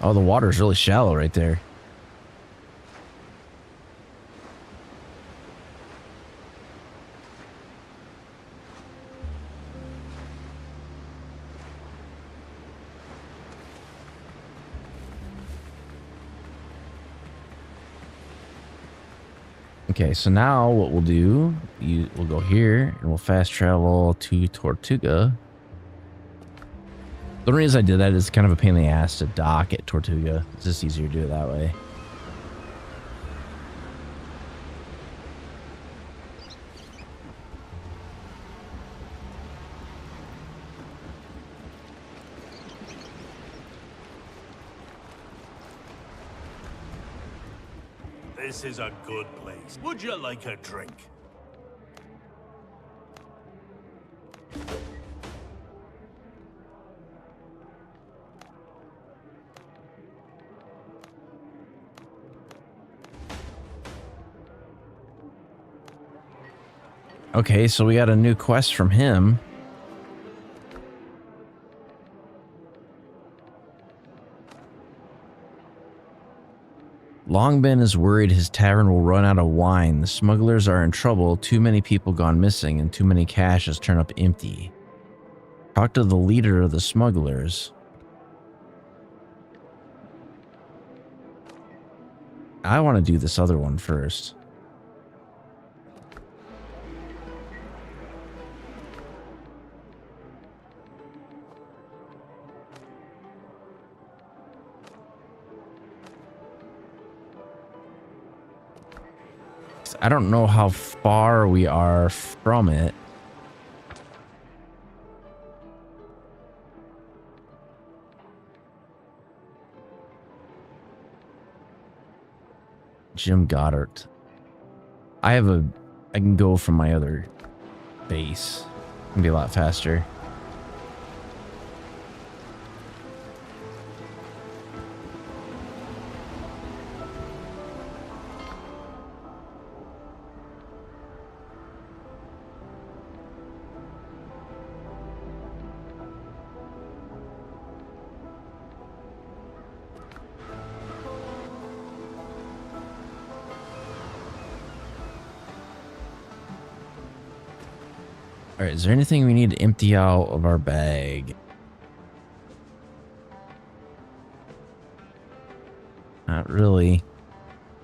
Oh, the water's really shallow right there. Okay, so now what we'll do, we'll go here and we'll fast travel to Tortuga. The only reason I did that is kind of a pain in the ass to dock at Tortuga. It's just easier to do it that way. This is a good place. Would you like a drink? Okay, so we got a new quest from him. Longbin is worried his tavern will run out of wine. The smugglers are in trouble. Too many people gone missing and too many caches turn up empty. Talk to the leader of the smugglers. I want to do this other one first. I don't know how far we are from it. Jim Goddard. I can go from my other base. It can be a lot faster. All right, is there anything we need to empty out of our bag? Not really.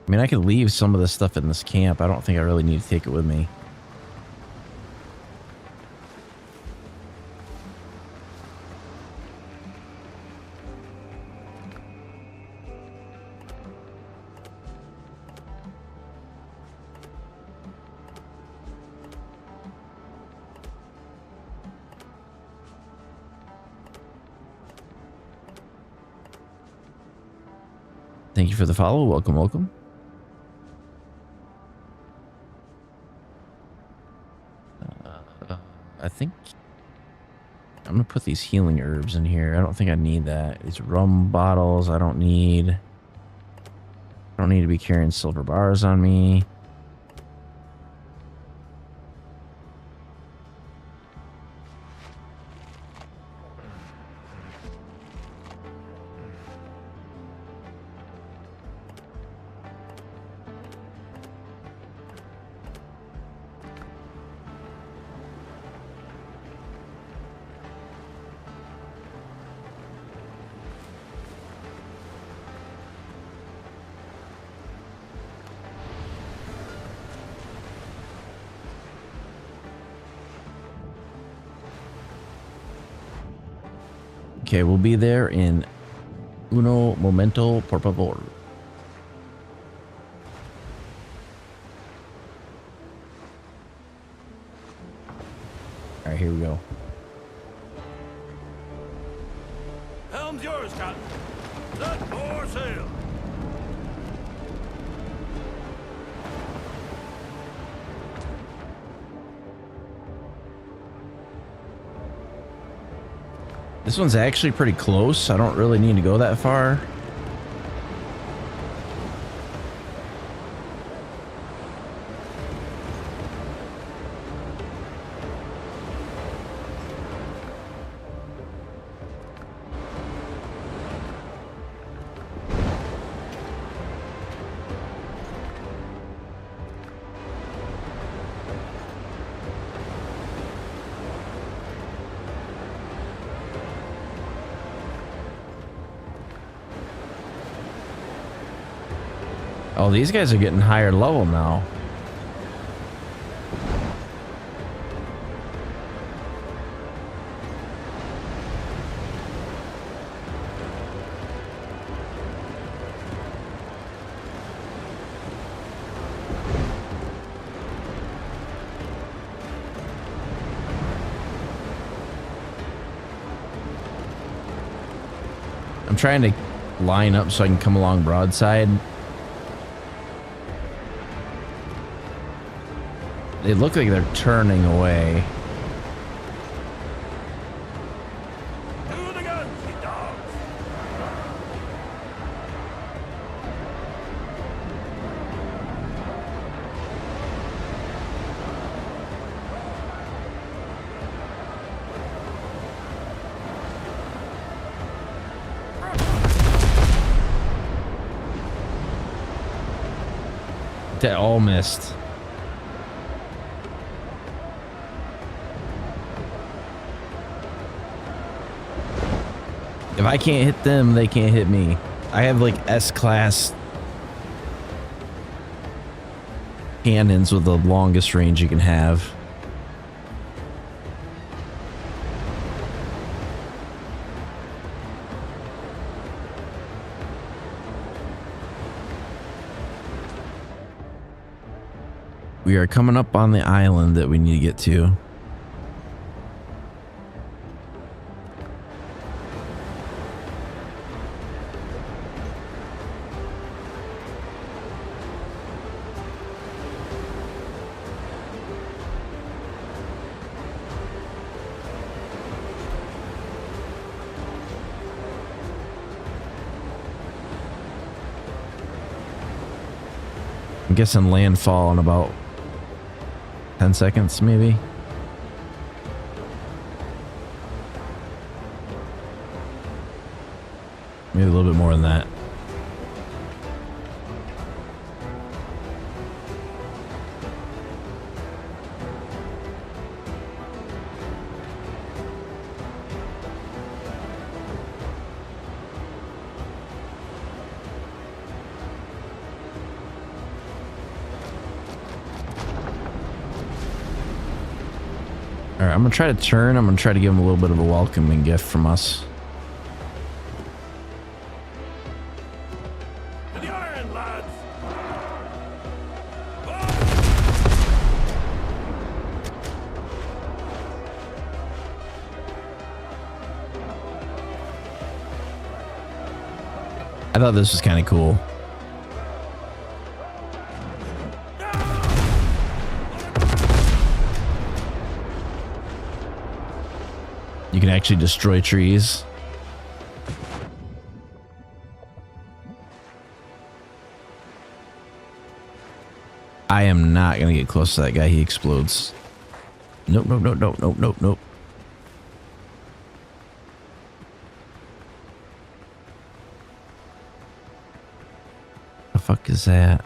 I mean, I could leave some of this stuff in this camp. I don't think I really need to take it with me. Thank you for the follow. Welcome, welcome. I think I'm gonna put these healing herbs in here. I don't think I need that. These rum bottles I don't need. I don't need to be carrying silver bars on me. Okay, we'll be there in uno momento, por favor. All right, here we go. Helm's yours, Captain. Set more sail. This one's actually pretty close. I don't really need to go that far. Oh, these guys are getting higher level now. I'm trying to line up so I can come along broadside. They look like they're turning away. To the guns, you dogs. That all missed. If I can't hit them, they can't hit me. I have like S-class cannons with the longest range you can have. We are coming up on the island that we need to get to. I'm guessing landfall in about 10 seconds, maybe. Maybe a little bit more than that. All right, I'm gonna try to turn. I'm gonna try to give him a little bit of a welcoming gift from us. To the iron, lads. I thought this was kind of cool. can actually destroy trees. I am not gonna get close to that guy. He explodes. Nope, nope, nope, nope, nope, nope, nope. The fuck is that?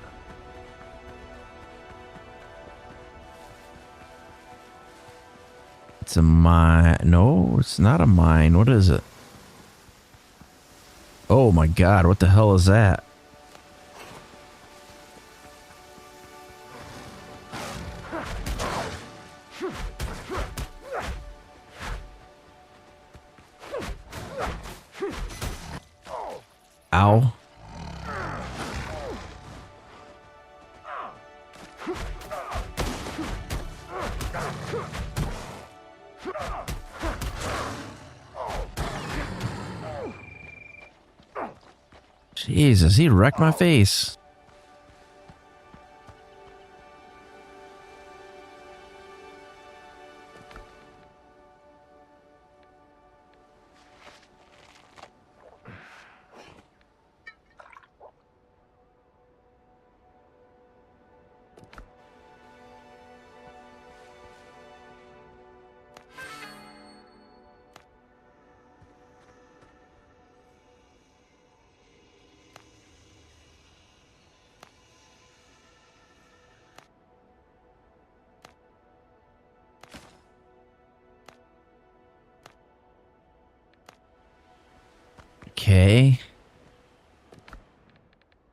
It's a mine. No, it's not a mine. What is it? Oh my god, what the hell is that? Ow. Jesus, he wrecked my face. Okay.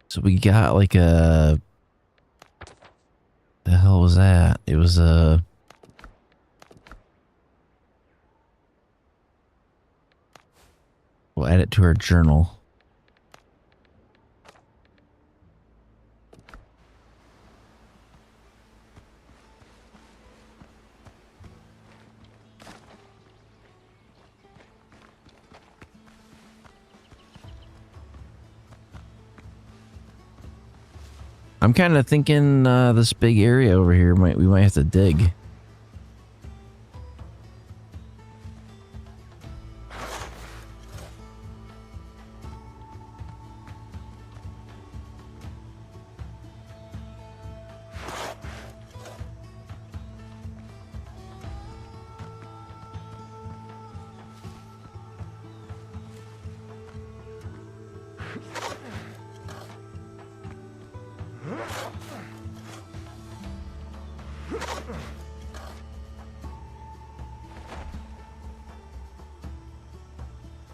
So we got like a... The hell was that? It was a... We'll add it to our journal. I'm kind of thinking this big area over here we might have to dig.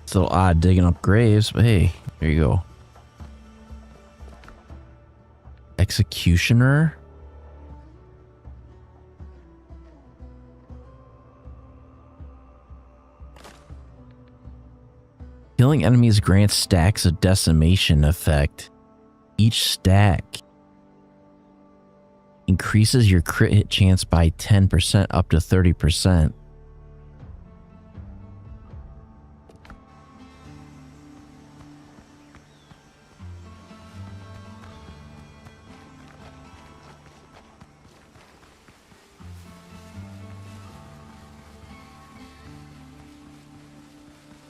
It's a little odd digging up graves, but hey, there you go. Executioner? Killing enemies grants stacks of decimation effect. Each stack increases your crit hit chance by 10% up to 30%.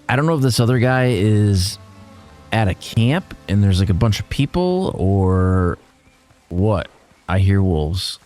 I don't know if this other guy is at a camp and there's like a bunch of people or what. I hear wolves.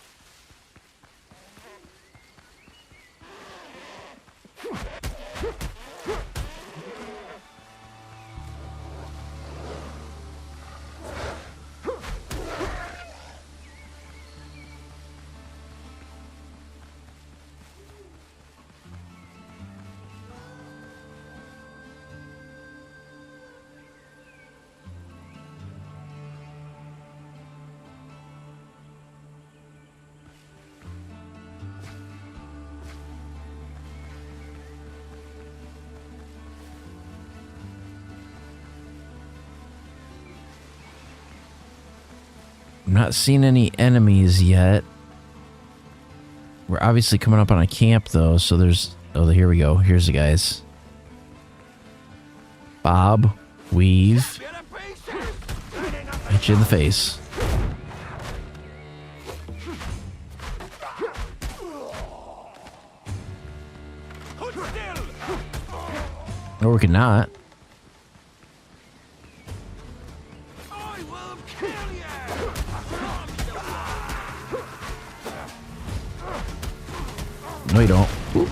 I'm not seeing any enemies yet. We're obviously coming up on a camp though, so there's... Oh, here we go. Here's the guys. Bob, weave. Hit you in the face. Hold still! Or we could not. I will kill you! No, you don't. Oop.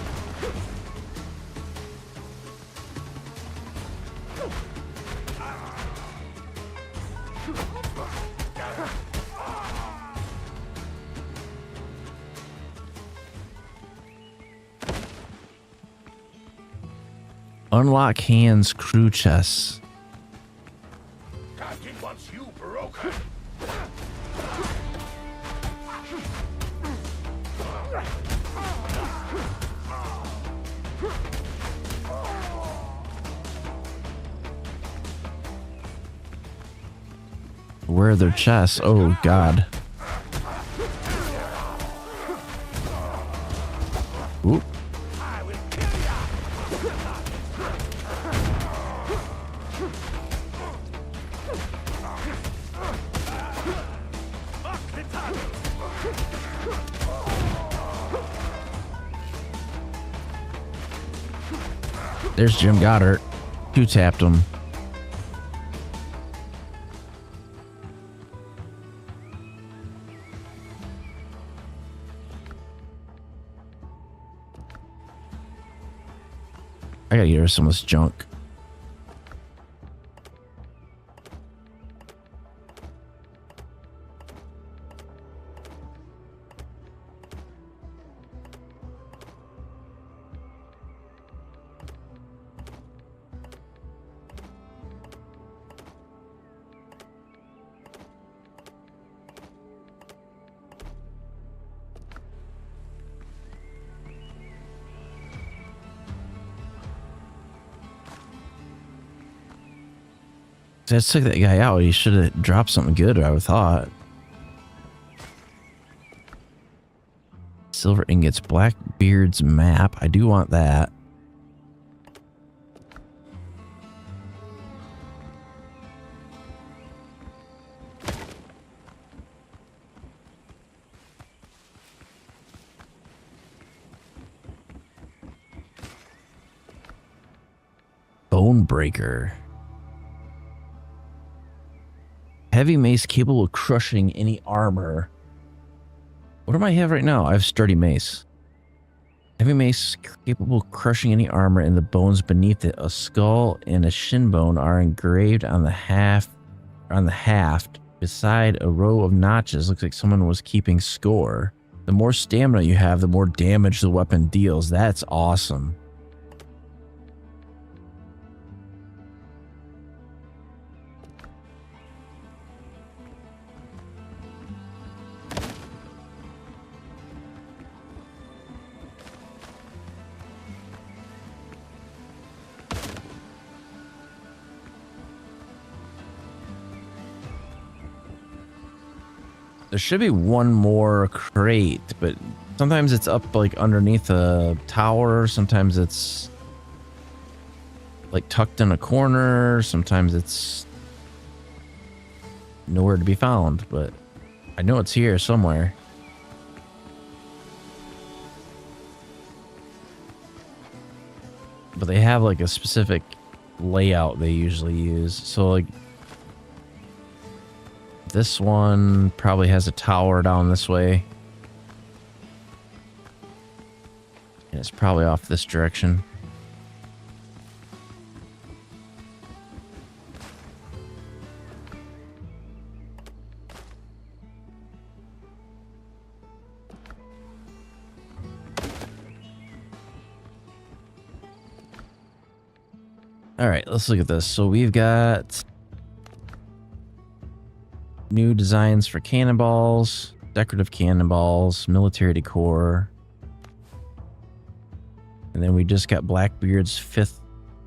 Unlock hands crew chests. Captain wants you broken. Where are their chests? Oh, God. Oop. There's Jim Goddard. Two tapped him. I gotta get rid of some of this junk. I took that guy out. He should have dropped something good, I would have thought. Silver ingots, Blackbeard's map. I do want that. Bone breaker. Heavy mace capable of crushing any armor. What do I have right now? I have sturdy mace. Heavy mace capable of crushing any armor and the bones beneath it. A skull and a shin bone are engraved on the haft beside a row of notches. Looks like someone was keeping score. The more stamina you have, the more damage the weapon deals. That's awesome. There should be one more crate, but sometimes it's up like underneath a tower. Sometimes it's like tucked in a corner. Sometimes it's nowhere to be found, but I know it's here somewhere. But they have like a specific layout they usually use. So like this one probably has a tower down this way. And it's probably off this direction. All right, let's look at this. So we've got new designs for cannonballs, decorative cannonballs, military decor. And then we just got Blackbeard's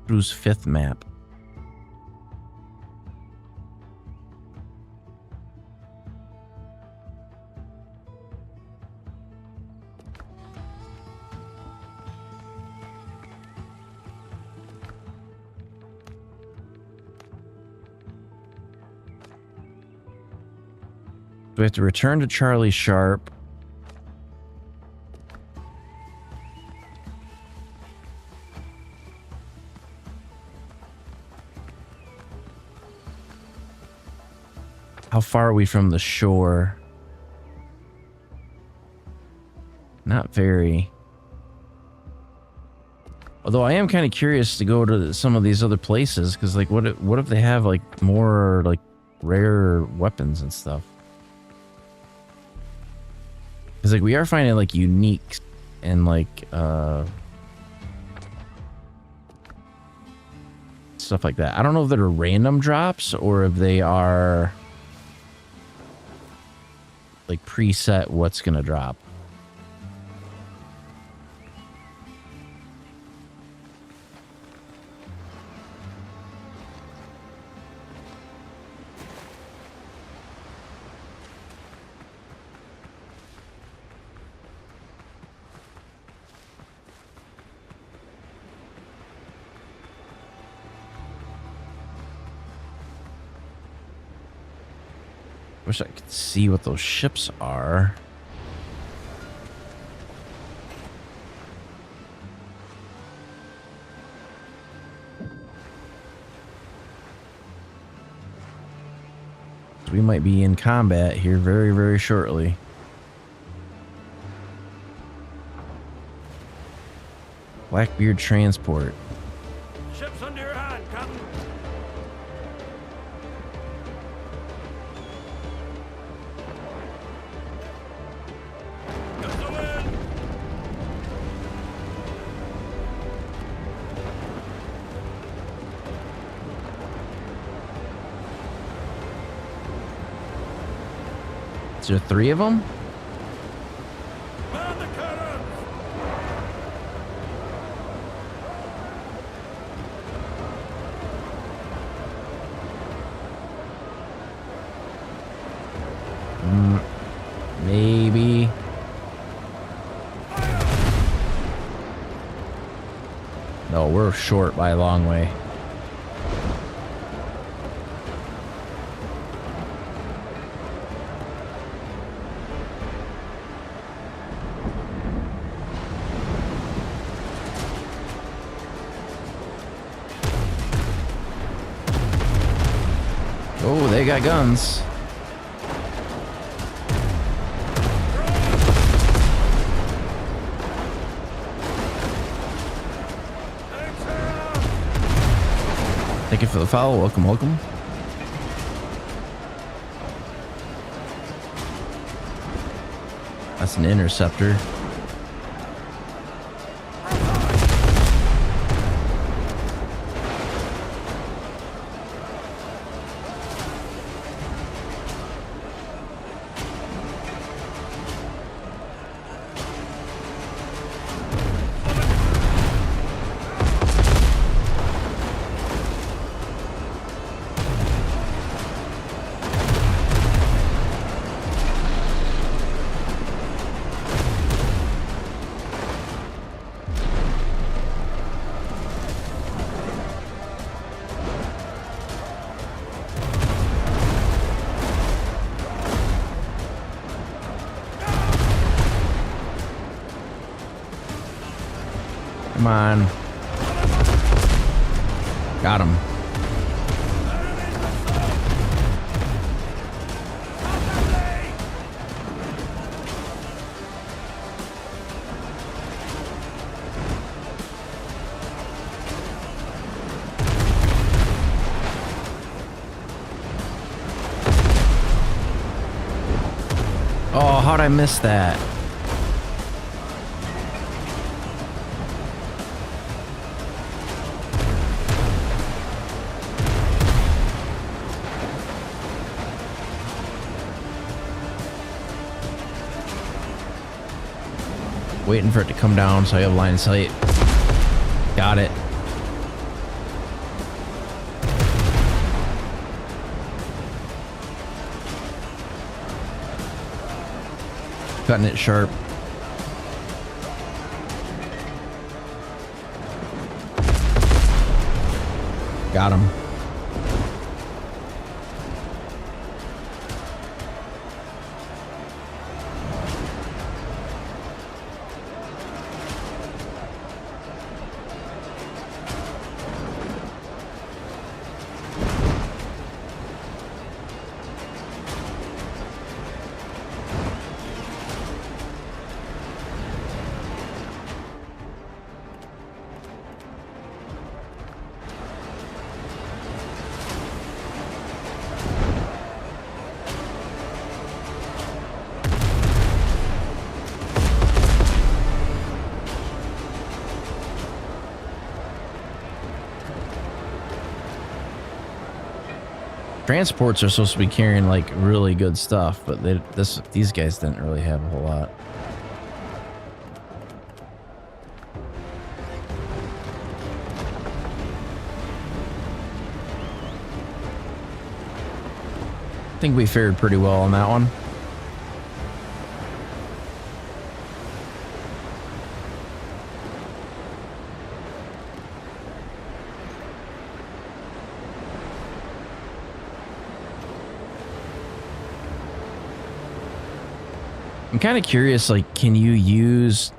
crew's fifth map. We have to return to Charlie Sharp. How far are we from the shore? Not very. Although I am kind of curious to go to some of these other places, because like, what if they have like more like rare weapons and stuff? Because like we are finding like unique and like stuff like that. I don't know if they're random drops or if they are like preset what's gonna drop. Wish I could see what those ships are. We might be in combat here very, very shortly. Blackbeard transport. Ship's under your hand, Captain. Got the wind. Is there 3 of them? Man the cannons. Maybe. No, we're short by a long way. Oh, they got guns. Thank you for the follow. Welcome, welcome. That's an interceptor. Come on. Got him. Oh, how'd I miss that? Waiting for it to come down so I have line of sight. Got it. Cutting it sharp. Got him. Transports are supposed to be carrying like really good stuff, but these guys didn't really have a whole lot. I think we fared pretty well on that one. I'm kind of curious, like, can you use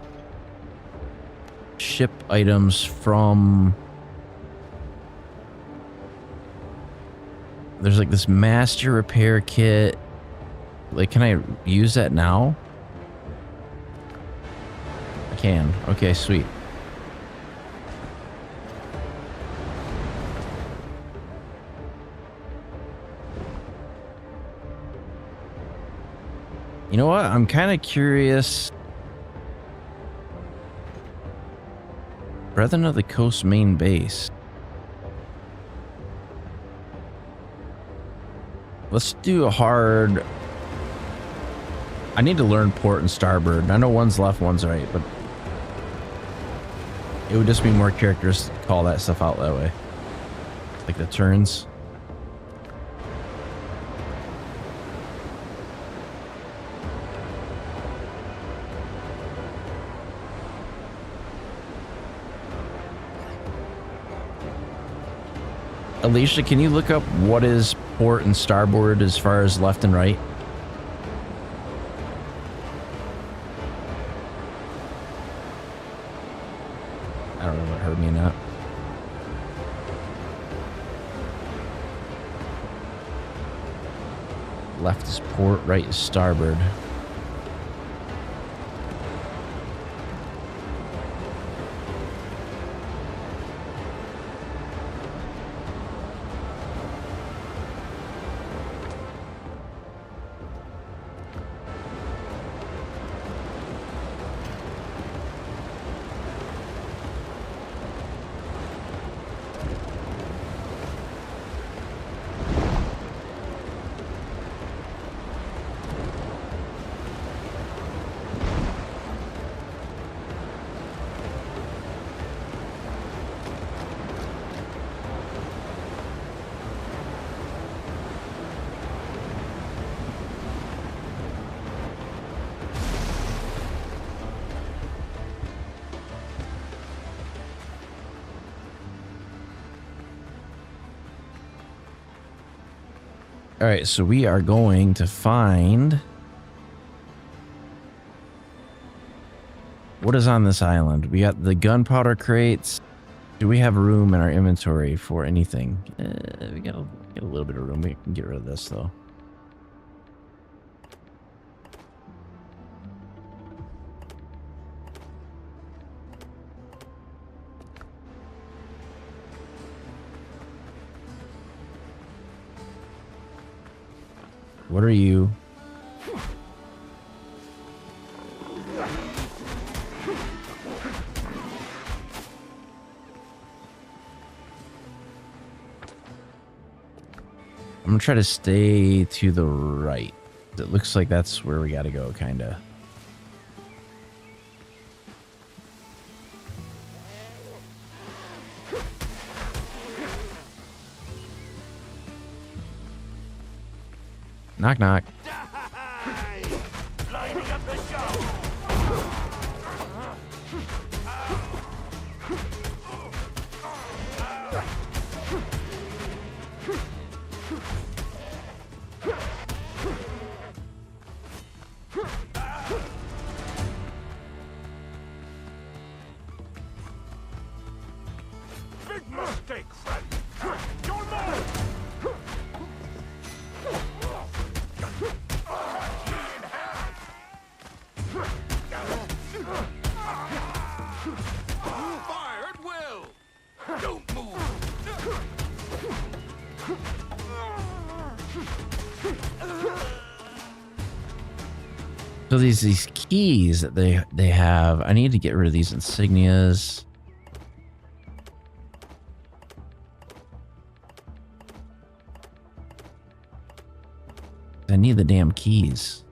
ship items from... There's like this master repair kit. Like, can I use that now? I can. Okay, sweet. You know what? I'm kind of curious. Brethren of the Coast main base. Let's do a hard... I need to learn port and starboard. I know one's left, one's right, but it would just be more characters to call that stuff out that way. Like the turns. Alicia, can you look up what is port and starboard as far as left and right? I don't know if it heard me or not. Left is port, right is starboard. All right, so we are going to find what is on this island. We got the gunpowder crates. Do we have room in our inventory for anything? We got a little bit of room. We can get rid of this though. What are you? I'm gonna try to stay to the right. It looks like that's where we gotta go, kinda. Knock, knock. Lining up the show. Big mistake, friend. Your man. Fire at will! Don't move! So these keys that they have, I need to get rid of these insignias. I need the damn keys.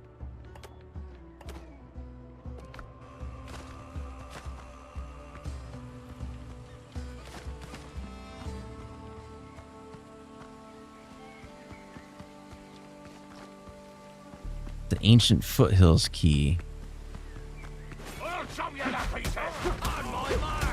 The ancient foothills key. I'll show you the pieces. On my mark.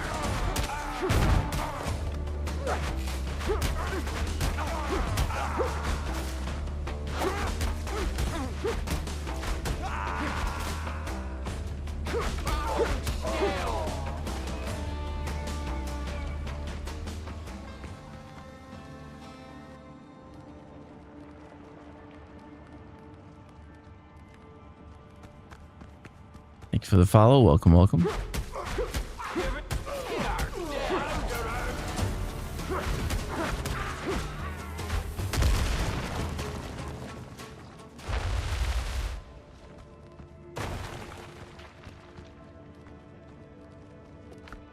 Thank you for the follow. Welcome, welcome.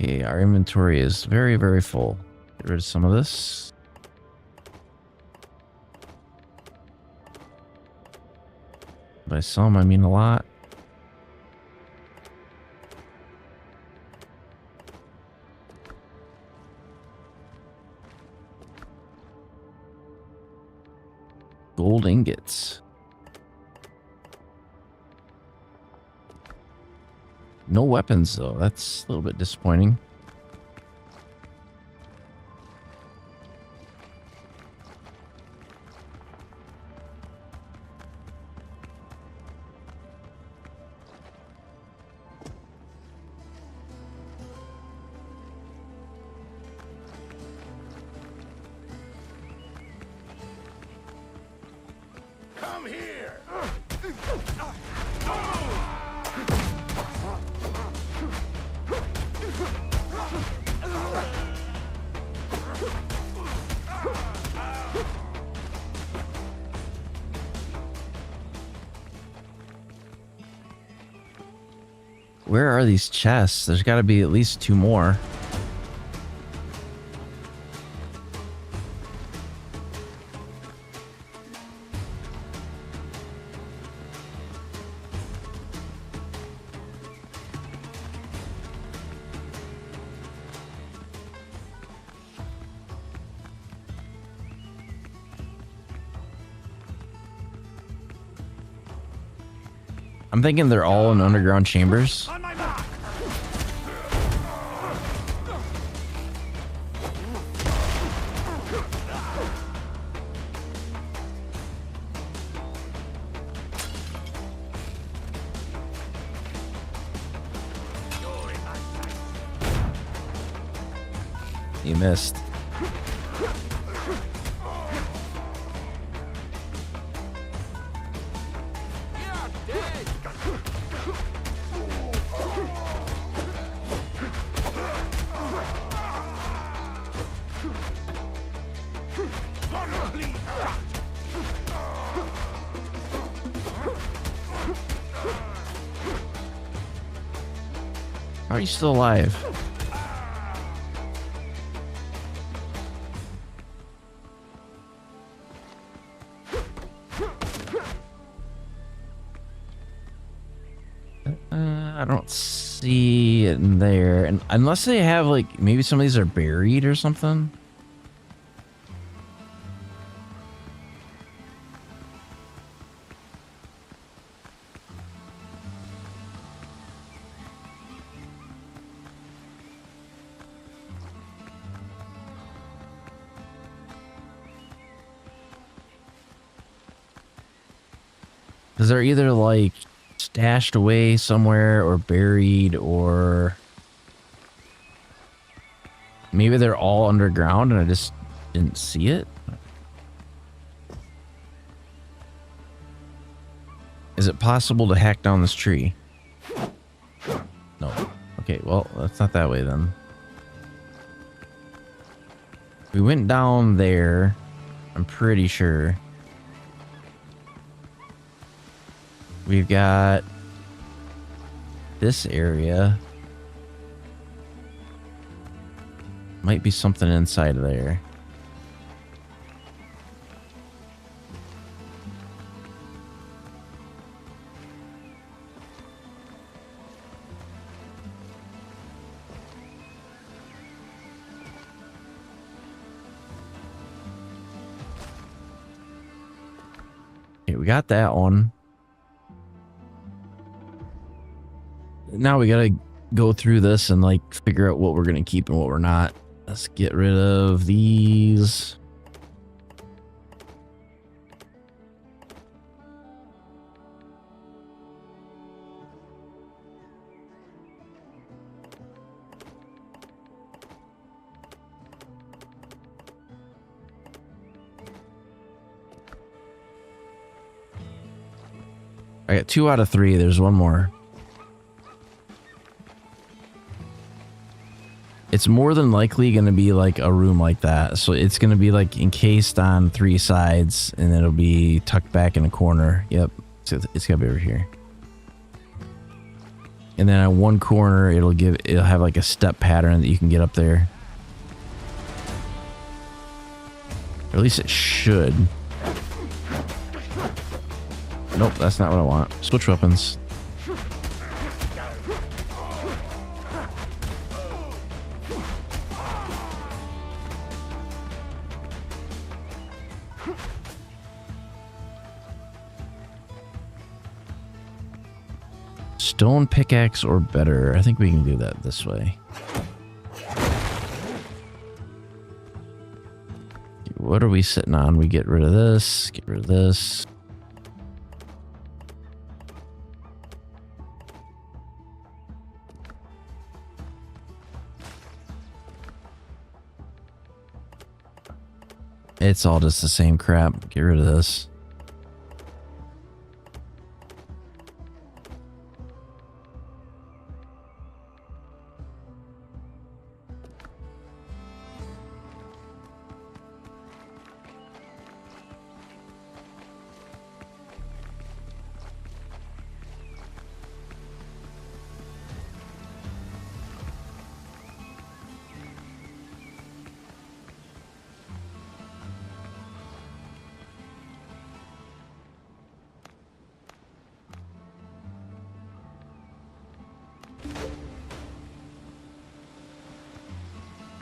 Okay, our inventory is very, very full. Get rid of some of this. By some, I mean a lot. Gold ingots. No weapons, though. That's a little bit disappointing. Come here. Where are these chests? There's got to be at least 2 more. I'm thinking they're all in underground chambers. On my mark. You missed. How are you still alive? I don't see it in there, and unless they have like maybe some of these are buried or something. Because they're either like stashed away somewhere or buried, or maybe they're all underground and I just didn't see it. Is it possible to hack down this tree? No. Okay, well, that's not that way then. We went down there, I'm pretty sure. We've got this area. Might be something inside of there. Okay, we got that one. Now we gotta go through this and like figure out what we're gonna keep and what we're not. Let's get rid of these. I got 2 out of 3. There's one more. It's more than likely going to be like a room like that. So it's going to be like encased on 3 sides and it'll be tucked back in a corner. Yep. So it's got to be over here. And then on one corner, it'll have like a step pattern that you can get up there. Or at least it should. Nope, that's not what I want. Switch weapons. Stone pickaxe or better. I think we can do that this way. What are we sitting on? We get rid of this. Get rid of this. It's all just the same crap. Get rid of this.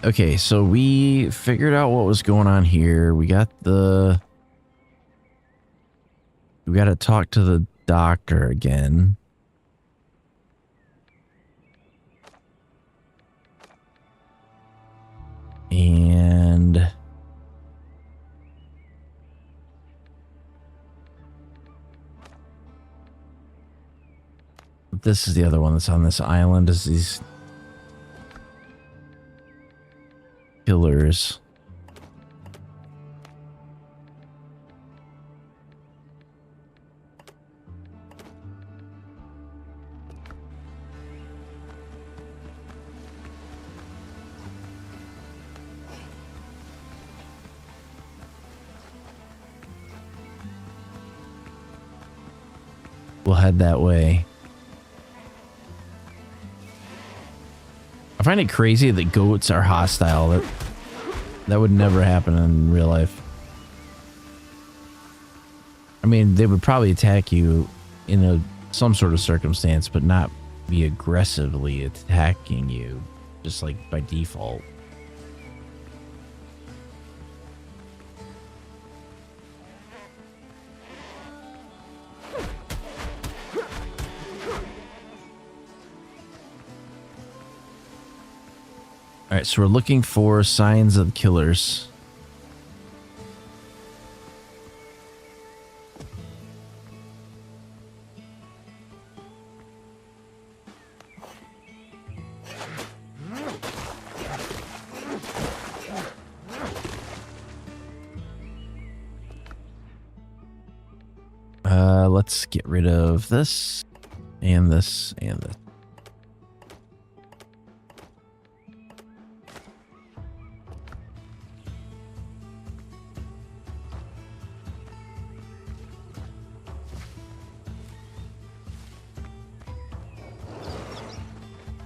Okay, so we figured out what was going on here. We got to talk to the doctor again. And this is the other one that's on this island, is these killers. We'll head that way. I find it crazy that goats are hostile. That would never happen in real life. I mean, they would probably attack you in some sort of circumstance, but not be aggressively attacking you, just like by default. All right, so we're looking for signs of killers. Let's get rid of this and this and this.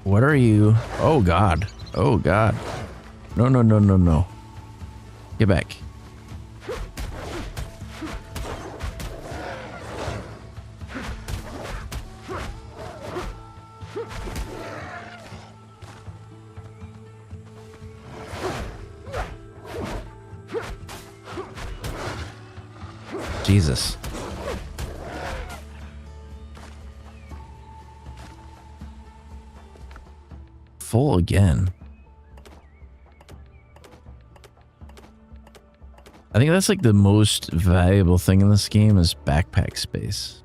What are you? Oh, God. Oh, God. No, no, no, no, no. Get back. Jesus. full again. I think that's like the most valuable thing in this game is backpack space.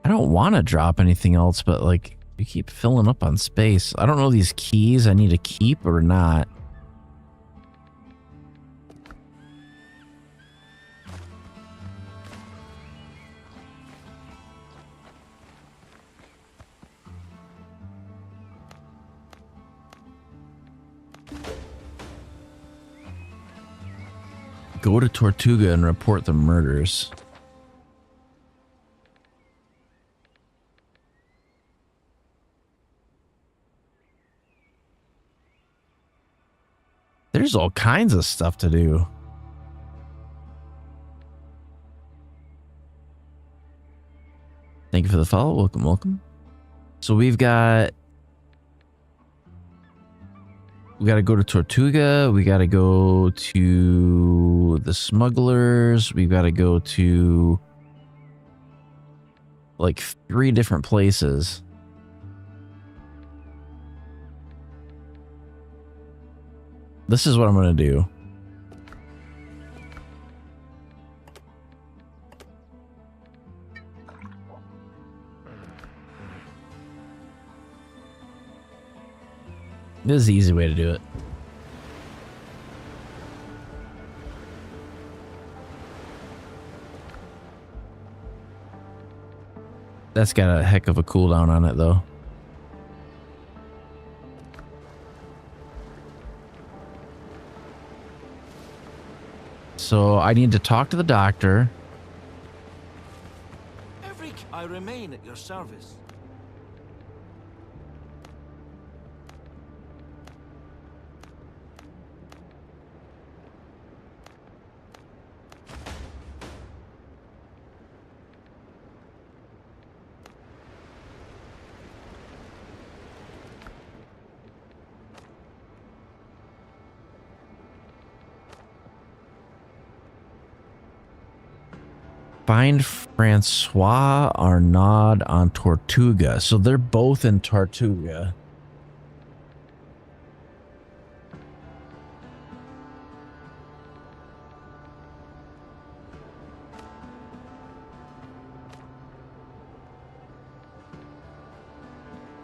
I don't want to drop anything else, but like you keep filling up on space. I don't know these keys I need to keep or not. Go to Tortuga and report the murders. There's all kinds of stuff to do. Thank you for the follow. Welcome, welcome. So we got to go to Tortuga. We got to go to the smugglers. We've got to go to like 3 different places. This is what I'm going to do. This is the easy way to do it. That's got a heck of a cooldown on it, though. So I need to talk to the doctor. I remain at your service. Find Francois Arnaud on Tortuga. So they're both in Tortuga.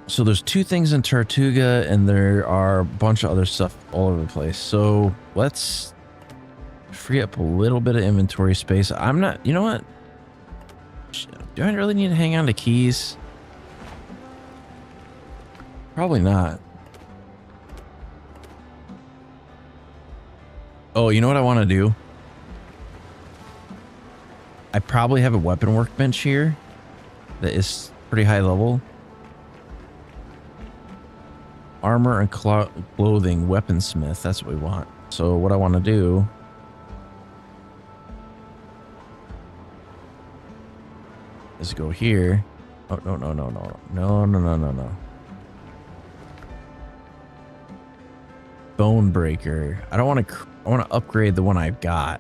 So there's 2 things in Tortuga and there are a bunch of other stuff all over the place. So let's free up a little bit of inventory space. I'm not, you know what? Do I really need to hang on to keys? Probably not. Oh, you know what I want to do? I probably have a weapon workbench here that is pretty high level. Armor and clothing, weaponsmith. That's what we want. So what I want to do is go here. Oh, no. Bone breaker. I don't want to, I want to upgrade the one I've got.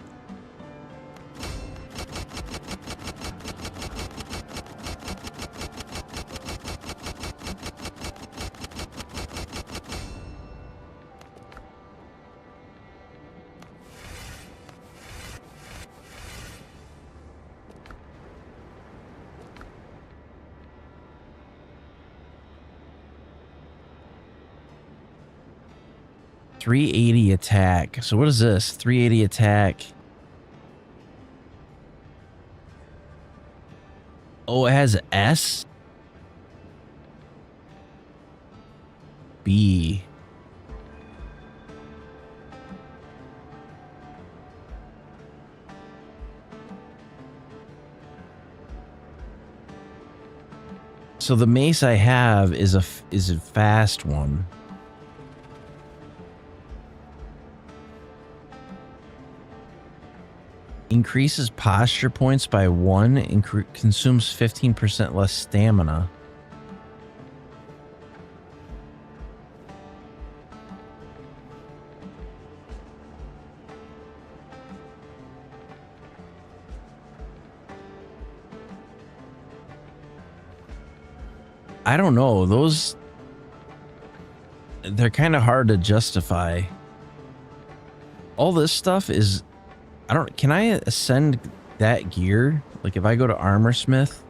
.380 attack. So what is this? 380 attack. Oh, it has S? B. So the mace I have is a fast one. Increases posture points by 1, consumes 15% less stamina. I don't know. Those, they're kind of hard to justify. All this stuff is, can I ascend that gear? Like if I go to Armor Smith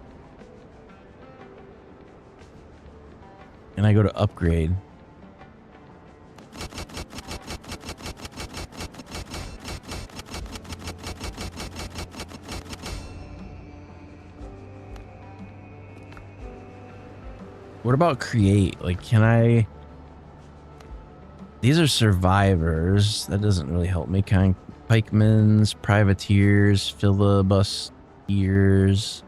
and I go to upgrade. What about create? Like, can I... These are survivors. That doesn't really help me. Pikemans, privateers, filibustiers.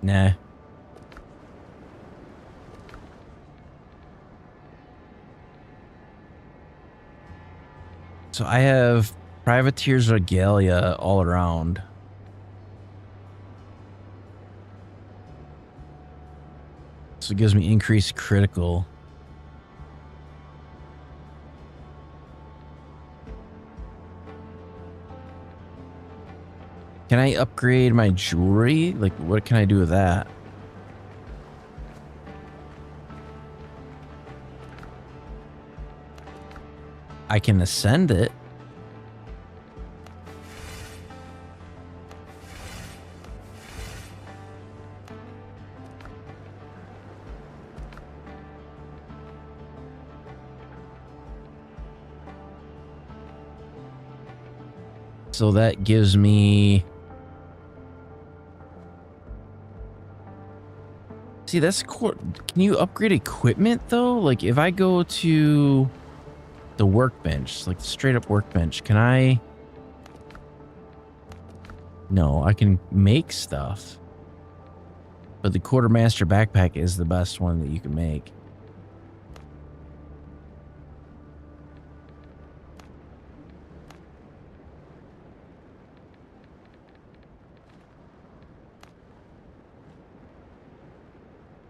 Nah. So I have privateers regalia all around. So it gives me increased critical. Can I upgrade my jewelry? Like, what can I do with that? I can ascend it. So that gives me... See, that's cool. Can you upgrade equipment though? Like if I go to the workbench, like the straight up workbench, can I... No, I can make stuff. But the quartermaster backpack is the best one that you can make.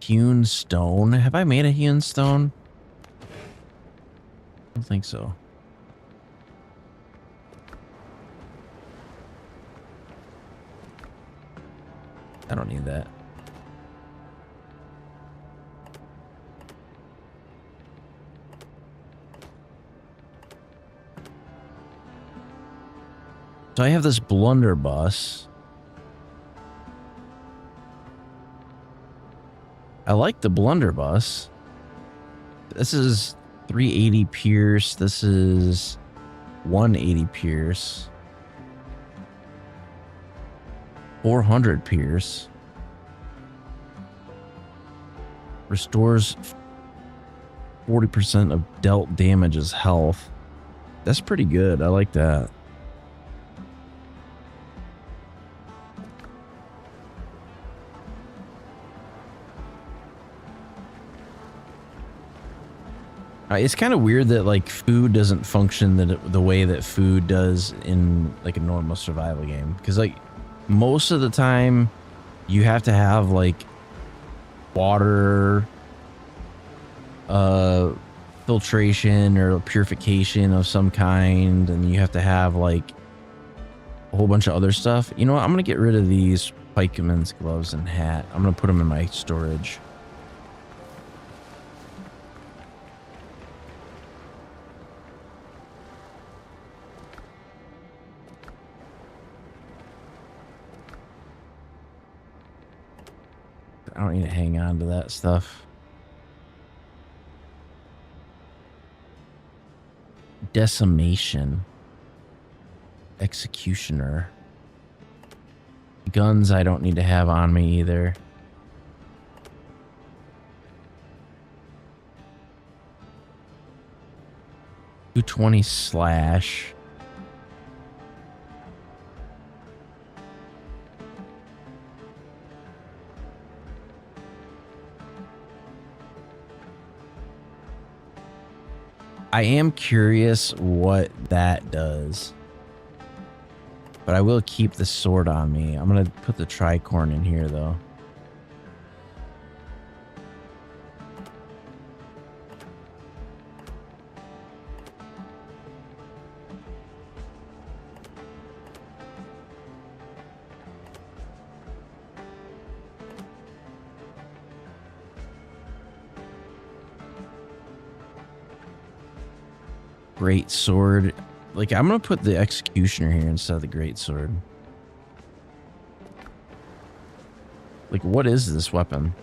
Hewn stone. Have I made a hewn stone? I don't think so. I don't need that. So I have this blunderbuss. I like the blunderbuss. This is 380 pierce. This is 180 pierce. 400 pierce. Restores 40% of dealt damage as health. That's pretty good. I like that. It's kind of weird that like food doesn't function the way that food does in like a normal survival game, because like most of the time you have to have like water filtration or purification of some kind, and you have to have like a whole bunch of other stuff. You know what, I'm gonna get rid of these pikeman's gloves and hat. I'm gonna put them in my storage. I don't need to hang on to that stuff. Decimation. Executioner. Guns I don't need to have on me either. .220 slash. I am curious what that does. But I will keep the sword on me. I'm going to put the tricorn in here, though. great sword. Like, I'm gonna put the executioner here instead of the great sword. Like, what is this weapon?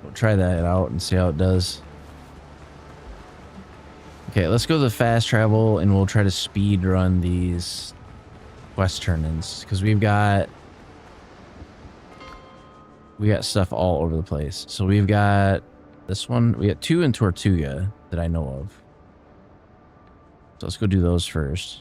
We'll try that out and see how it does. Okay, let's go to the fast travel and we'll try to speed run these quest turn-ins because we got stuff all over the place. So we've got this one. We got 2 in Tortuga that I know of. So let's go do those first.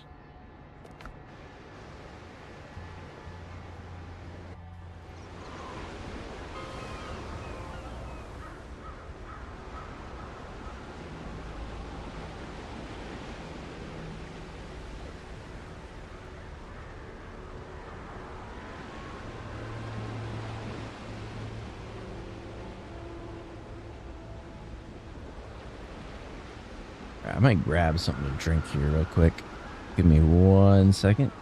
I might grab something to drink here real quick. Give me 1 second.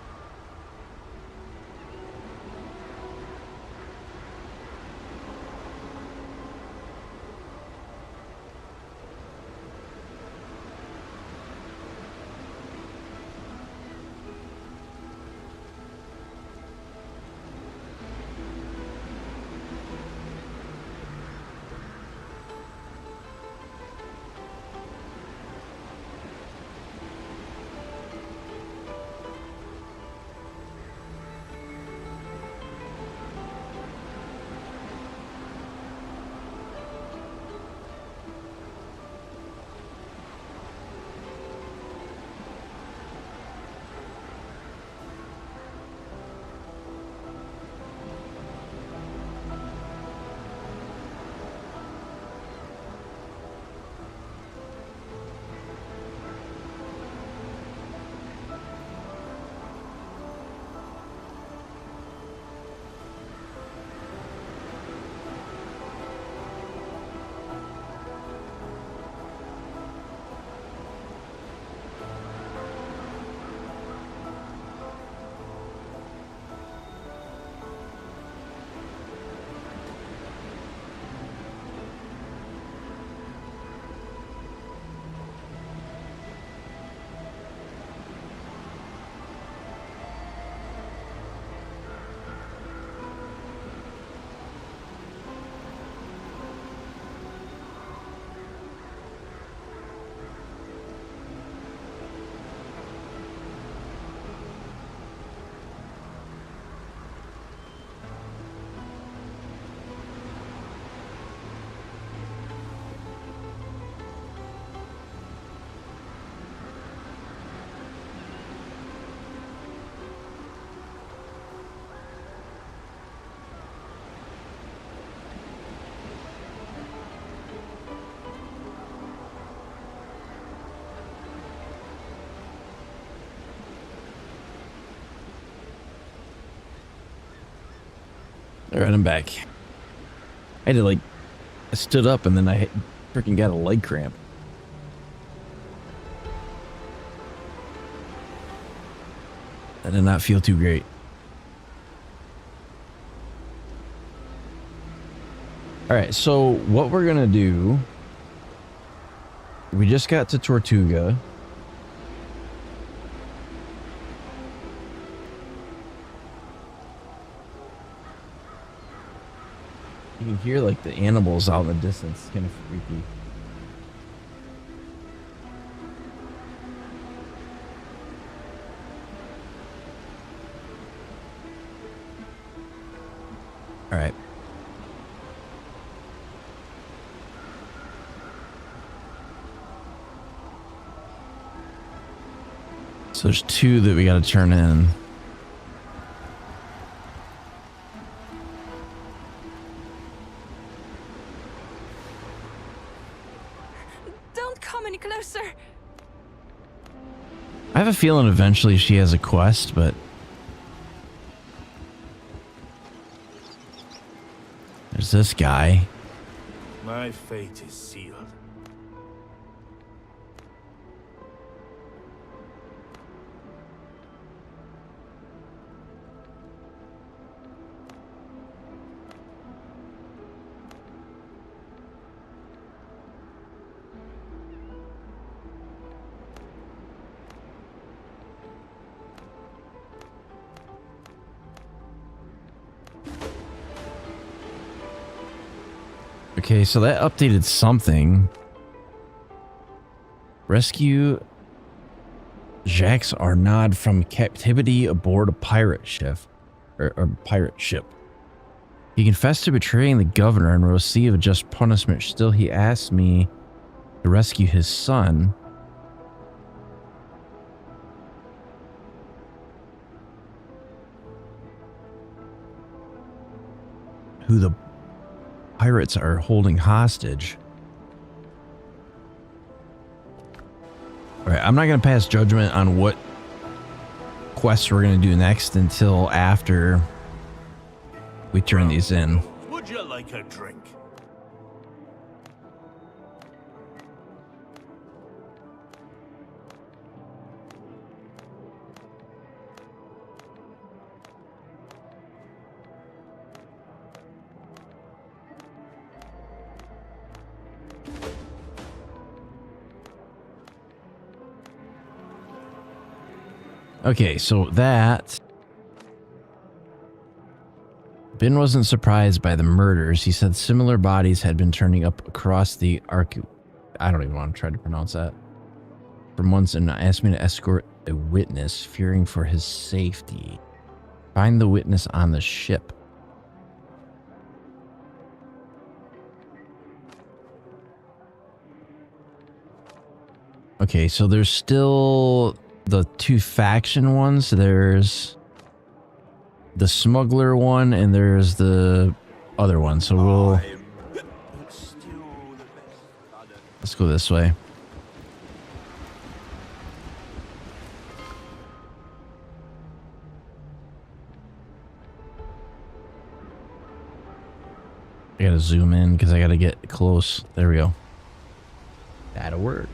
All right, I'm back. I had to I stood up and then I freaking got a leg cramp. That did not feel too great. All right, so what we're gonna do, we just got to Tortuga. You can hear the animals out in the distance. It's kind of freaky. All right. So there's 2 that we got to turn in. Don't come any closer. I have a feeling eventually she has a quest, but there's this guy. My fate is sealed. Okay, so that updated something. Rescue Jacques Arnaud from captivity aboard a pirate ship. Or pirate ship. He confessed to betraying the governor and will receive a just punishment. Still, he asked me to rescue his son. Who the pirates are holding hostage. Alright, I'm not going to pass judgment on what quests we're going to do next until after we turn these in. Would you like a drink? Okay, so that... Ben wasn't surprised by the murders. He said similar bodies had been turning up across the I don't even want to try to pronounce that. For months, and asked me to escort a witness, fearing for his safety. Find the witness on the ship. Okay, so there's still the two faction ones. There's the smuggler one and there's the other one. So let's go this way. I gotta zoom in because I gotta get close. There we go. That'll work.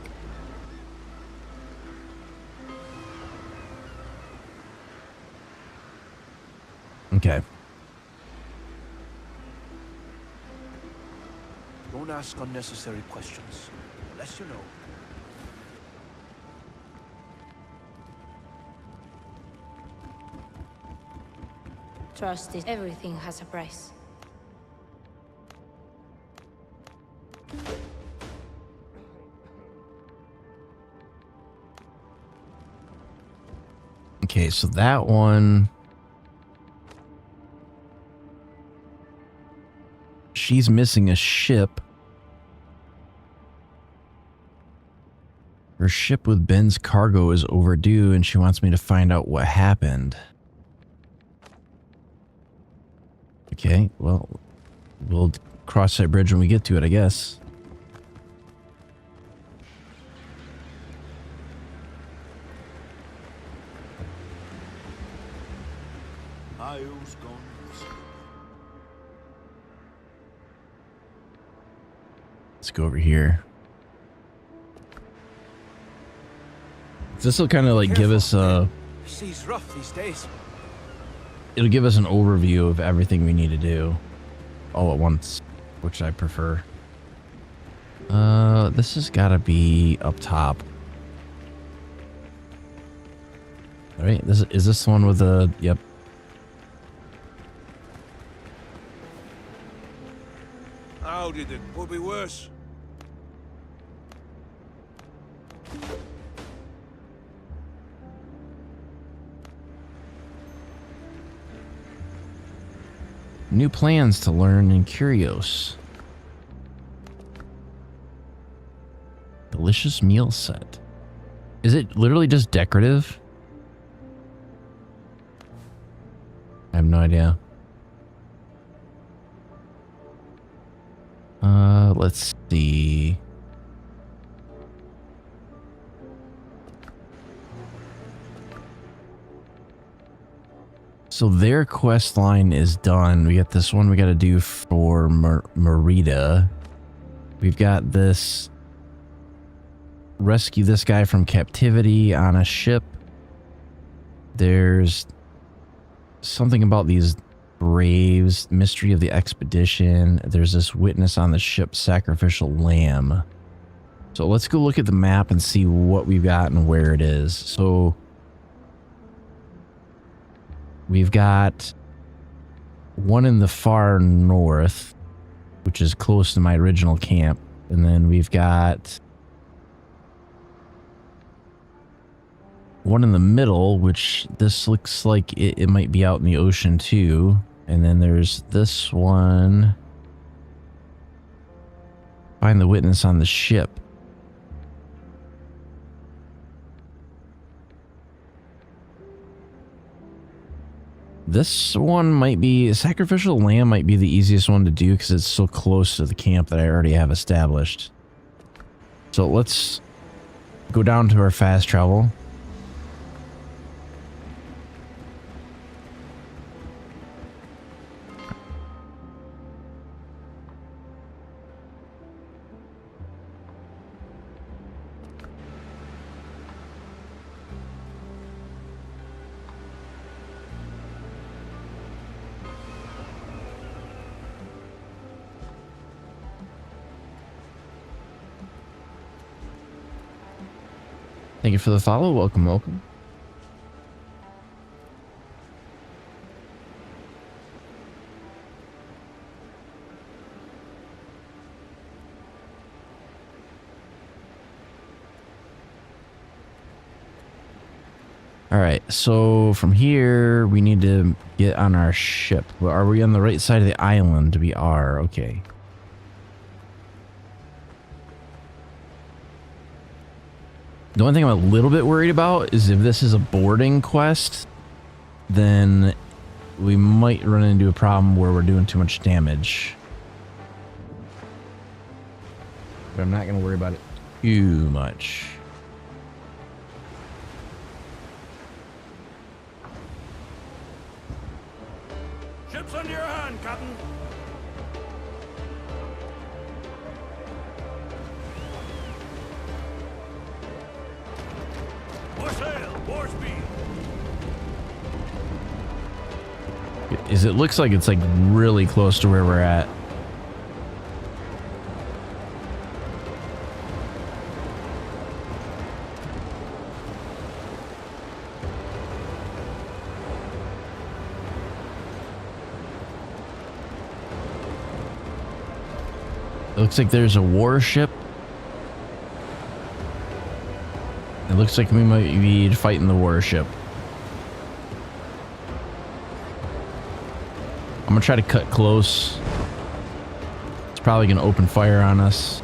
Okay. Don't ask unnecessary questions, unless you know. Trust is everything has a price. Okay, so that one... She's missing a ship. Her ship with Ben's cargo is overdue, and she wants me to find out what happened. Okay, well, we'll cross that bridge when we get to it, I guess. Isles gone missing. Let's go over here. This will kind of like give us a... Sea's rough these days. It'll give us an overview of everything we need to do all at once, which I prefer. This has got to be up top. All right, is this the one with the... Yep. How did it? Could be worse. New plans to learn in Curios. Delicious meal set. Is it literally just decorative? I have no idea. Let's see. So their quest line is done. We got this one we got to do for Merida. We've got this rescue this guy from captivity on a ship. There's something about these braves, mystery of the expedition. There's this witness on the ship, sacrificial lamb. So let's go look at the map and see what we've got and where it is. So we've got one in the far north. which is close to my original camp. And then we've got one in the middle, which this looks like it might be out in the ocean too. And then there's this one. Find the witness on the ship. This one might be, sacrificial lamb might be the easiest one to do because it's so close to the camp that I already have established. So let's go down to our fast travel. Thank you for the follow. Welcome, welcome. All right, so from here, we need to get on our ship. Well, are we on the right side of the island? We are, okay. The only thing I'm a little bit worried about is if this is a boarding quest, then we might run into a problem where we're doing too much damage. But I'm not going to worry about it too much. Ship's under your hand, Captain. More sail, more speed. It looks like it's like really close to where we're at. It looks like there's a warship. It looks like we might be fighting the warship. I'm gonna try to cut close. It's probably gonna open fire on us.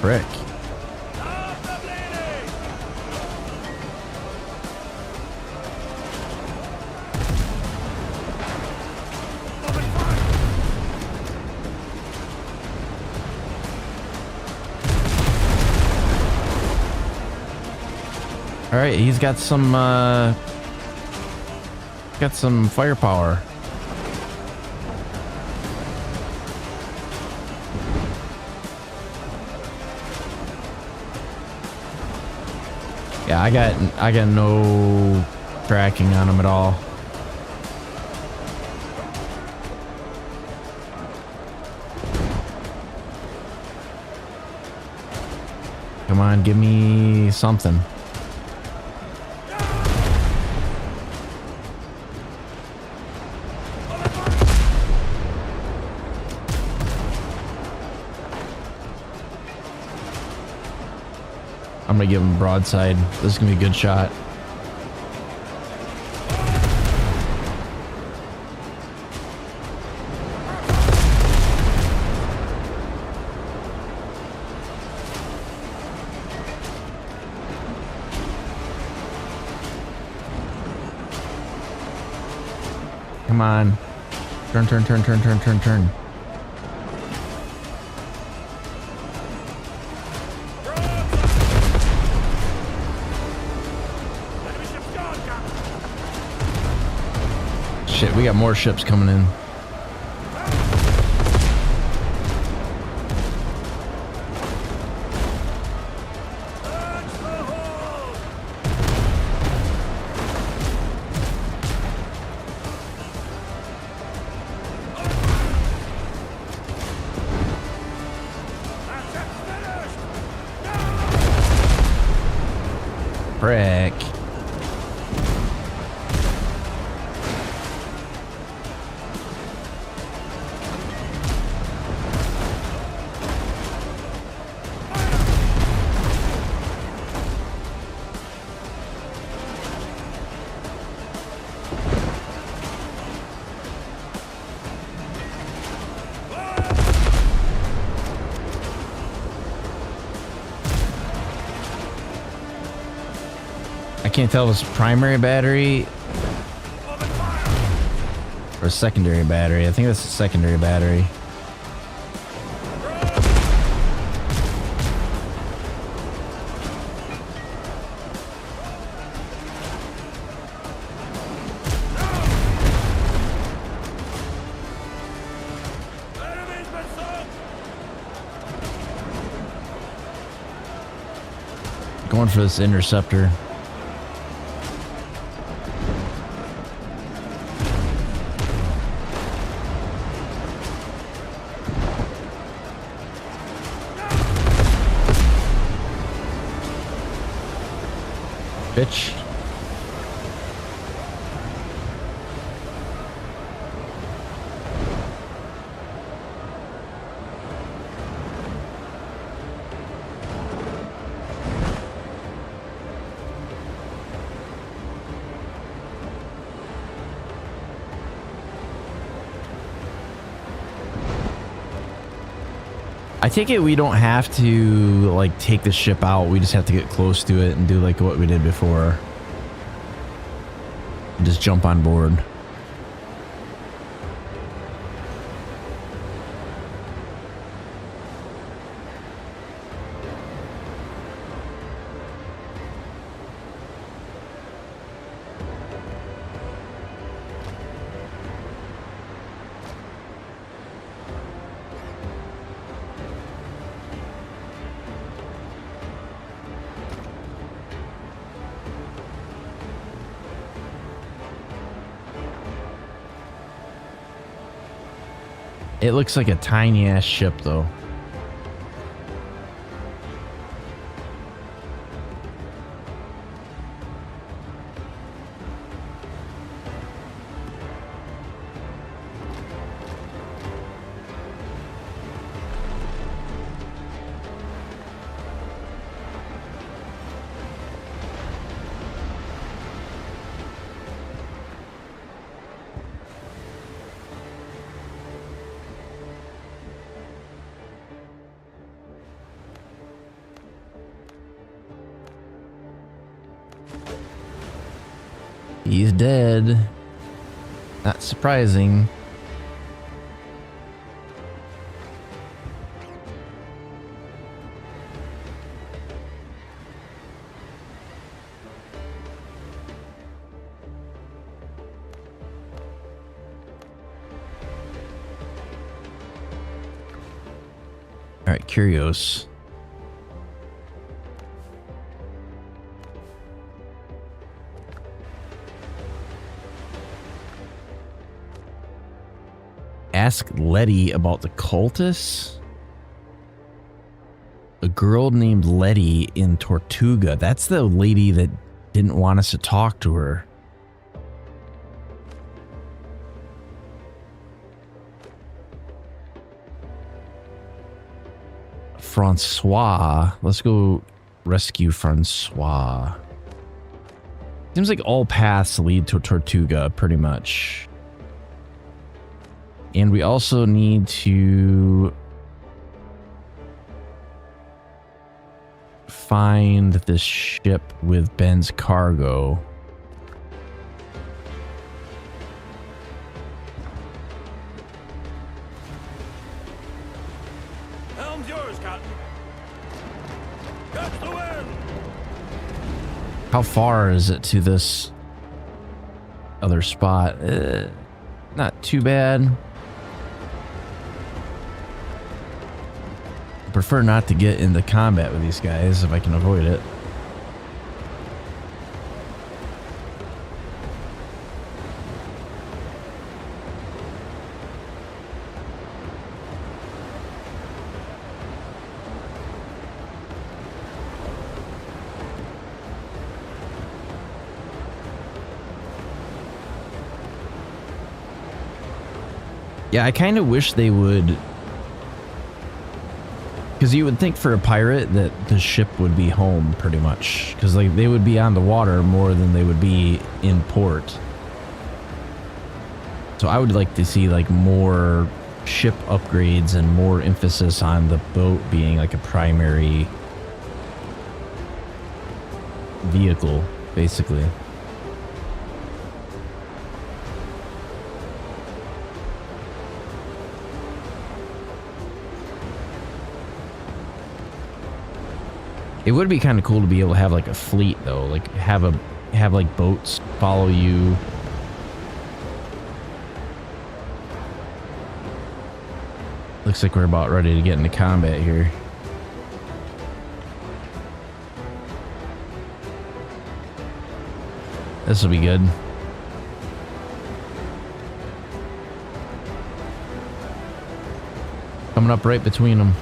Frick. All right, he's got some firepower. Yeah, I got no tracking on him at all. Come on, give me something. I'm gonna give him broadside. This is gonna be a good shot. Come on. Turn, turn, turn, turn, turn, turn, turn. Shit, we got more ships coming in. Frick. I can't tell if it's primary battery or secondary battery. I think that's a secondary battery. Going for this interceptor. Bitch. I take it we don't have to like take the ship out. We just have to get close to it and do like what we did before. Just jump on board. It looks like a tiny ass ship though. He's dead. Not surprising. All right, curious. Ask Letty about the cultists? A girl named Letty in Tortuga. That's the lady that didn't want us to talk to her. Francois. Let's go rescue Francois. Seems like all paths lead to Tortuga, pretty much. And we also need to find this ship with Ben's cargo. Helm's yours, Captain. Catch the wind. How far is it to this other spot? Not too bad. I prefer not to get into combat with these guys if I can avoid it. Yeah, I kind of wish they would, because you would think for a pirate that the ship would be home pretty much, because like they would be on the water more than they would be in port. So I would like to see like more ship upgrades and more emphasis on the boat being like a primary vehicle, basically. It would be kind of cool to be able to have like a fleet though, like have like boats follow you. Looks like we're about ready to get into combat here. This will be good. Coming up right between them.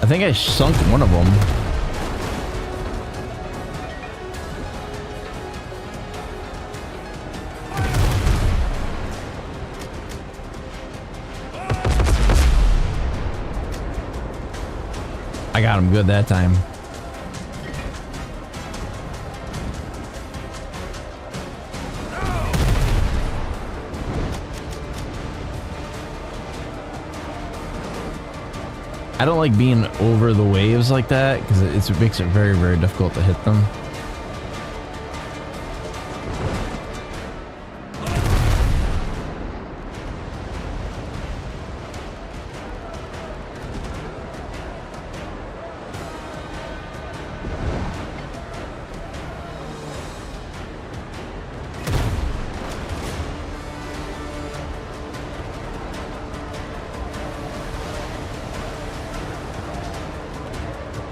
I think I sunk one of them. I got him good that time. I don't like being over the waves like that because it makes it very, very difficult to hit them.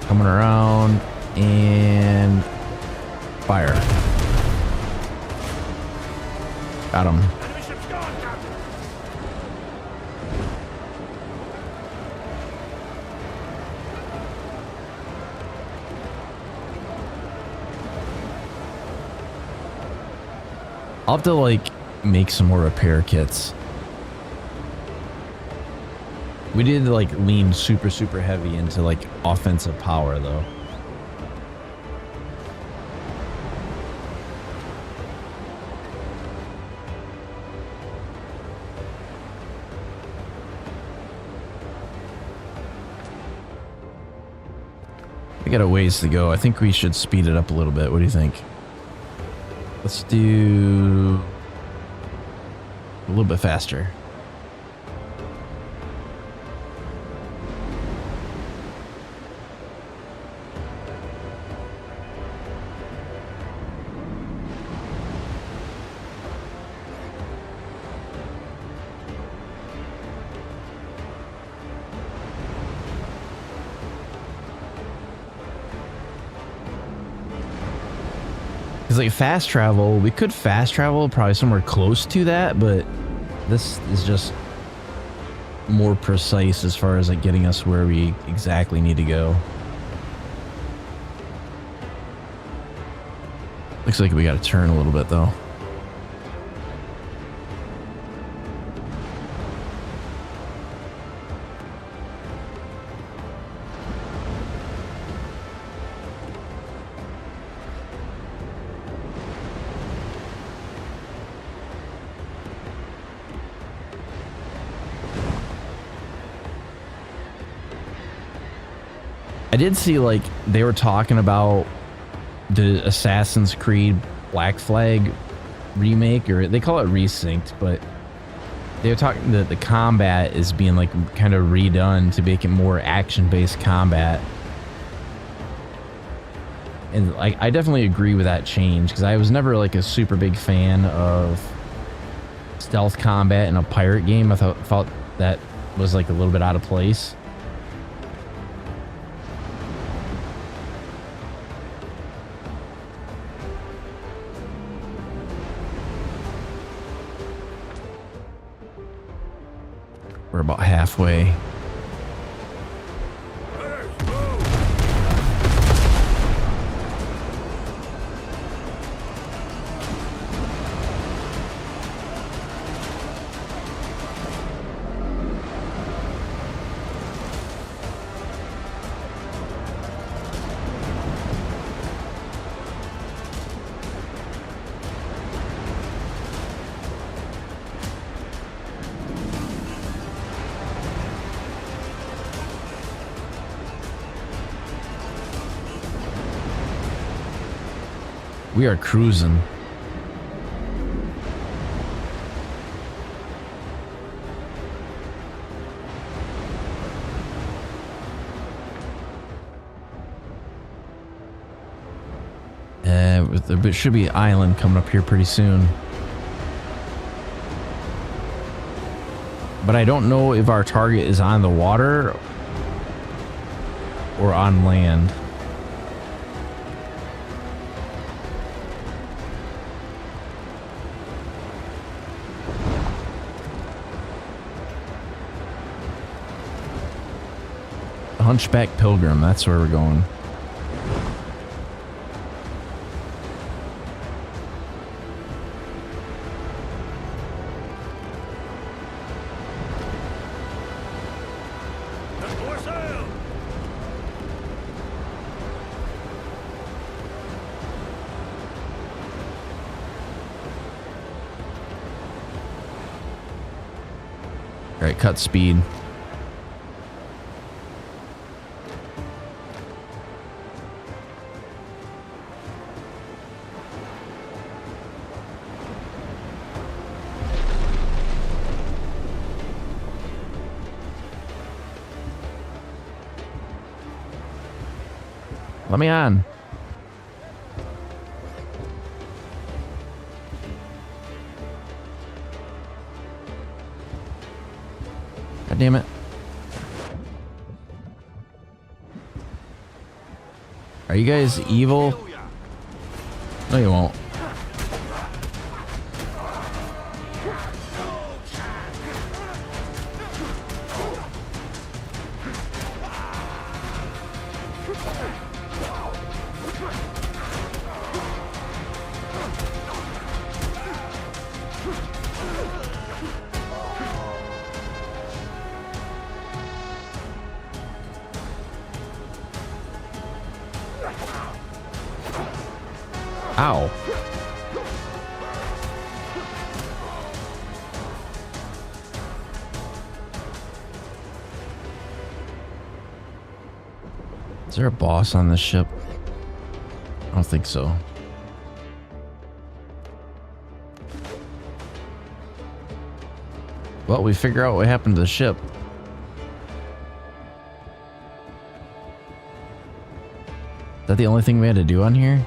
Coming around and fire. Got him. Enemy ship's gone, Captain. I'll have to like make some more repair kits. We did like lean super, super heavy into like offensive power though. We got a ways to go. I think we should speed it up a little bit. What do you think? Let's do a little bit faster. Like fast travel, we could fast travel probably somewhere close to that, but this is just more precise as far as like getting us where we exactly need to go. Looks like we got to turn a little bit though. I did see like they were talking about the Assassin's Creed Black Flag remake, or they call it resynced, but they were talking that the combat is being like kind of redone to make it more action-based combat. And like I definitely agree with that change, because I was never like a super big fan of stealth combat in a pirate game. I thought that was like a little bit out of place. We're about halfway. We are cruising. There should be an island coming up here pretty soon. But I don't know if our target is on the water or on land. Hunchback Pilgrim, that's where we're going. More sail! All right, cut speed. Let me on. God damn it. Are you guys evil? No, you won't. Ow. Is there a boss on this ship? I don't think so. Well, we figure out what happened to the ship. Is that the only thing we had to do on here?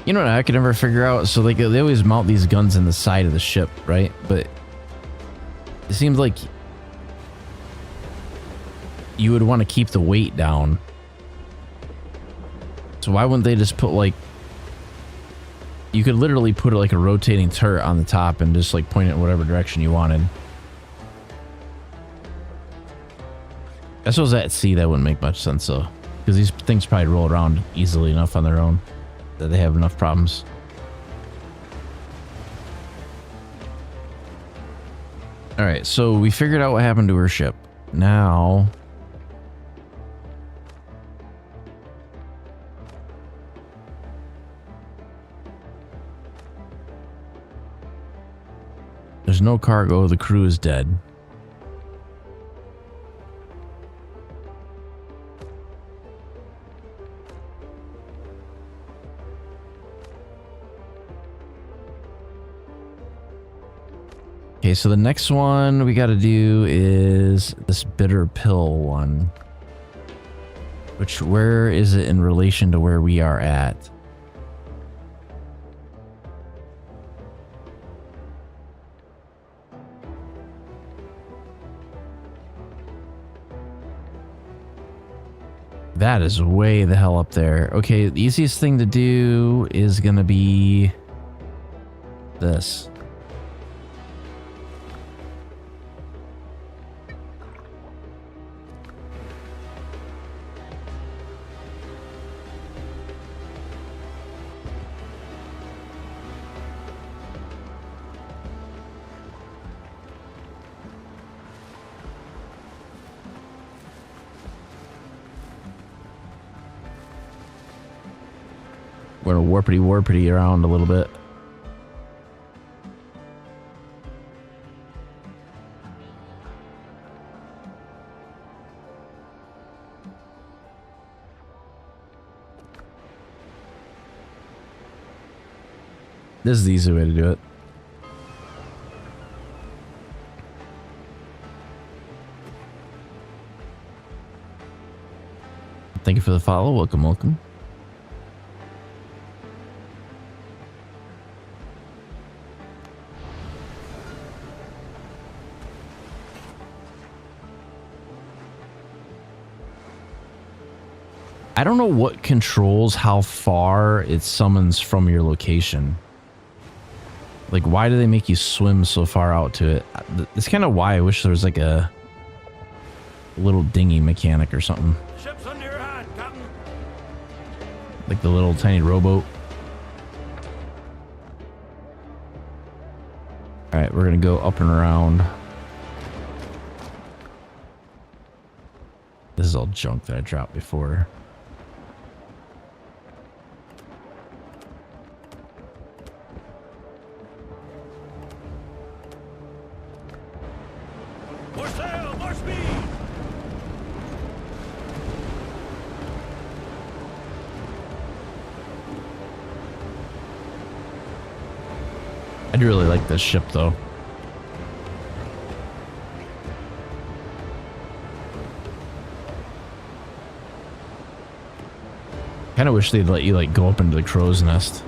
You know what I could never figure out? So like they always mount these guns in the side of the ship, right? But it seems like you would want to keep the weight down. So why wouldn't they just put like... You could literally put like a rotating turret on the top and just like point it in whatever direction you wanted. I suppose at sea that wouldn't make much sense though, because these things probably roll around easily enough on their own that they have enough problems. All right, so we figured out what happened to her ship. now there's no cargo. The crew is dead. Okay, so the next one we got to do is this bitter pill one. Which, where is it in relation to where we are at? That is way the hell up there. Okay, the easiest thing to do is going to be this. We're gonna warpity around a little bit. This is the easy way to do it. Thank you for the follow. Welcome, welcome. I don't know what controls how far it summons from your location. Like, why do they make you swim so far out to it? It's kind of why I wish there was like a little dinghy mechanic or something. Ship's under your hand, Captain. Like the little tiny rowboat. Alright, we're gonna go up and around. This is all junk that I dropped before. More sail, more speed. I do really like this ship though. Kind of wish they'd let you like go up into the crow's nest.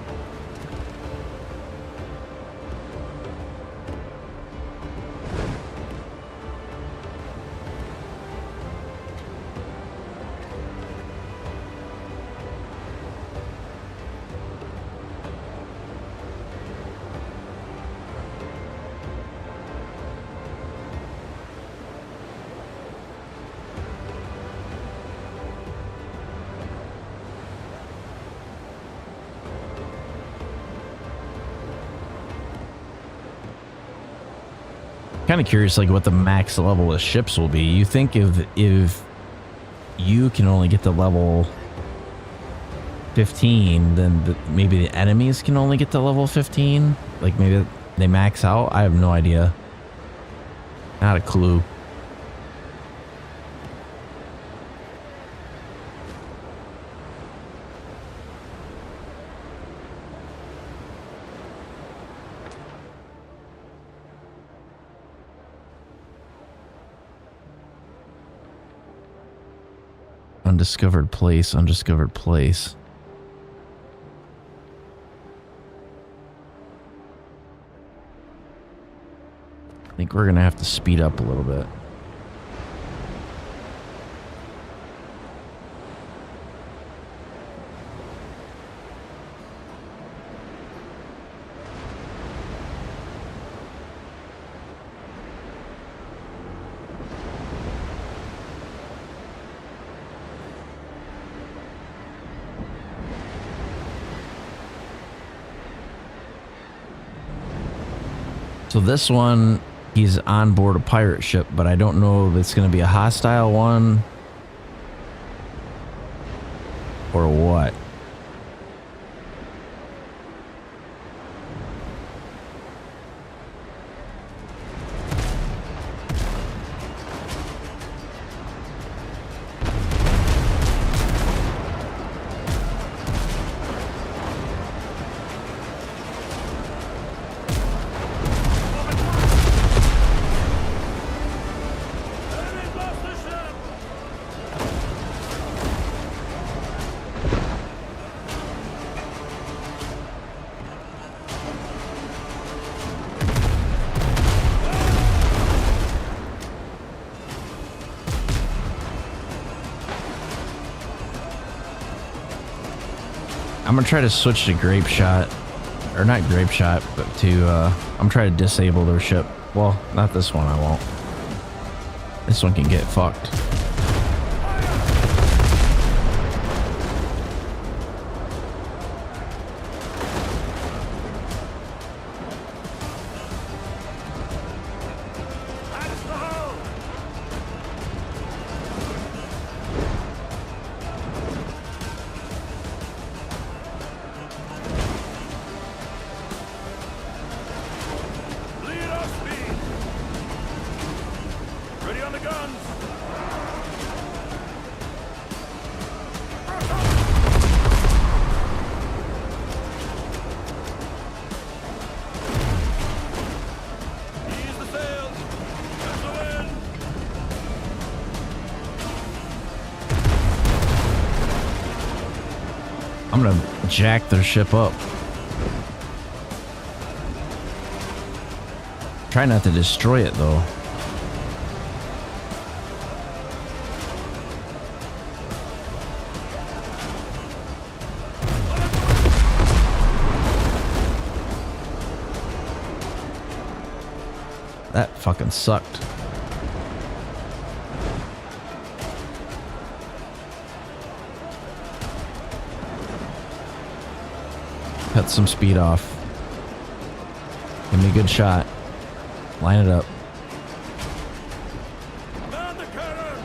Kind of curious like what the max level of ships will be. You think if you can only get to level 15, then maybe the enemies can only get to level 15? Like maybe they max out? I have no idea. Not a clue. Undiscovered place, undiscovered place. I think we're gonna have to speed up a little bit. So this one, he's on board a pirate ship, but I don't know if it's going to be a hostile one or what. Enemy's lost the ship! I'm gonna try to switch to grape shot, or not grape shot, but to I'm trying to disable their ship. Well, not this one. I won't. This one can get fucked. That's the hull! Lead off speed! Ready on the guns! Ease the sails! Catch the wind! I'm gonna jack their ship up. Try not to destroy it though. That fucking sucked. Cut some speed off. Give me a good shot. Line it up. Man the cannon!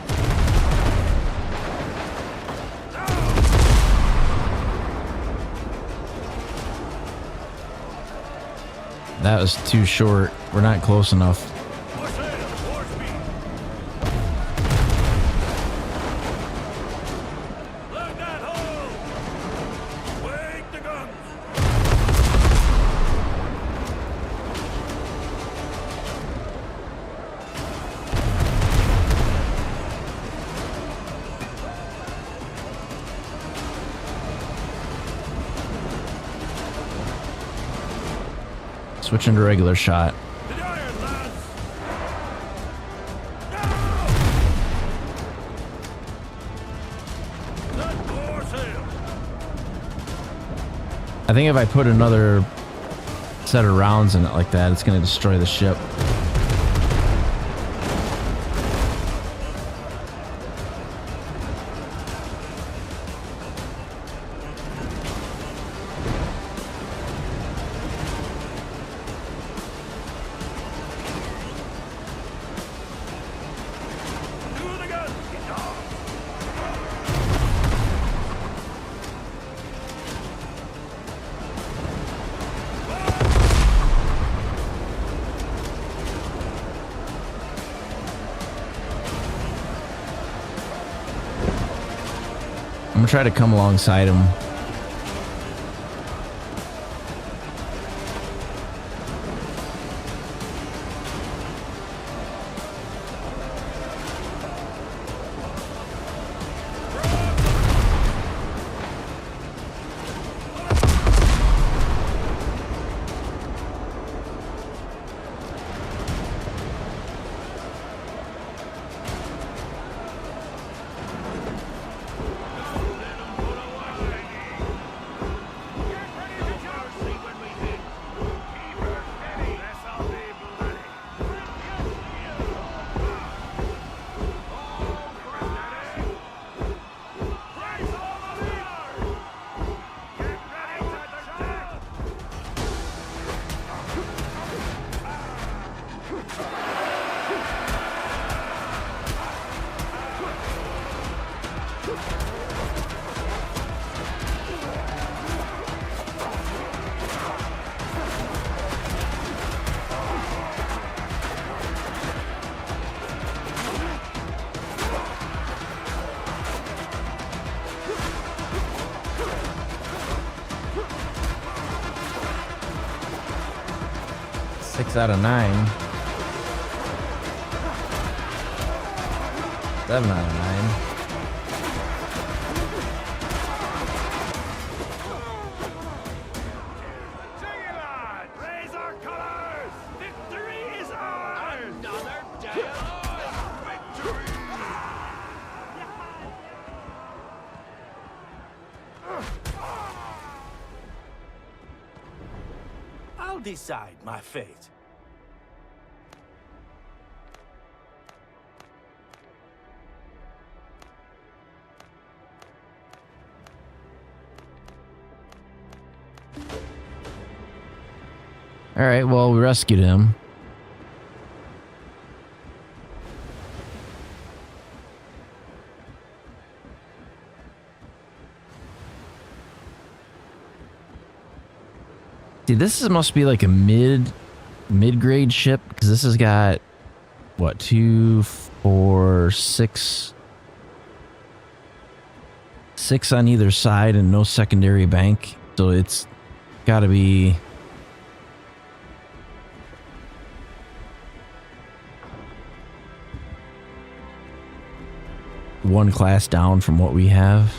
That was too short. We're not close enough. More sail! More speed! Load that hull! Wake the guns! Switching to regular shot. To the iron, lads! Set more sail! I think if I put another set of rounds in it like that, it's going to destroy the ship. To the guns! I'm going to try to come alongside him. 6 out of 9. 7 out of 9. Sing it on! Raise our colors! Victory is ours! Another day alive! Victory! I'll decide my fate. All right, well, we rescued him. See, must be like a mid-grade ship, because this has got what, 2, 4, 6 on either side and no secondary bank, so it's got to be one class down from what we have.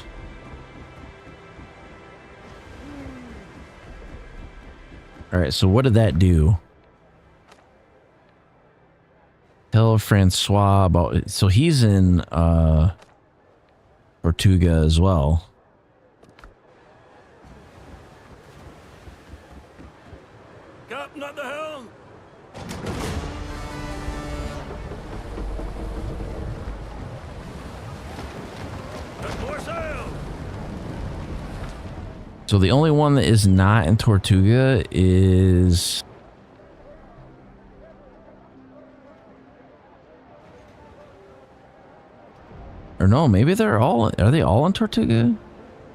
All right, so what did that do? Tell Francois about it. So he's in Tortuga as well. Captain at the helm! And more sail! So the only one that is not in Tortuga is... Or no, maybe they're all... Are they all in Tortuga?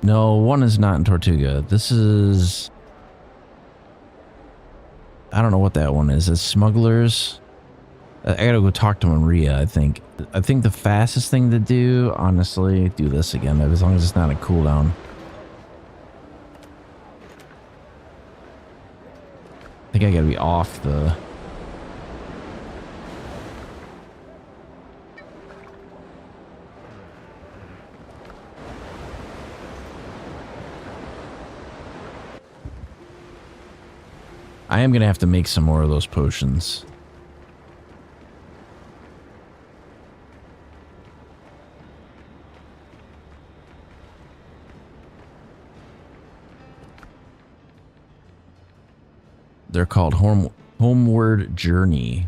No, one is not in Tortuga. This is... I don't know what that one is. It's Smugglers. I gotta go talk to Maria, I think. I think the fastest thing to do, honestly, do this again, as long as it's not a cooldown. I think I gotta be off the... I am gonna have to make some more of those potions. They're called Homeward Journey.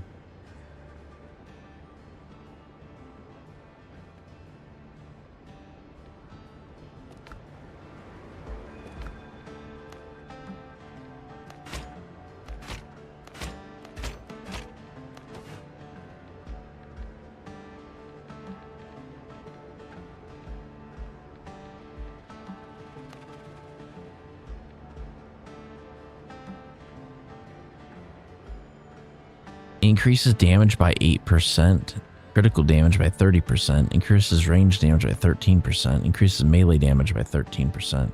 Increases damage by 8%, critical damage by 30%, increases range damage by 13%, increases melee damage by 13%.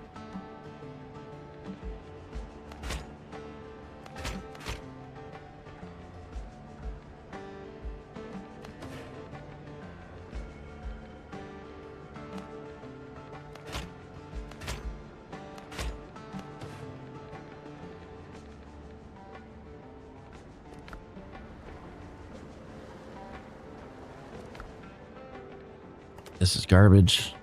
This is garbage.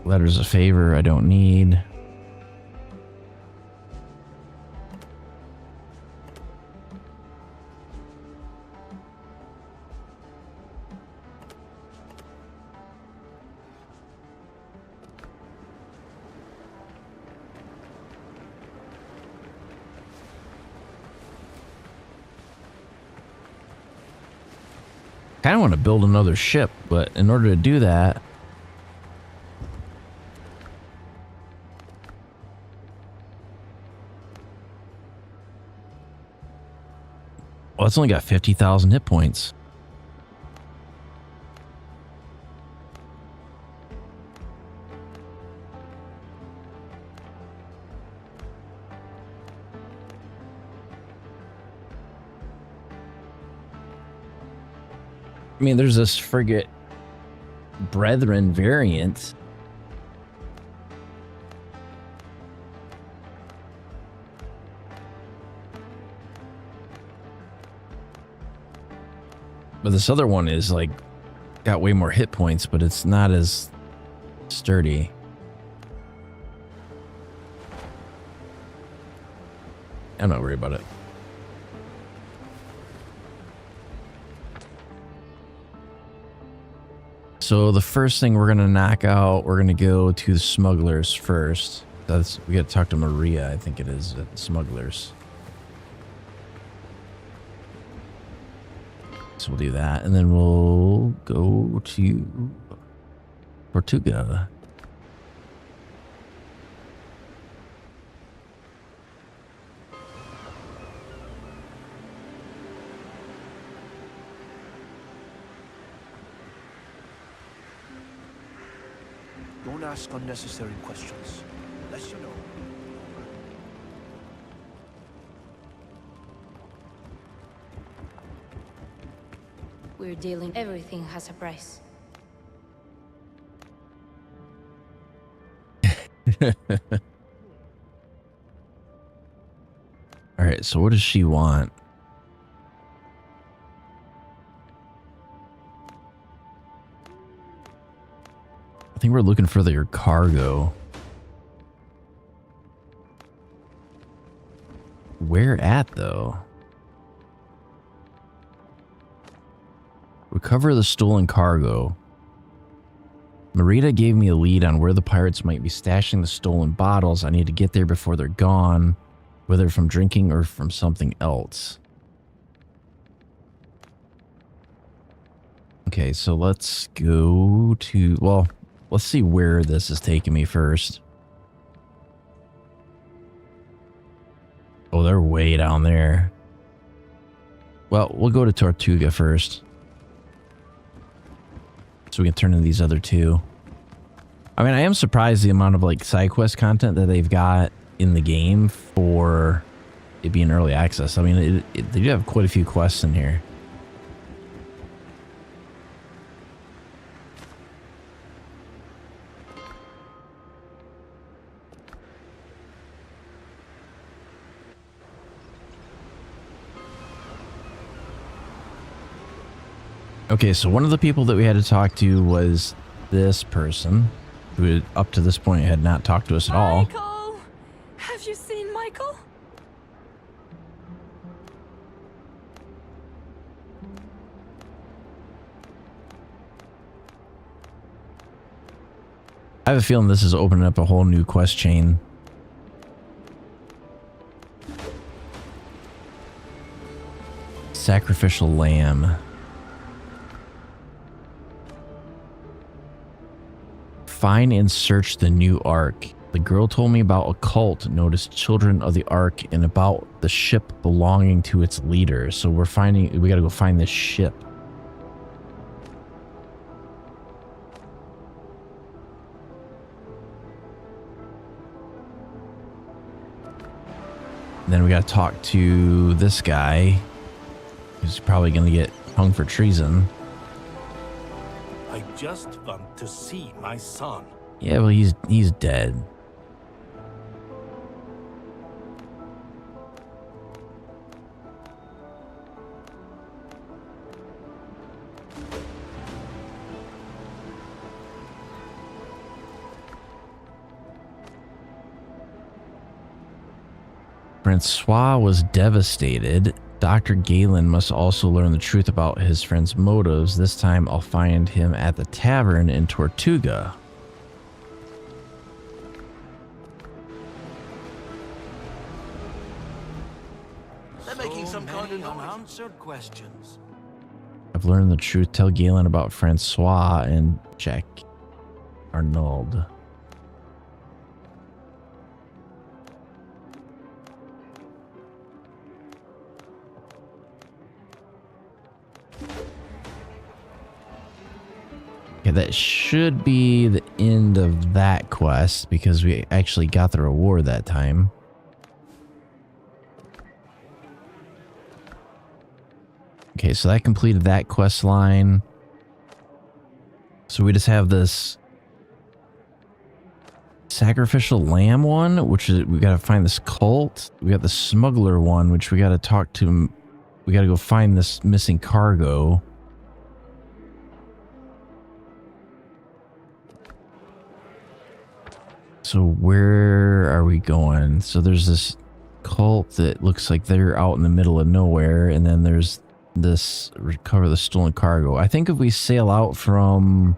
Letters of favor I don't need. Kind of want to build another ship, but in order to do that, well, it's only got 50,000 hit points. I mean, there's this frigate Brethren variant. But this other one is like got way more hit points, but it's not as sturdy. I'm not worried about it. So the first thing we're gonna knock out, we're gonna go to the smugglers first. We gotta talk to Maria, I think it is, at the smugglers. So we'll do that, and then we'll go to Tortuga. Don't ask unnecessary questions, unless you know. We're dealing. Everything has a price. All right, so what does she want? I think we're looking for their cargo. Where at, though? Recover the stolen cargo. Marita gave me a lead on where the pirates might be stashing the stolen bottles. I need to get there before they're gone, whether from drinking or from something else. Okay, so let's go to... Well, let's see where this is taking me first. Oh, they're way down there. Well, we'll go to Tortuga first, so we can turn in these other two. I mean, I am surprised the amount of like side quest content that they've got in the game for it being early access. I mean, they do have quite a few quests in here. Okay, so one of the people that we had to talk to was this person, who up to this point had not talked to us at all. Michael! Have you seen Michael? I have a feeling this is opening up a whole new quest chain. Sacrificial lamb. Find and search the new Ark. The girl told me about a cult noticed children of the Ark and about the ship belonging to its leader. So we gotta go find this ship. Then we gotta talk to this guy, who's probably gonna get hung for treason. I just want to see my son. Yeah, well, he's dead. Francois was devastated. Dr. Galen must also learn the truth about his friend's motives. This time I'll find him at the tavern in Tortuga. They're making some kind of noise. unanswered questions. I've learned the truth. Tell Galen about Francois and Jack Arnold. Okay, that should be the end of that quest because we actually got the reward that time. Okay, so that completed that quest line. So we just have this sacrificial lamb one, which is we gotta find this cult. We got the smuggler one, which we gotta talk to. We gotta go find this missing cargo. So where are we going? So there's this cult that looks like they're out in the middle of nowhere, and then there's this recover the stolen cargo. I think if we sail out from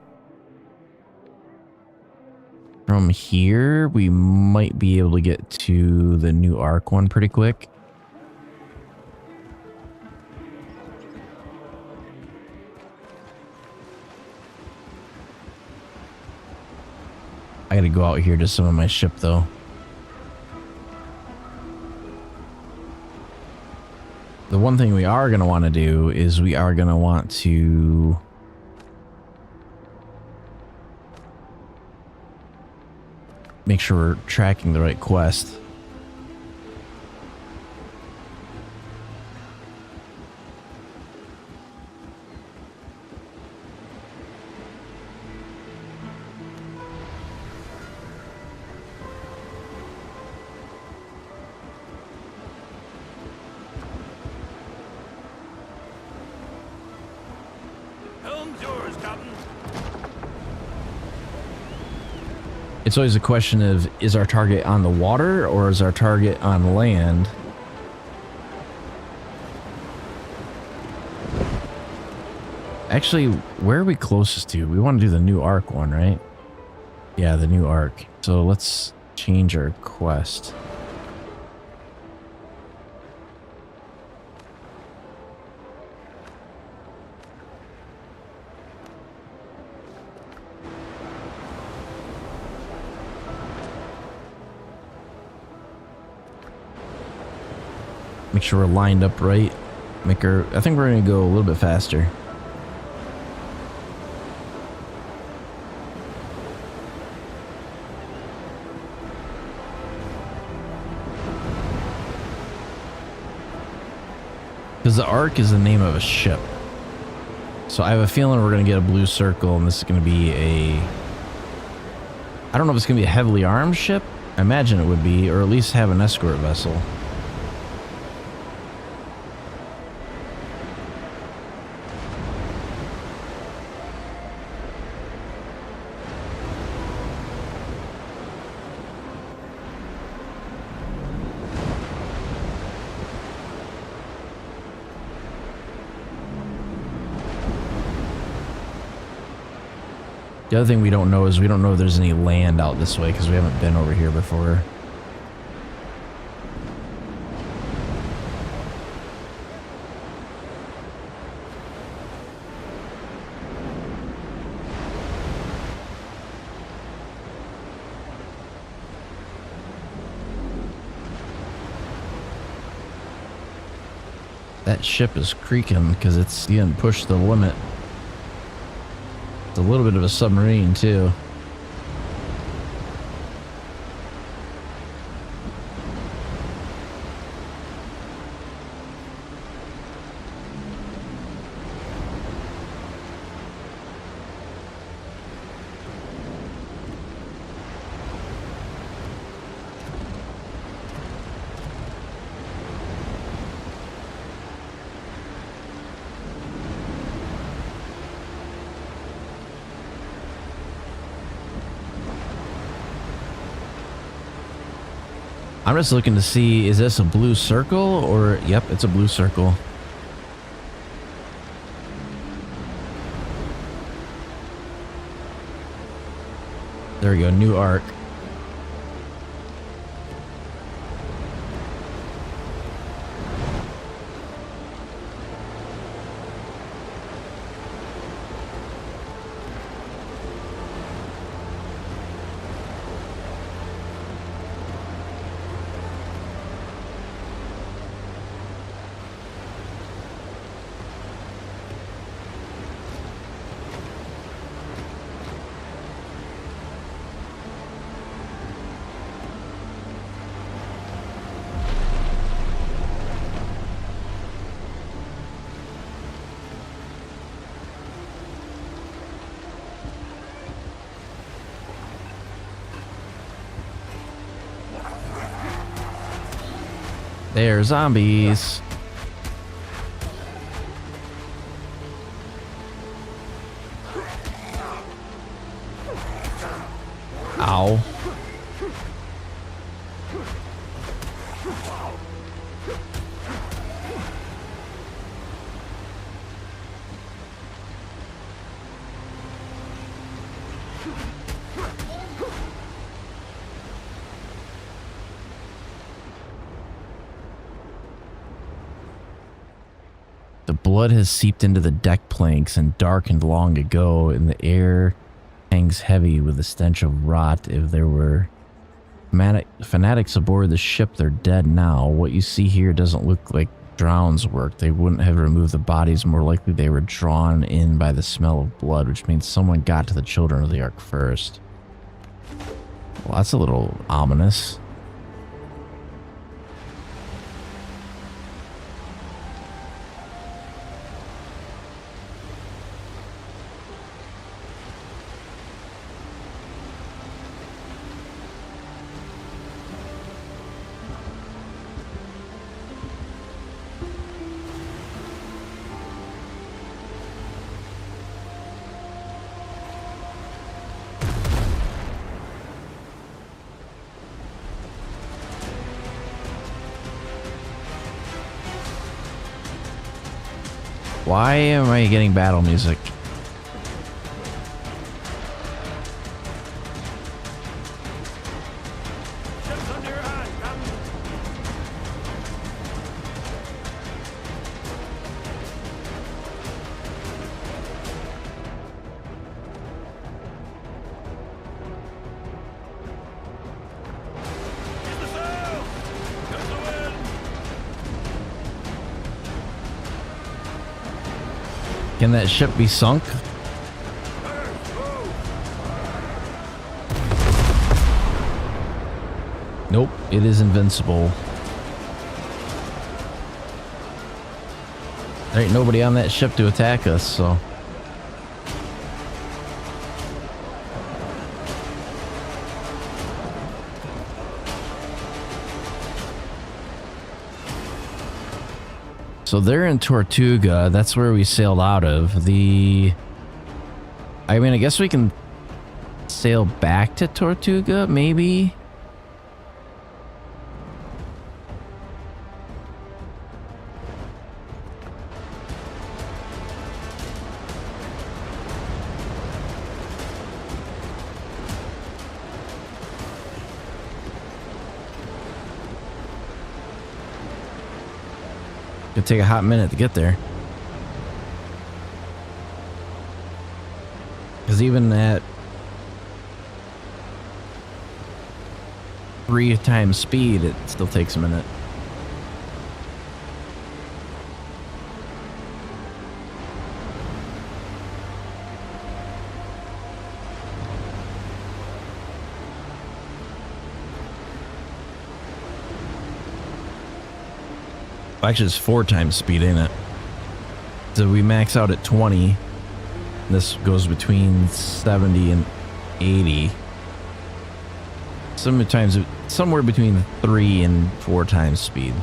here, we might be able to get to the new Ark one pretty quick. I gotta go out here to summon my ship though. The one thing we are going to want to do is we are going to want to make sure we're tracking the right quest. Helm's yours, Captain. It's always a question of, is our target on the water or is our target on land? Actually, where are we closest to? We want to do the new Ark one, right? Yeah, the new Ark. So let's change our quest. Make sure we're lined up right. I think we're going to go a little bit faster. Because the Ark is the name of a ship. So I have a feeling we're going to get a blue circle, and this is going to be a... I don't know if it's going to be a heavily armed ship. I imagine it would be, or at least have an escort vessel. The other thing we don't know is we don't know if there's any land out this way because we haven't been over here before. That ship is creaking because it's getting pushed to the limit. It's a little bit of a submarine too. I'm just looking to see, is this a blue circle or, yep, it's a blue circle. There we go, new Ark. They're zombies. Ow. The blood has seeped into the deck planks and darkened long ago, and the air hangs heavy with the stench of rot. If there were fanatics aboard the ship, they're dead now. What you see here doesn't look like drown's work. They wouldn't have removed the bodies. More likely they were drawn in by the smell of blood, which means someone got to the children of the Ark first. Well, that's a little ominous. Why am I getting battle music? Ships under your hand, Captain. Use the sail! Use the wind! Can that ship be sunk? Nope, it is invincible. There ain't nobody on that ship to attack us, so. So they're in Tortuga. That's where we sailed out of. I mean, I guess we can sail back to Tortuga, maybe? Could take a hot minute to get there. Because even at 3 times speed, it still takes a minute. Actually, it's 4 times speed, ain't it? So we max out at 20. This goes between 70 and 80. Sometimes somewhere between 3 and 4 times speed.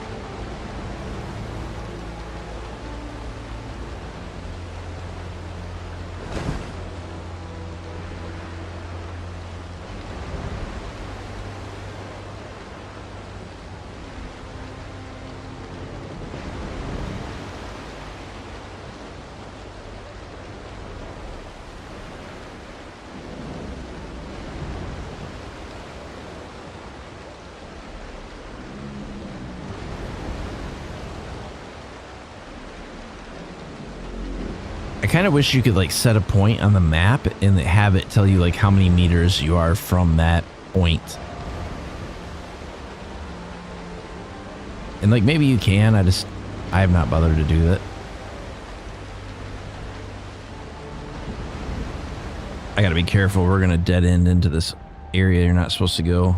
I kind of wish you could like set a point on the map and have it tell you like how many meters you are from that point. And like maybe you can, I have not bothered to do that. I gotta be careful, we're gonna dead end into this area you're not supposed to go.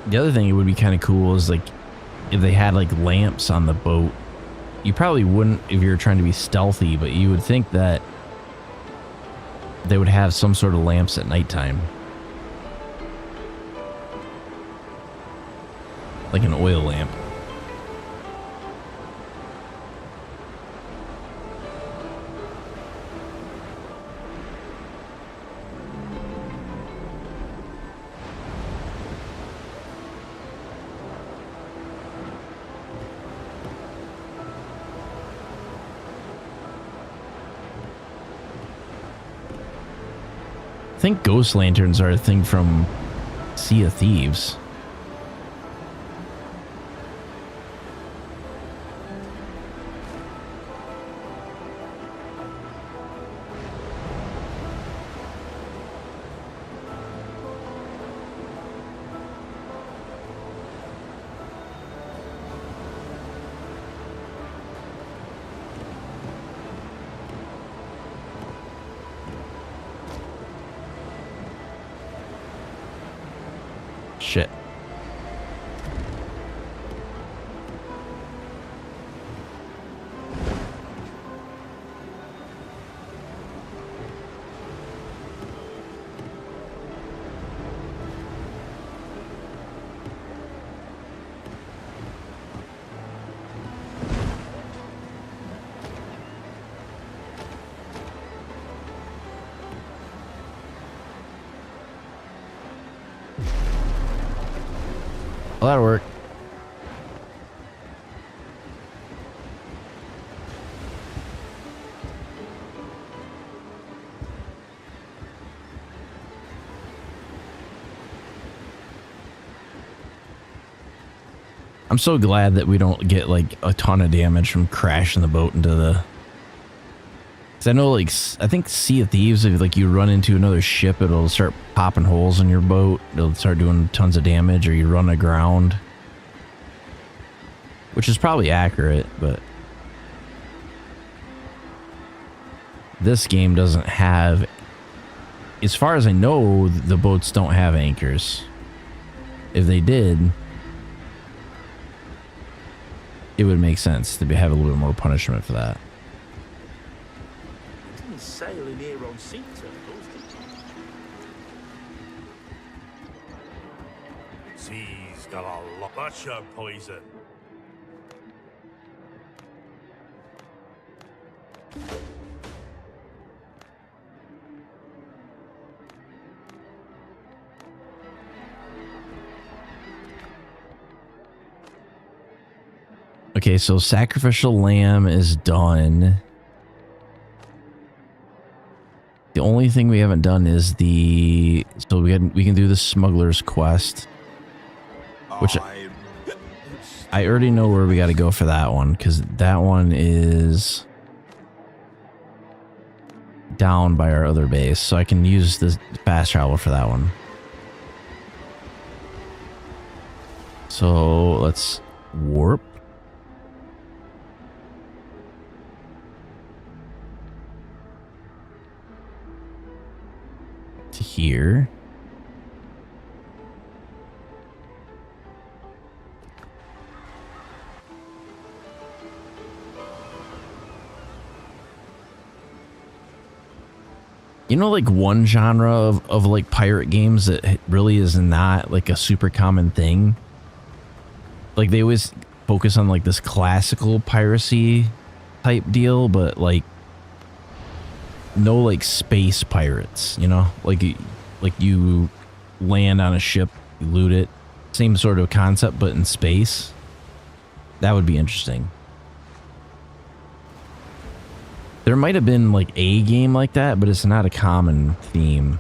The other thing it would be kind of cool is like if they had like lamps on the boat. You probably wouldn't if you're trying to be stealthy, but you would think that they would have some sort of lamps at nighttime. Like an oil lamp. I think ghost lanterns are a thing from Sea of Thieves. Shit. Well, that'll work. I'm so glad that we don't get like a ton of damage from crashing the boat into the... Cause I know like, I think Sea of Thieves, if like you run into another ship, it'll start popping holes in your boat. It'll start doing tons of damage, or you run aground. Which is probably accurate, but... This game doesn't have... As far as I know, the boats don't have anchors. If they did... It would make sense to have a little bit more punishment for that. Didn't sail in here on sea turtles, did Sea's got a lot. That's your poison. Okay, so sacrificial lamb is done. The only thing we haven't done is the... So we can do the smuggler's quest. Which I already know where we got to go for that one, because that one is down by our other base. So I can use the fast travel for that one. So let's warp. To here. You know, like one genre of like pirate games that really is not like a super common thing. Like they always focus on like this classical piracy type deal, but like no like space pirates, you know, like you land on a ship, you loot it, same sort of concept, but in space. That would be interesting. There might have been like a game like that, but it's not a common theme.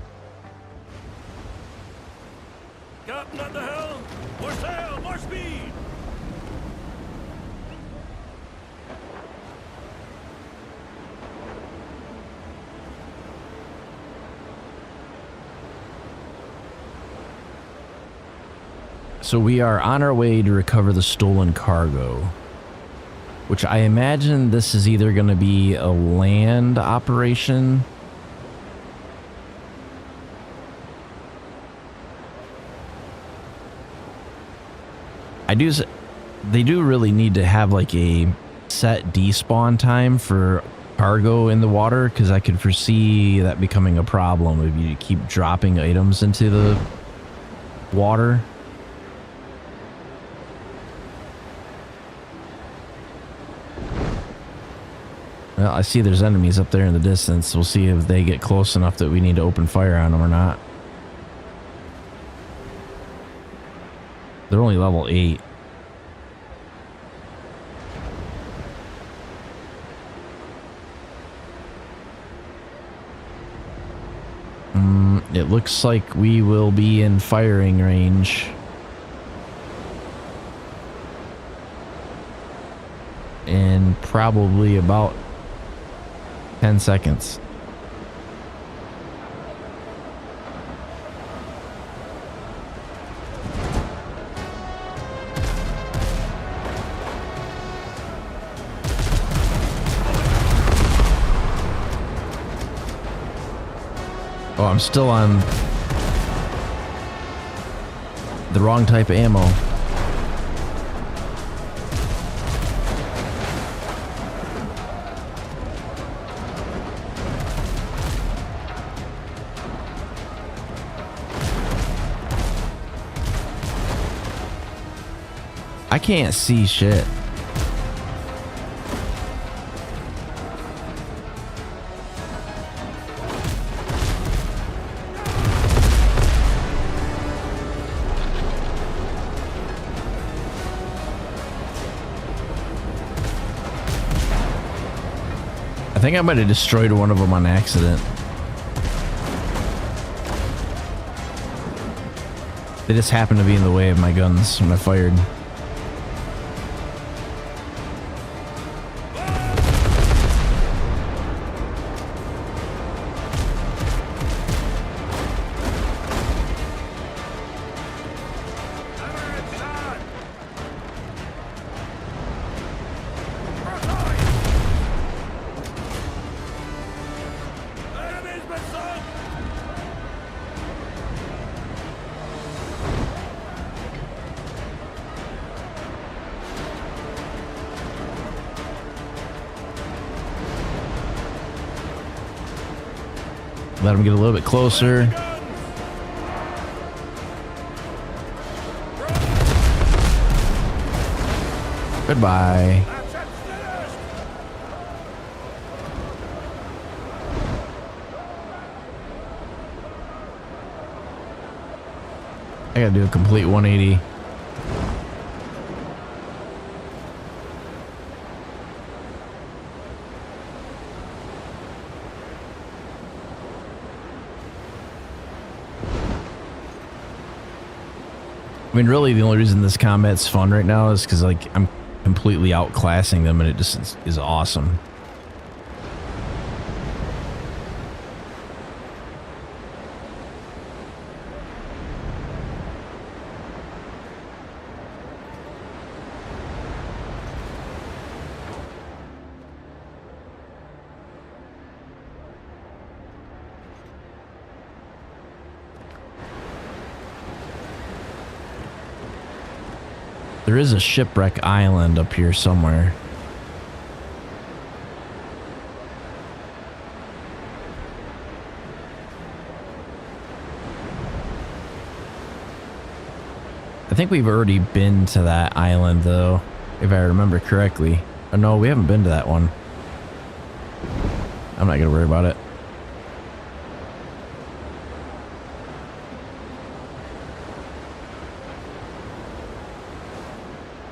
Captain at the helm! More sail! More speed! So we are on our way to recover the stolen cargo, which I imagine this is either going to be a land operation. They do really need to have like a set despawn time for cargo in the water, because I could foresee that becoming a problem if you keep dropping items into the water. Well, I see there's enemies up there in the distance. We'll see if they get close enough that we need to open fire on them or not. They're only level 8. It looks like we will be in firing range. In probably about 10 seconds. Oh, I'm still on the wrong type of ammo. I can't see shit. I think I might have destroyed one of them on accident. They just happened to be in the way of my guns when I fired. Let him get a little bit closer. Goodbye. I gotta do a complete 180. I mean, really, the only reason this combat's fun right now is because, like, I'm completely outclassing them, and it just is awesome. There is a shipwreck island up here somewhere. I think we've already been to that island, though, if I remember correctly. Oh, no, we haven't been to that one. I'm not gonna worry about it.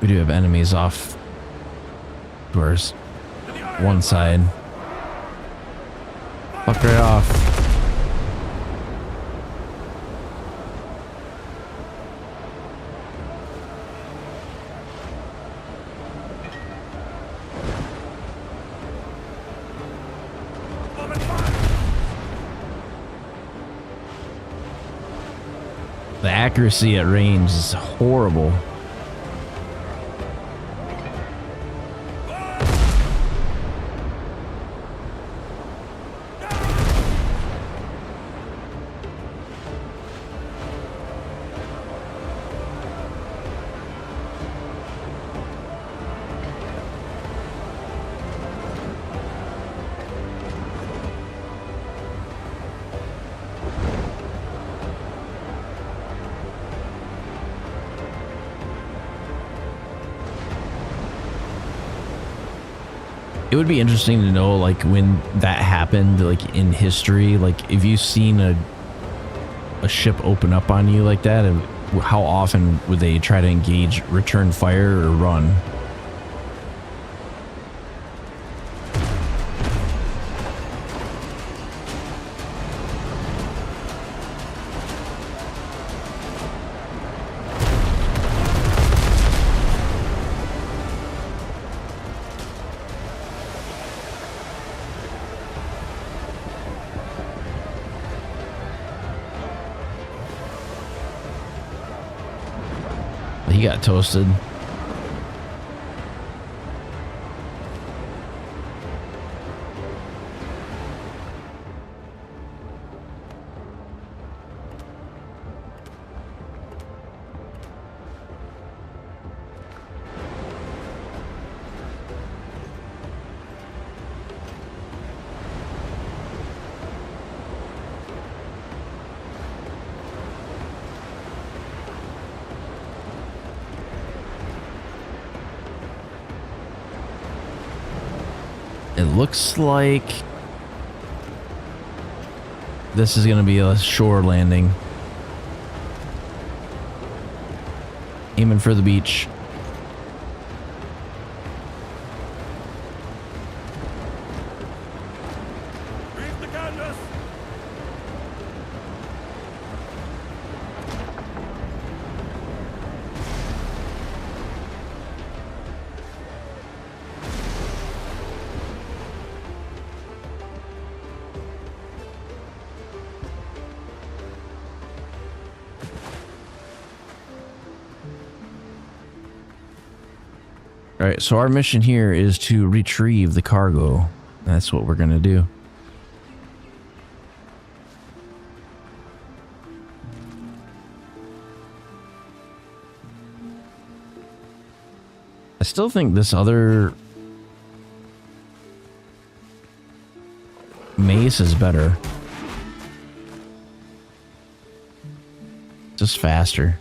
We do have enemies off to our one side. Fuck right off. The accuracy at range is horrible. It would be interesting to know, like, when that happened, like, in history, like, if you've seen a ship open up on you like that, and how often would they try to engage, return fire, or run? He got toasted. It looks like this is going to be a shore landing. Aiming for the beach. Reef the canvas! All right, so our mission here is to retrieve the cargo. That's what we're going to do. I still think this other mace is better. Just faster.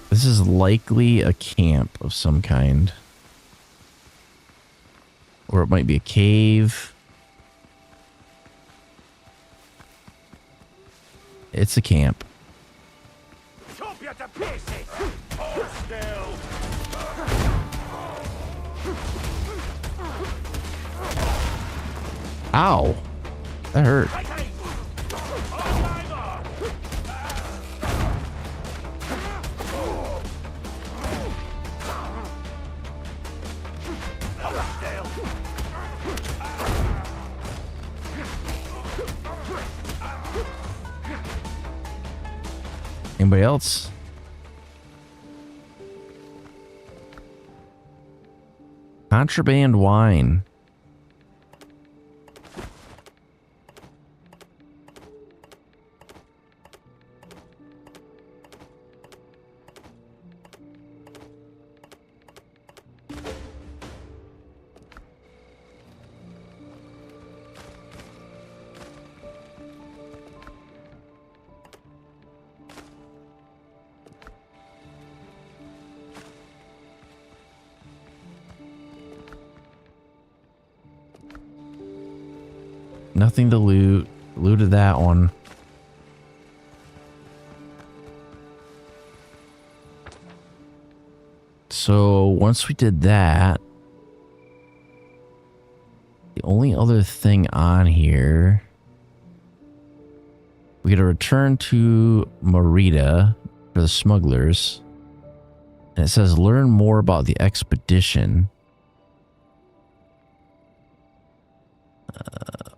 This is likely a camp of some kind. Or it might be a cave. It's a camp. Chop you to pieces! Hold still! Ow! That hurt. Right aim! All Hold still! Anybody else? Contraband wine. Nothing to loot. Looted that one. So once we did that, the only other thing on here, we got to return to Merida for the smugglers. And it says learn more about the expedition.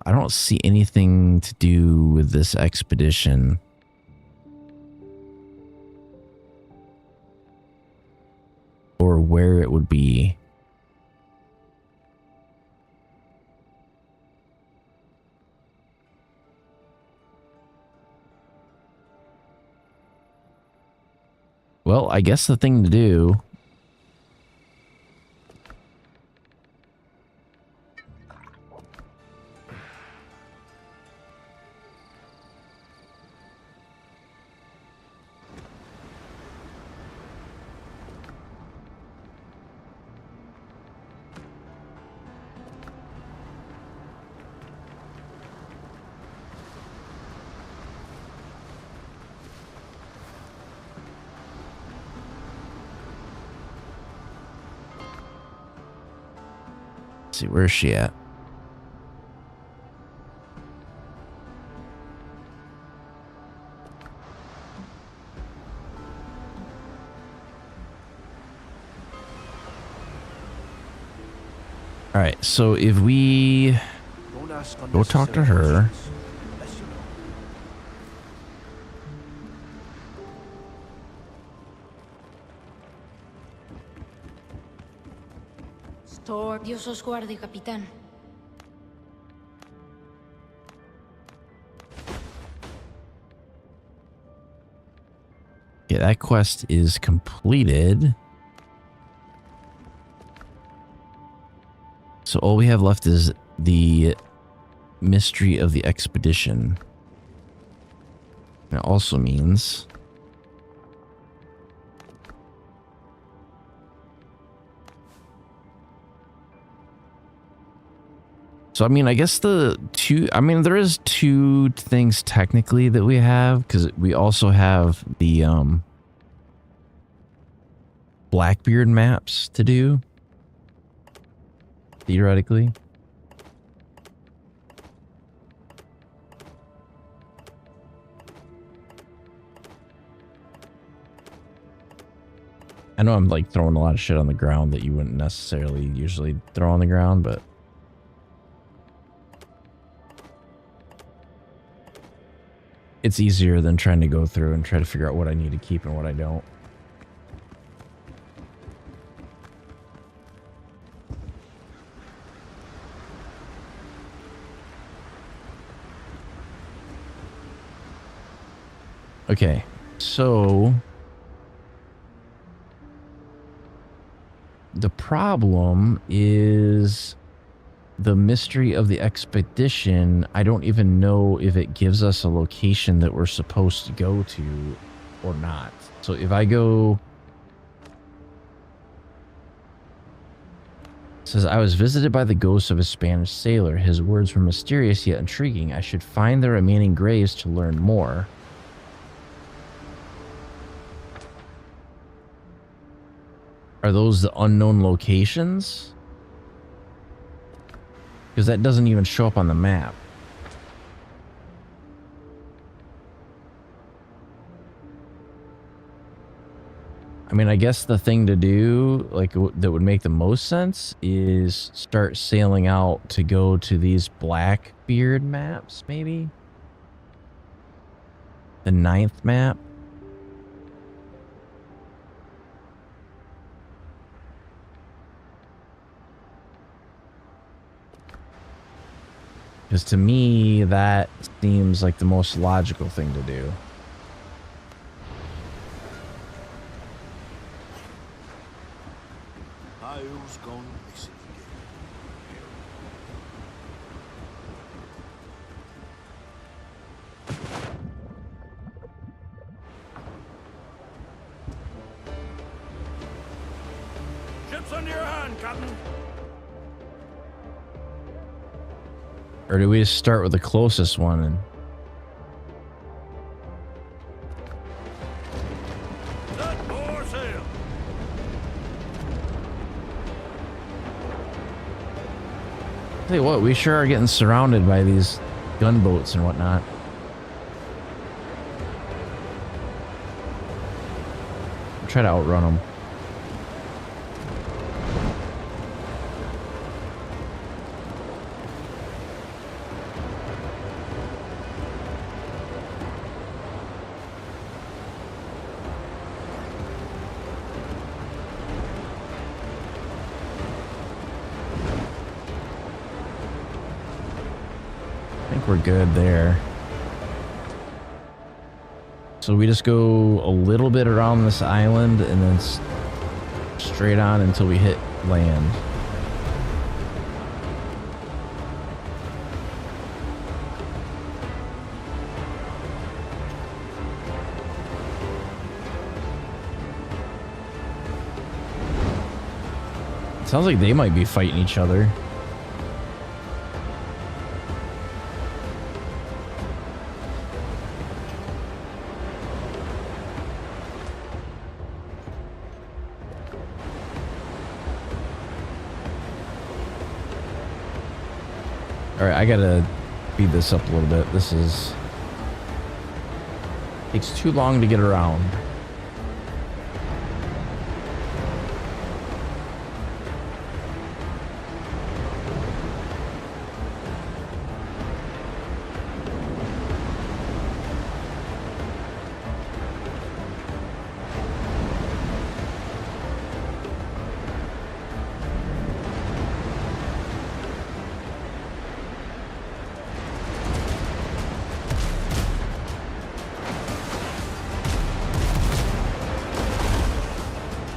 I don't see anything to do with this expedition. Or where it would be. Well, I guess the thing to do Let's see, where's she at? All right, so if we Don't ask go talk to unnecessary her. questions, unless you know. Dios os guarde, capitán. Yeah, that quest is completed. So all we have left is the mystery of the expedition. That also means so I mean, I guess there is two things technically that we have, because we also have the Blackbeard maps to do. Theoretically. I know I'm like throwing a lot of shit on the ground that you wouldn't necessarily usually throw on the ground, but it's easier than trying to go through and try to figure out what I need to keep and what I don't. Okay, so the problem is the mystery of the expedition. I don't even know if it gives us a location that we're supposed to go to or not. So if I go, it says, I was visited by the ghost of a Spanish sailor. His words were mysterious yet intriguing. I should find the remaining graves to learn more. Are those the unknown locations? Because that doesn't even show up on the map. I mean, I guess the thing to do, like, that would make the most sense is start sailing out to go to these Blackbeard maps, maybe? The 9th map? Because to me, that seems like the most logical thing to do. Who's gone missing Ships under your hand, Captain. Or do we just start with the closest one and... Set for sail. Tell you what, we sure are getting surrounded by these gunboats and whatnot. Try to outrun them. I think we're good there. So we just go a little bit around this island and then straight on until we hit land. It sounds like they might be fighting each other. All right, I gotta speed this up a little bit. This is takes too long to get around.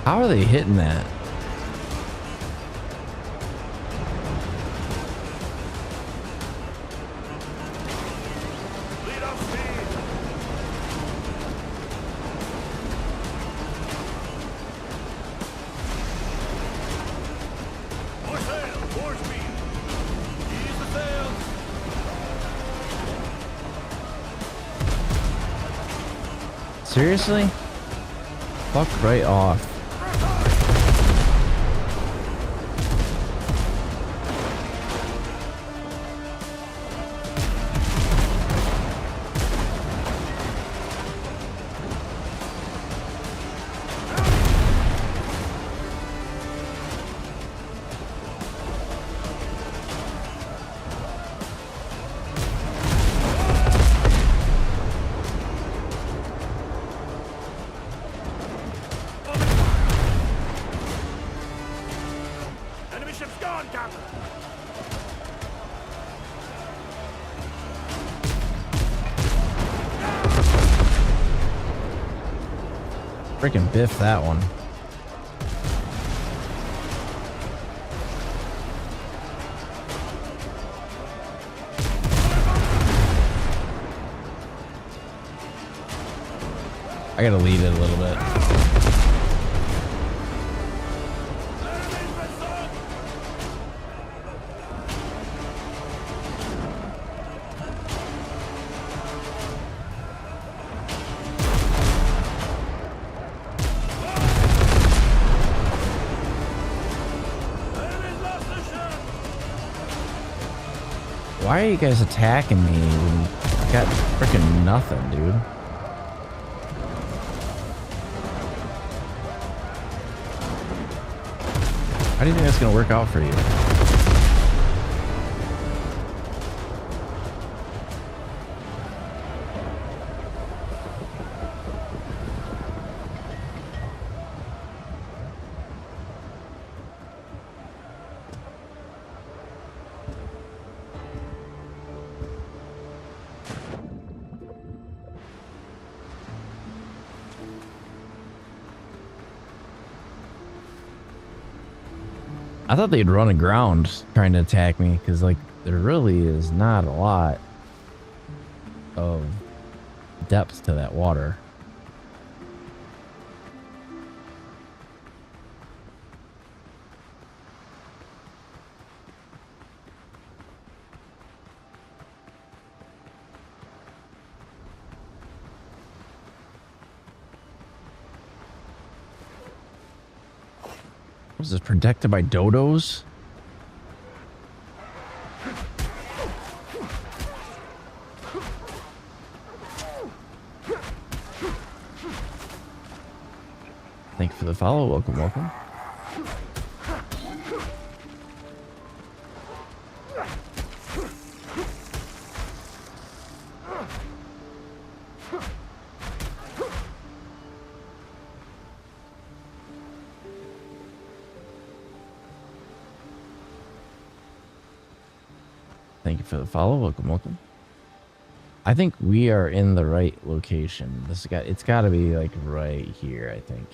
How are they hitting that? Lead off speed. More sail, more speed. Ease the sails. Seriously? Fuck right off. Enemy ship's gone, Captain. Freaking biff that one. I gotta lead it a little bit. Enemy's been sunk. Enemy's lost the ship. Why are you guys attacking me when you got freaking nothing, dude? How do you think that's gonna work out for you? I thought they'd run aground trying to attack me because, like, there really is not a lot of depth to that water. Was this protected by dodos? Thank you for the follow. Welcome, welcome. Thank you for the follow. Welcome, welcome. I think we are in the right location. It's got to be like right here, I think.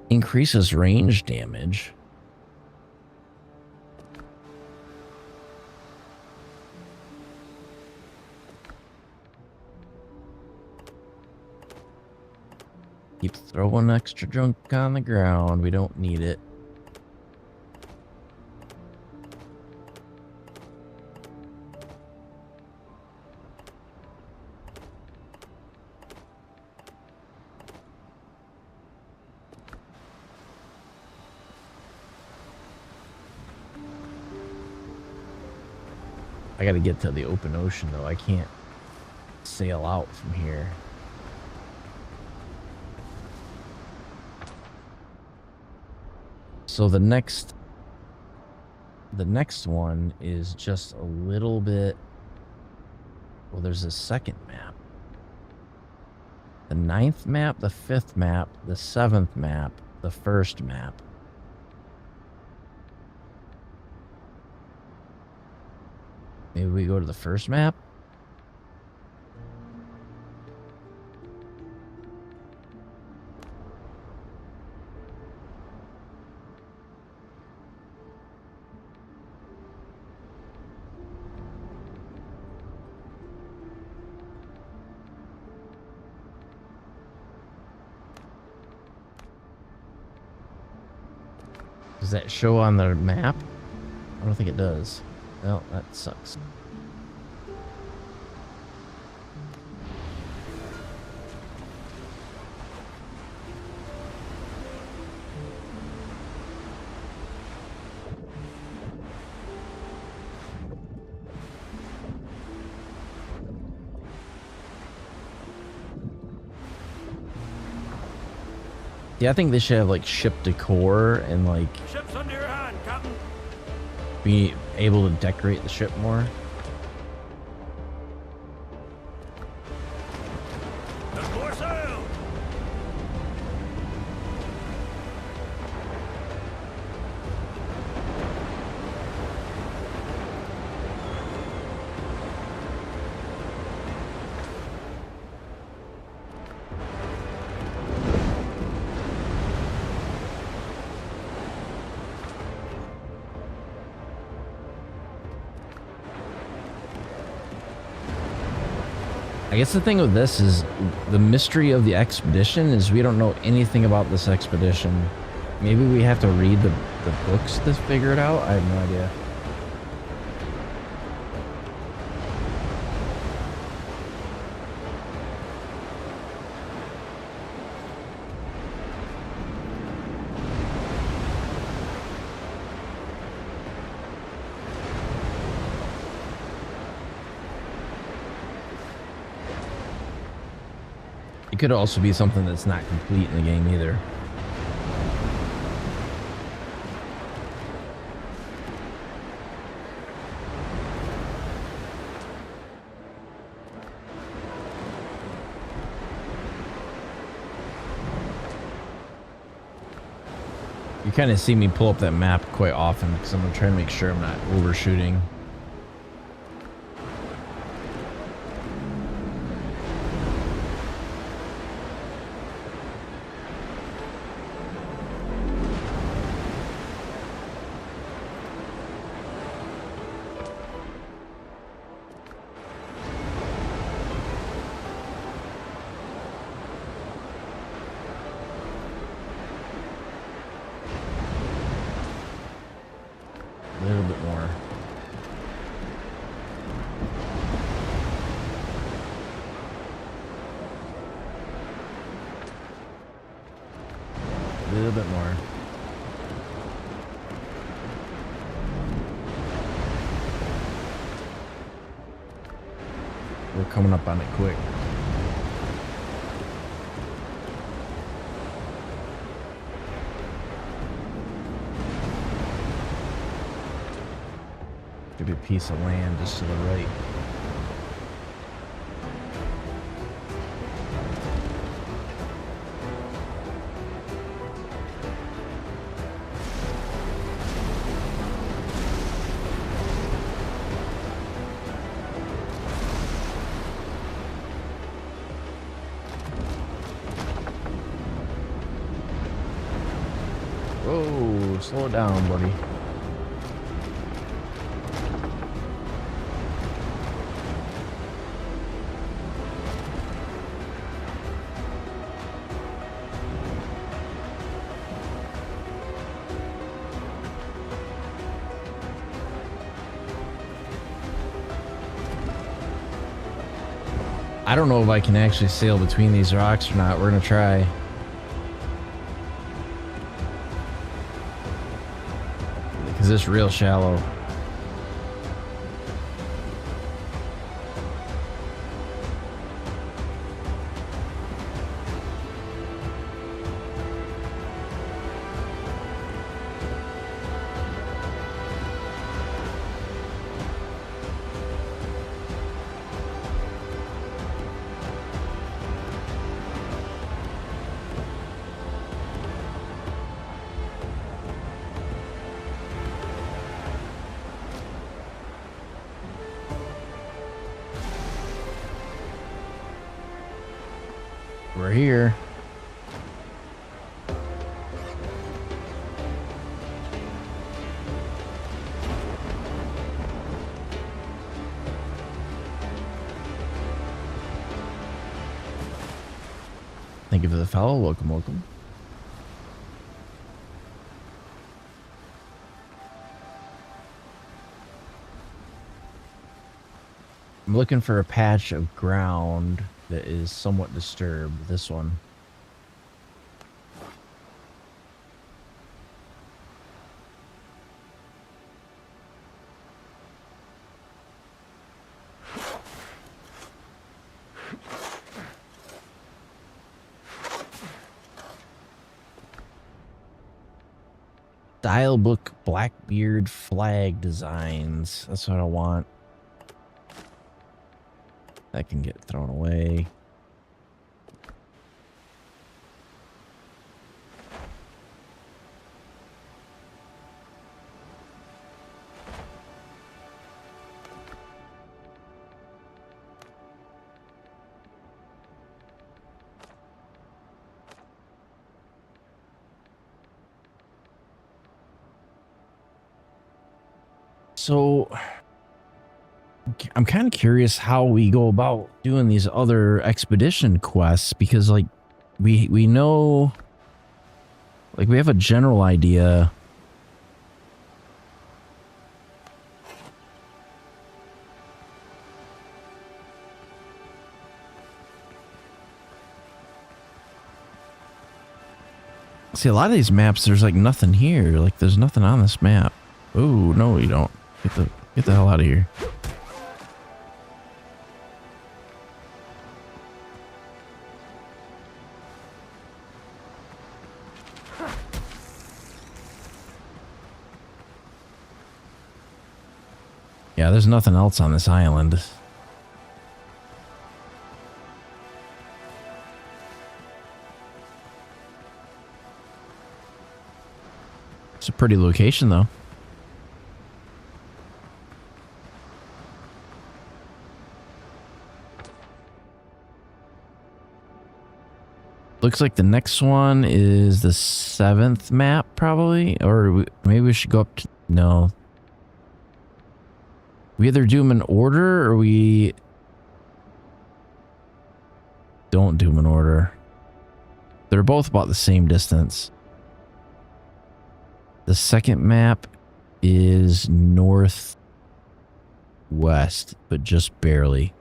Increases range damage. Keep throwing extra junk on the ground. We don't need it. I gotta get to the open ocean though. I can't sail out from here. So the next one is just a little bit. Well, there's a second map. The 9th map, the 5th map, the 7th map, the 1st map. Maybe we go to the 1st map? Does that show on the map? I don't think it does. Well, that sucks. Yeah, I think they should have like ship decor and like Ship's under your hand, Captain. be able to decorate the ship more. There's more sail. I guess the thing with this is the mystery of the expedition is we don't know anything about this expedition. Maybe we have to read the books to figure it out. I have no idea. It could also be something that's not complete in the game either. You kind of see me pull up that map quite often because I'm going to try to make sure I'm not overshooting. A little bit more. A little bit more. We're coming up on it quick. Could be a piece of land just to the right. Whoa, slow it down, buddy. I don't know if I can actually sail between these rocks or not. We're gonna try. Because it's real shallow. We're here. Thank you for the follow. Welcome, welcome. I'm looking for a patch of ground that is somewhat disturbed. This one. Style book Blackbeard flag designs. That's what I want. That can get thrown away. So I'm kind of curious how we go about doing these other expedition quests, because like we know, like we have a general idea. See, a lot of these maps, there's like nothing here. Like there's nothing on this map. Oh, no, you don't. Get the hell out of here. Yeah, there's nothing else on this island. It's a pretty location, though. Looks like the next one is the 7th map, probably. Or maybe we should go up to... No. We either do them in order, or we... don't do them in order. They're both about the same distance. The second map is northwest, but just barely.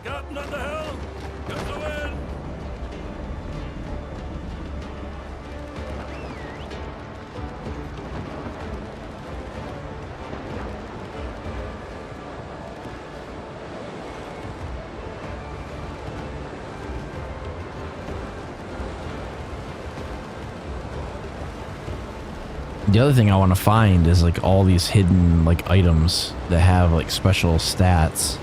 Captain at the helm! Get the wind! The other thing I want to find is like all these hidden like items that have like special stats.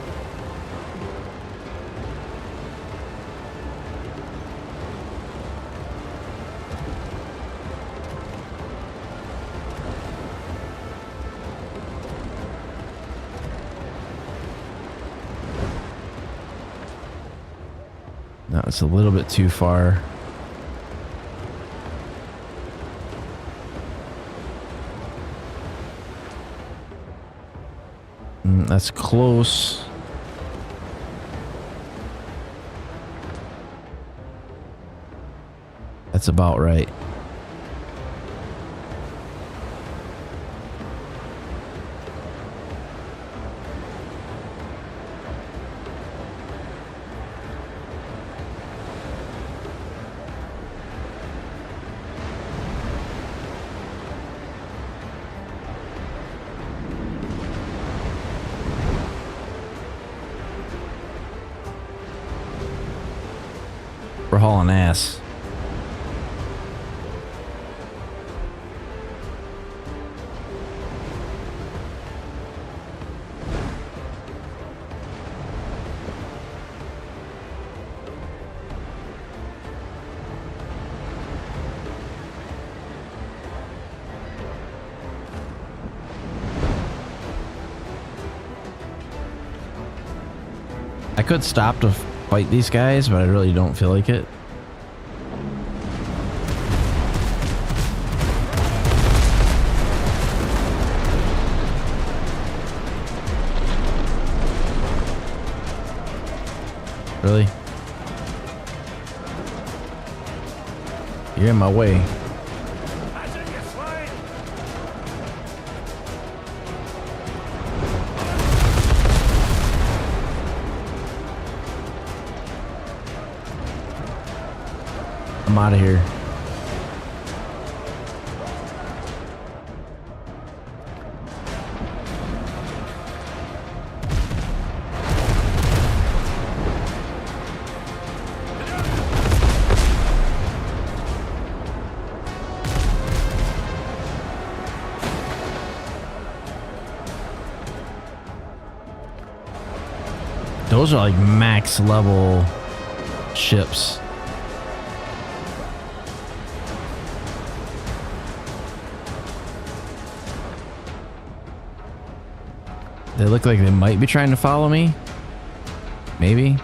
No, it's a little bit too far. That's close. That's about right. We're hauling ass. I could stop to fight these guys, but I really don't feel like it. Really? You're in my way. Imagine you swine! I'm out of here. Those are like max level ships. They look like they might be trying to follow me. Maybe.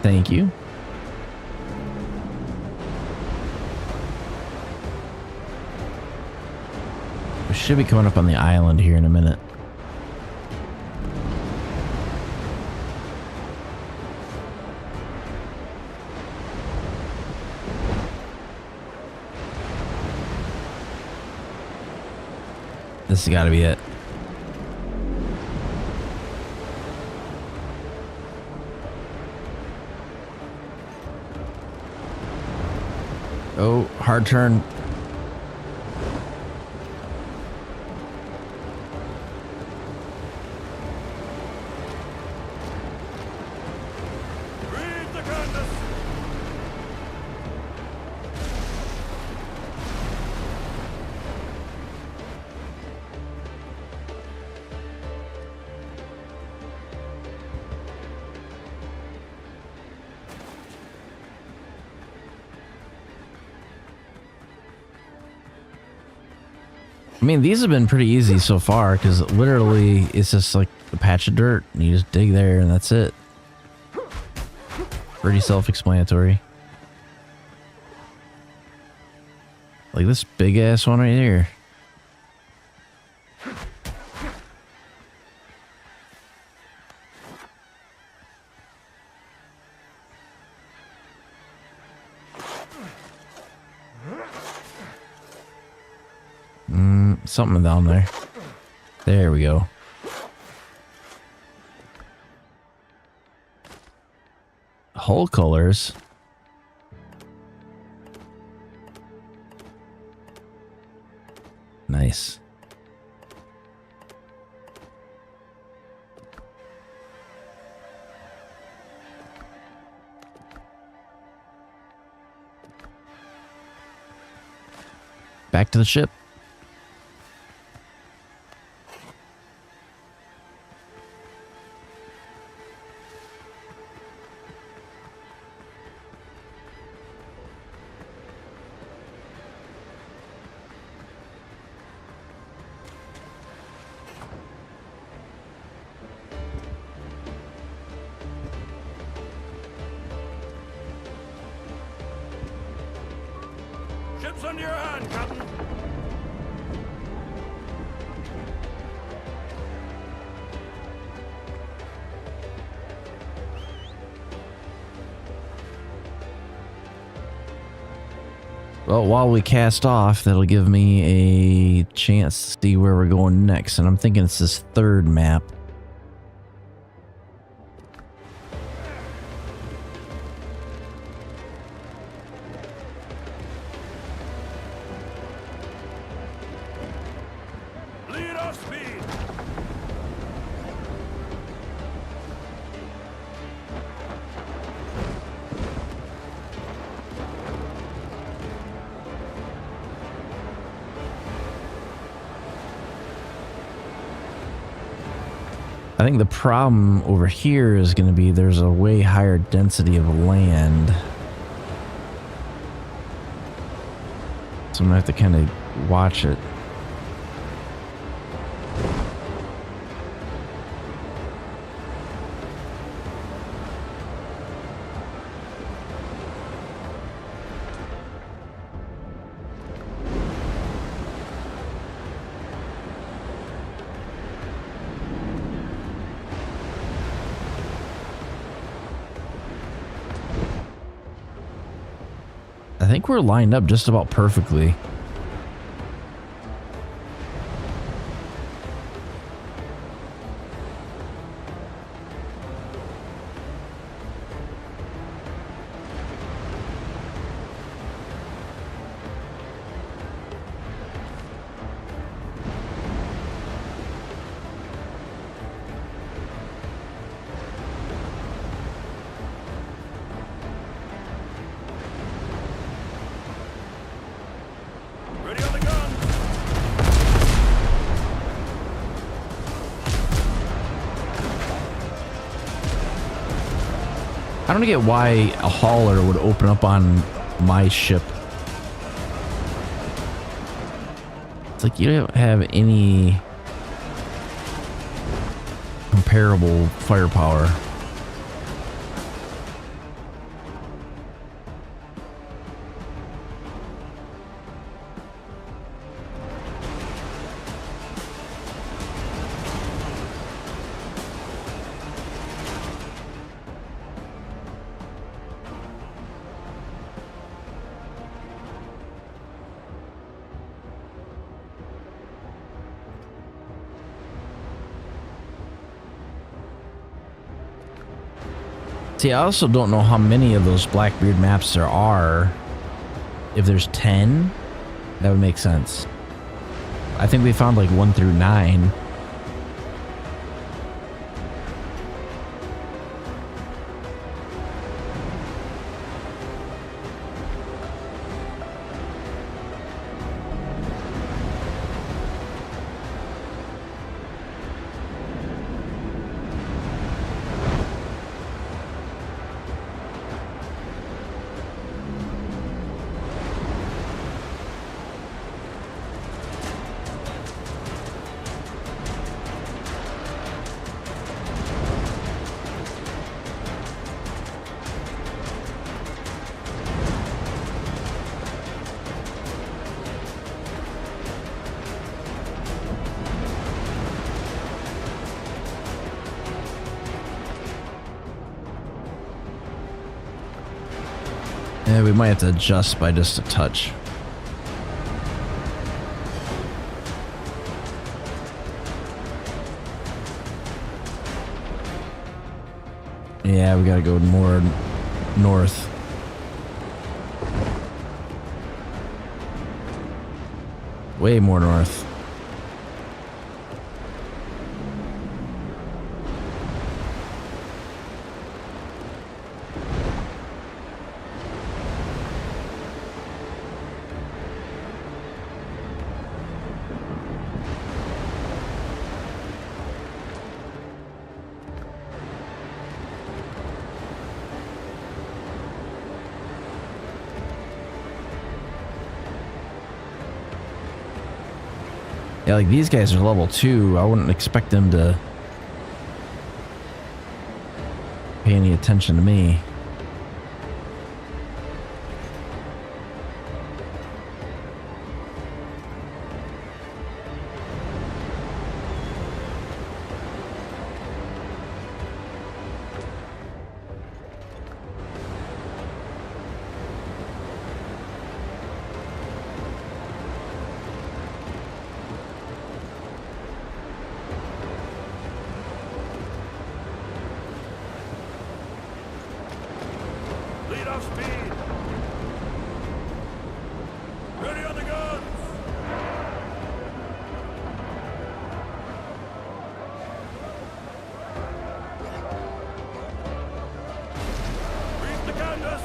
Thank you. We should be coming up on the island here in a minute. This has got to be it. Oh, hard turn. Read the canvas! I mean, these have been pretty easy so far because literally it's just like a patch of dirt and you just dig there and that's it. Pretty self-explanatory. Like this big ass one right here. Something down there. There we go. Hull colors. Nice. Back to the ship. under your hand, Captain. Well, while we cast off, that'll give me a chance to see where we're going next. And I'm thinking it's this third map. Lead off speed. I think the problem over here is going to be there's a way higher density of land. So I'm going to have to kind of watch it. I think we're lined up just about perfectly. Ready on the gun. I don't get why a hauler would open up on my ship. It's like you don't have any comparable firepower. See, I also don't know how many of those Blackbeard maps there are. If there's 10, that would make sense. I think we found like 1 through 9. Yeah, we might have to adjust by just a touch. Yeah, we gotta go more north. Way more north. Yeah, like these guys are level 2. I wouldn't expect them to pay any attention to me. off speed. Ready on the guns. Reach the canvas.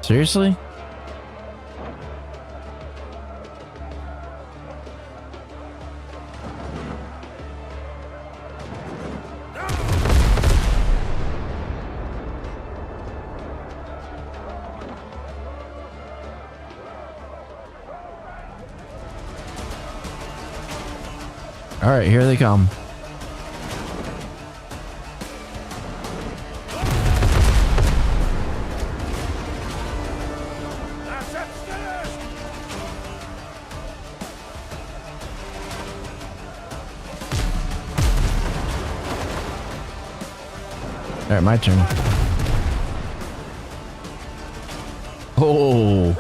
Seriously? All right, here they come. That's it, stairs. All right, my turn. Oh.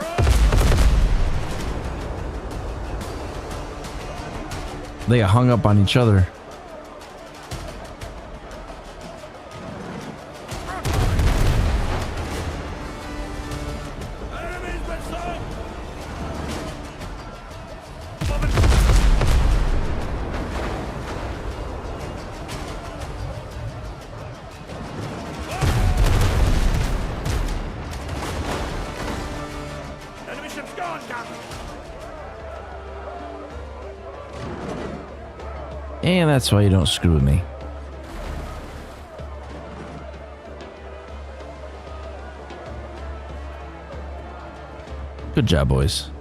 They got hung up on each other. Enemy's been sunk. Enemy ship's gone, Captain. And that's why you don't screw with me. Good job, boys.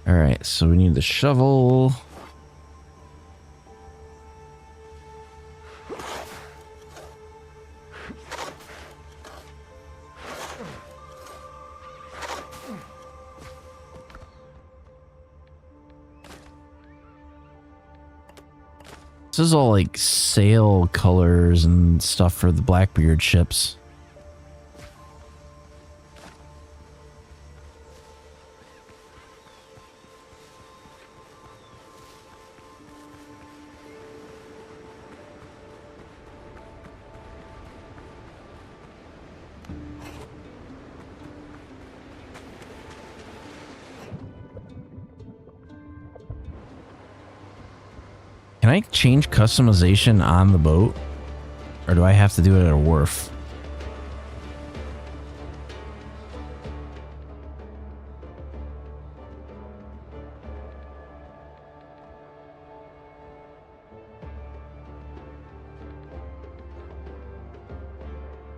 All right, so we need the shovel. This is all like sail colors and stuff for the Blackbeard ships. Can I change customization on the boat? Or do I have to do it at a wharf?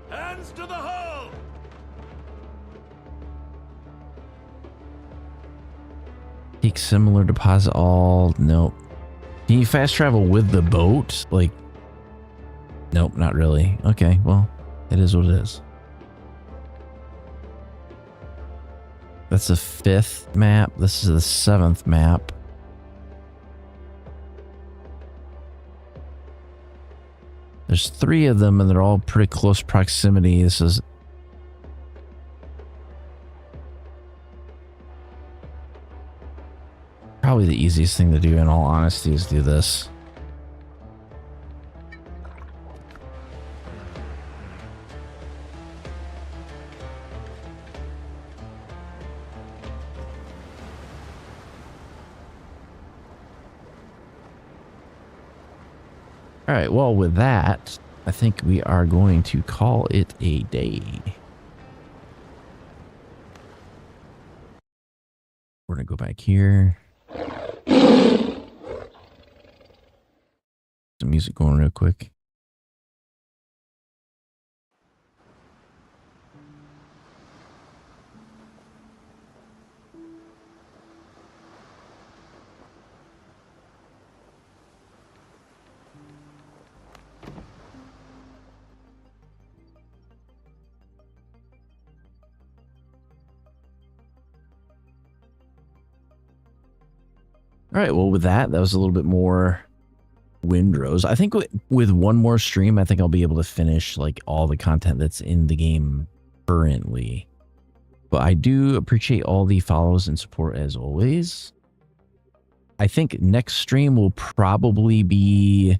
Hands to the hull. Take similar deposit all. Nope. Can you fast travel with the boat? Like, nope, not really. Okay, well, it is what it is. That's the 5th map. This is the 7th map. There's 3 of them, and they're all pretty close proximity. This is probably the easiest thing to do, in all honesty, is do this. All right, well, with that, I think we are going to call it a day. We're going to go back here. Some music going real quick. All right, well, with that was a little bit more Windrose. I think with one more stream, I think I'll be able to finish like all the content that's in the game currently. But I do appreciate all the follows and support as always. I think next stream will probably be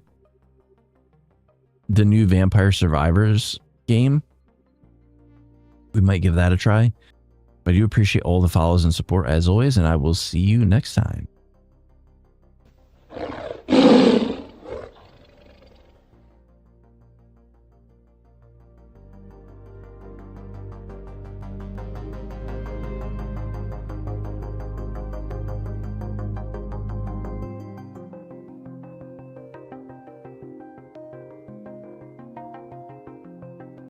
the new Vampire Survivors game. We might give that a try. But I do appreciate all the follows and support as always, and I will see you next time.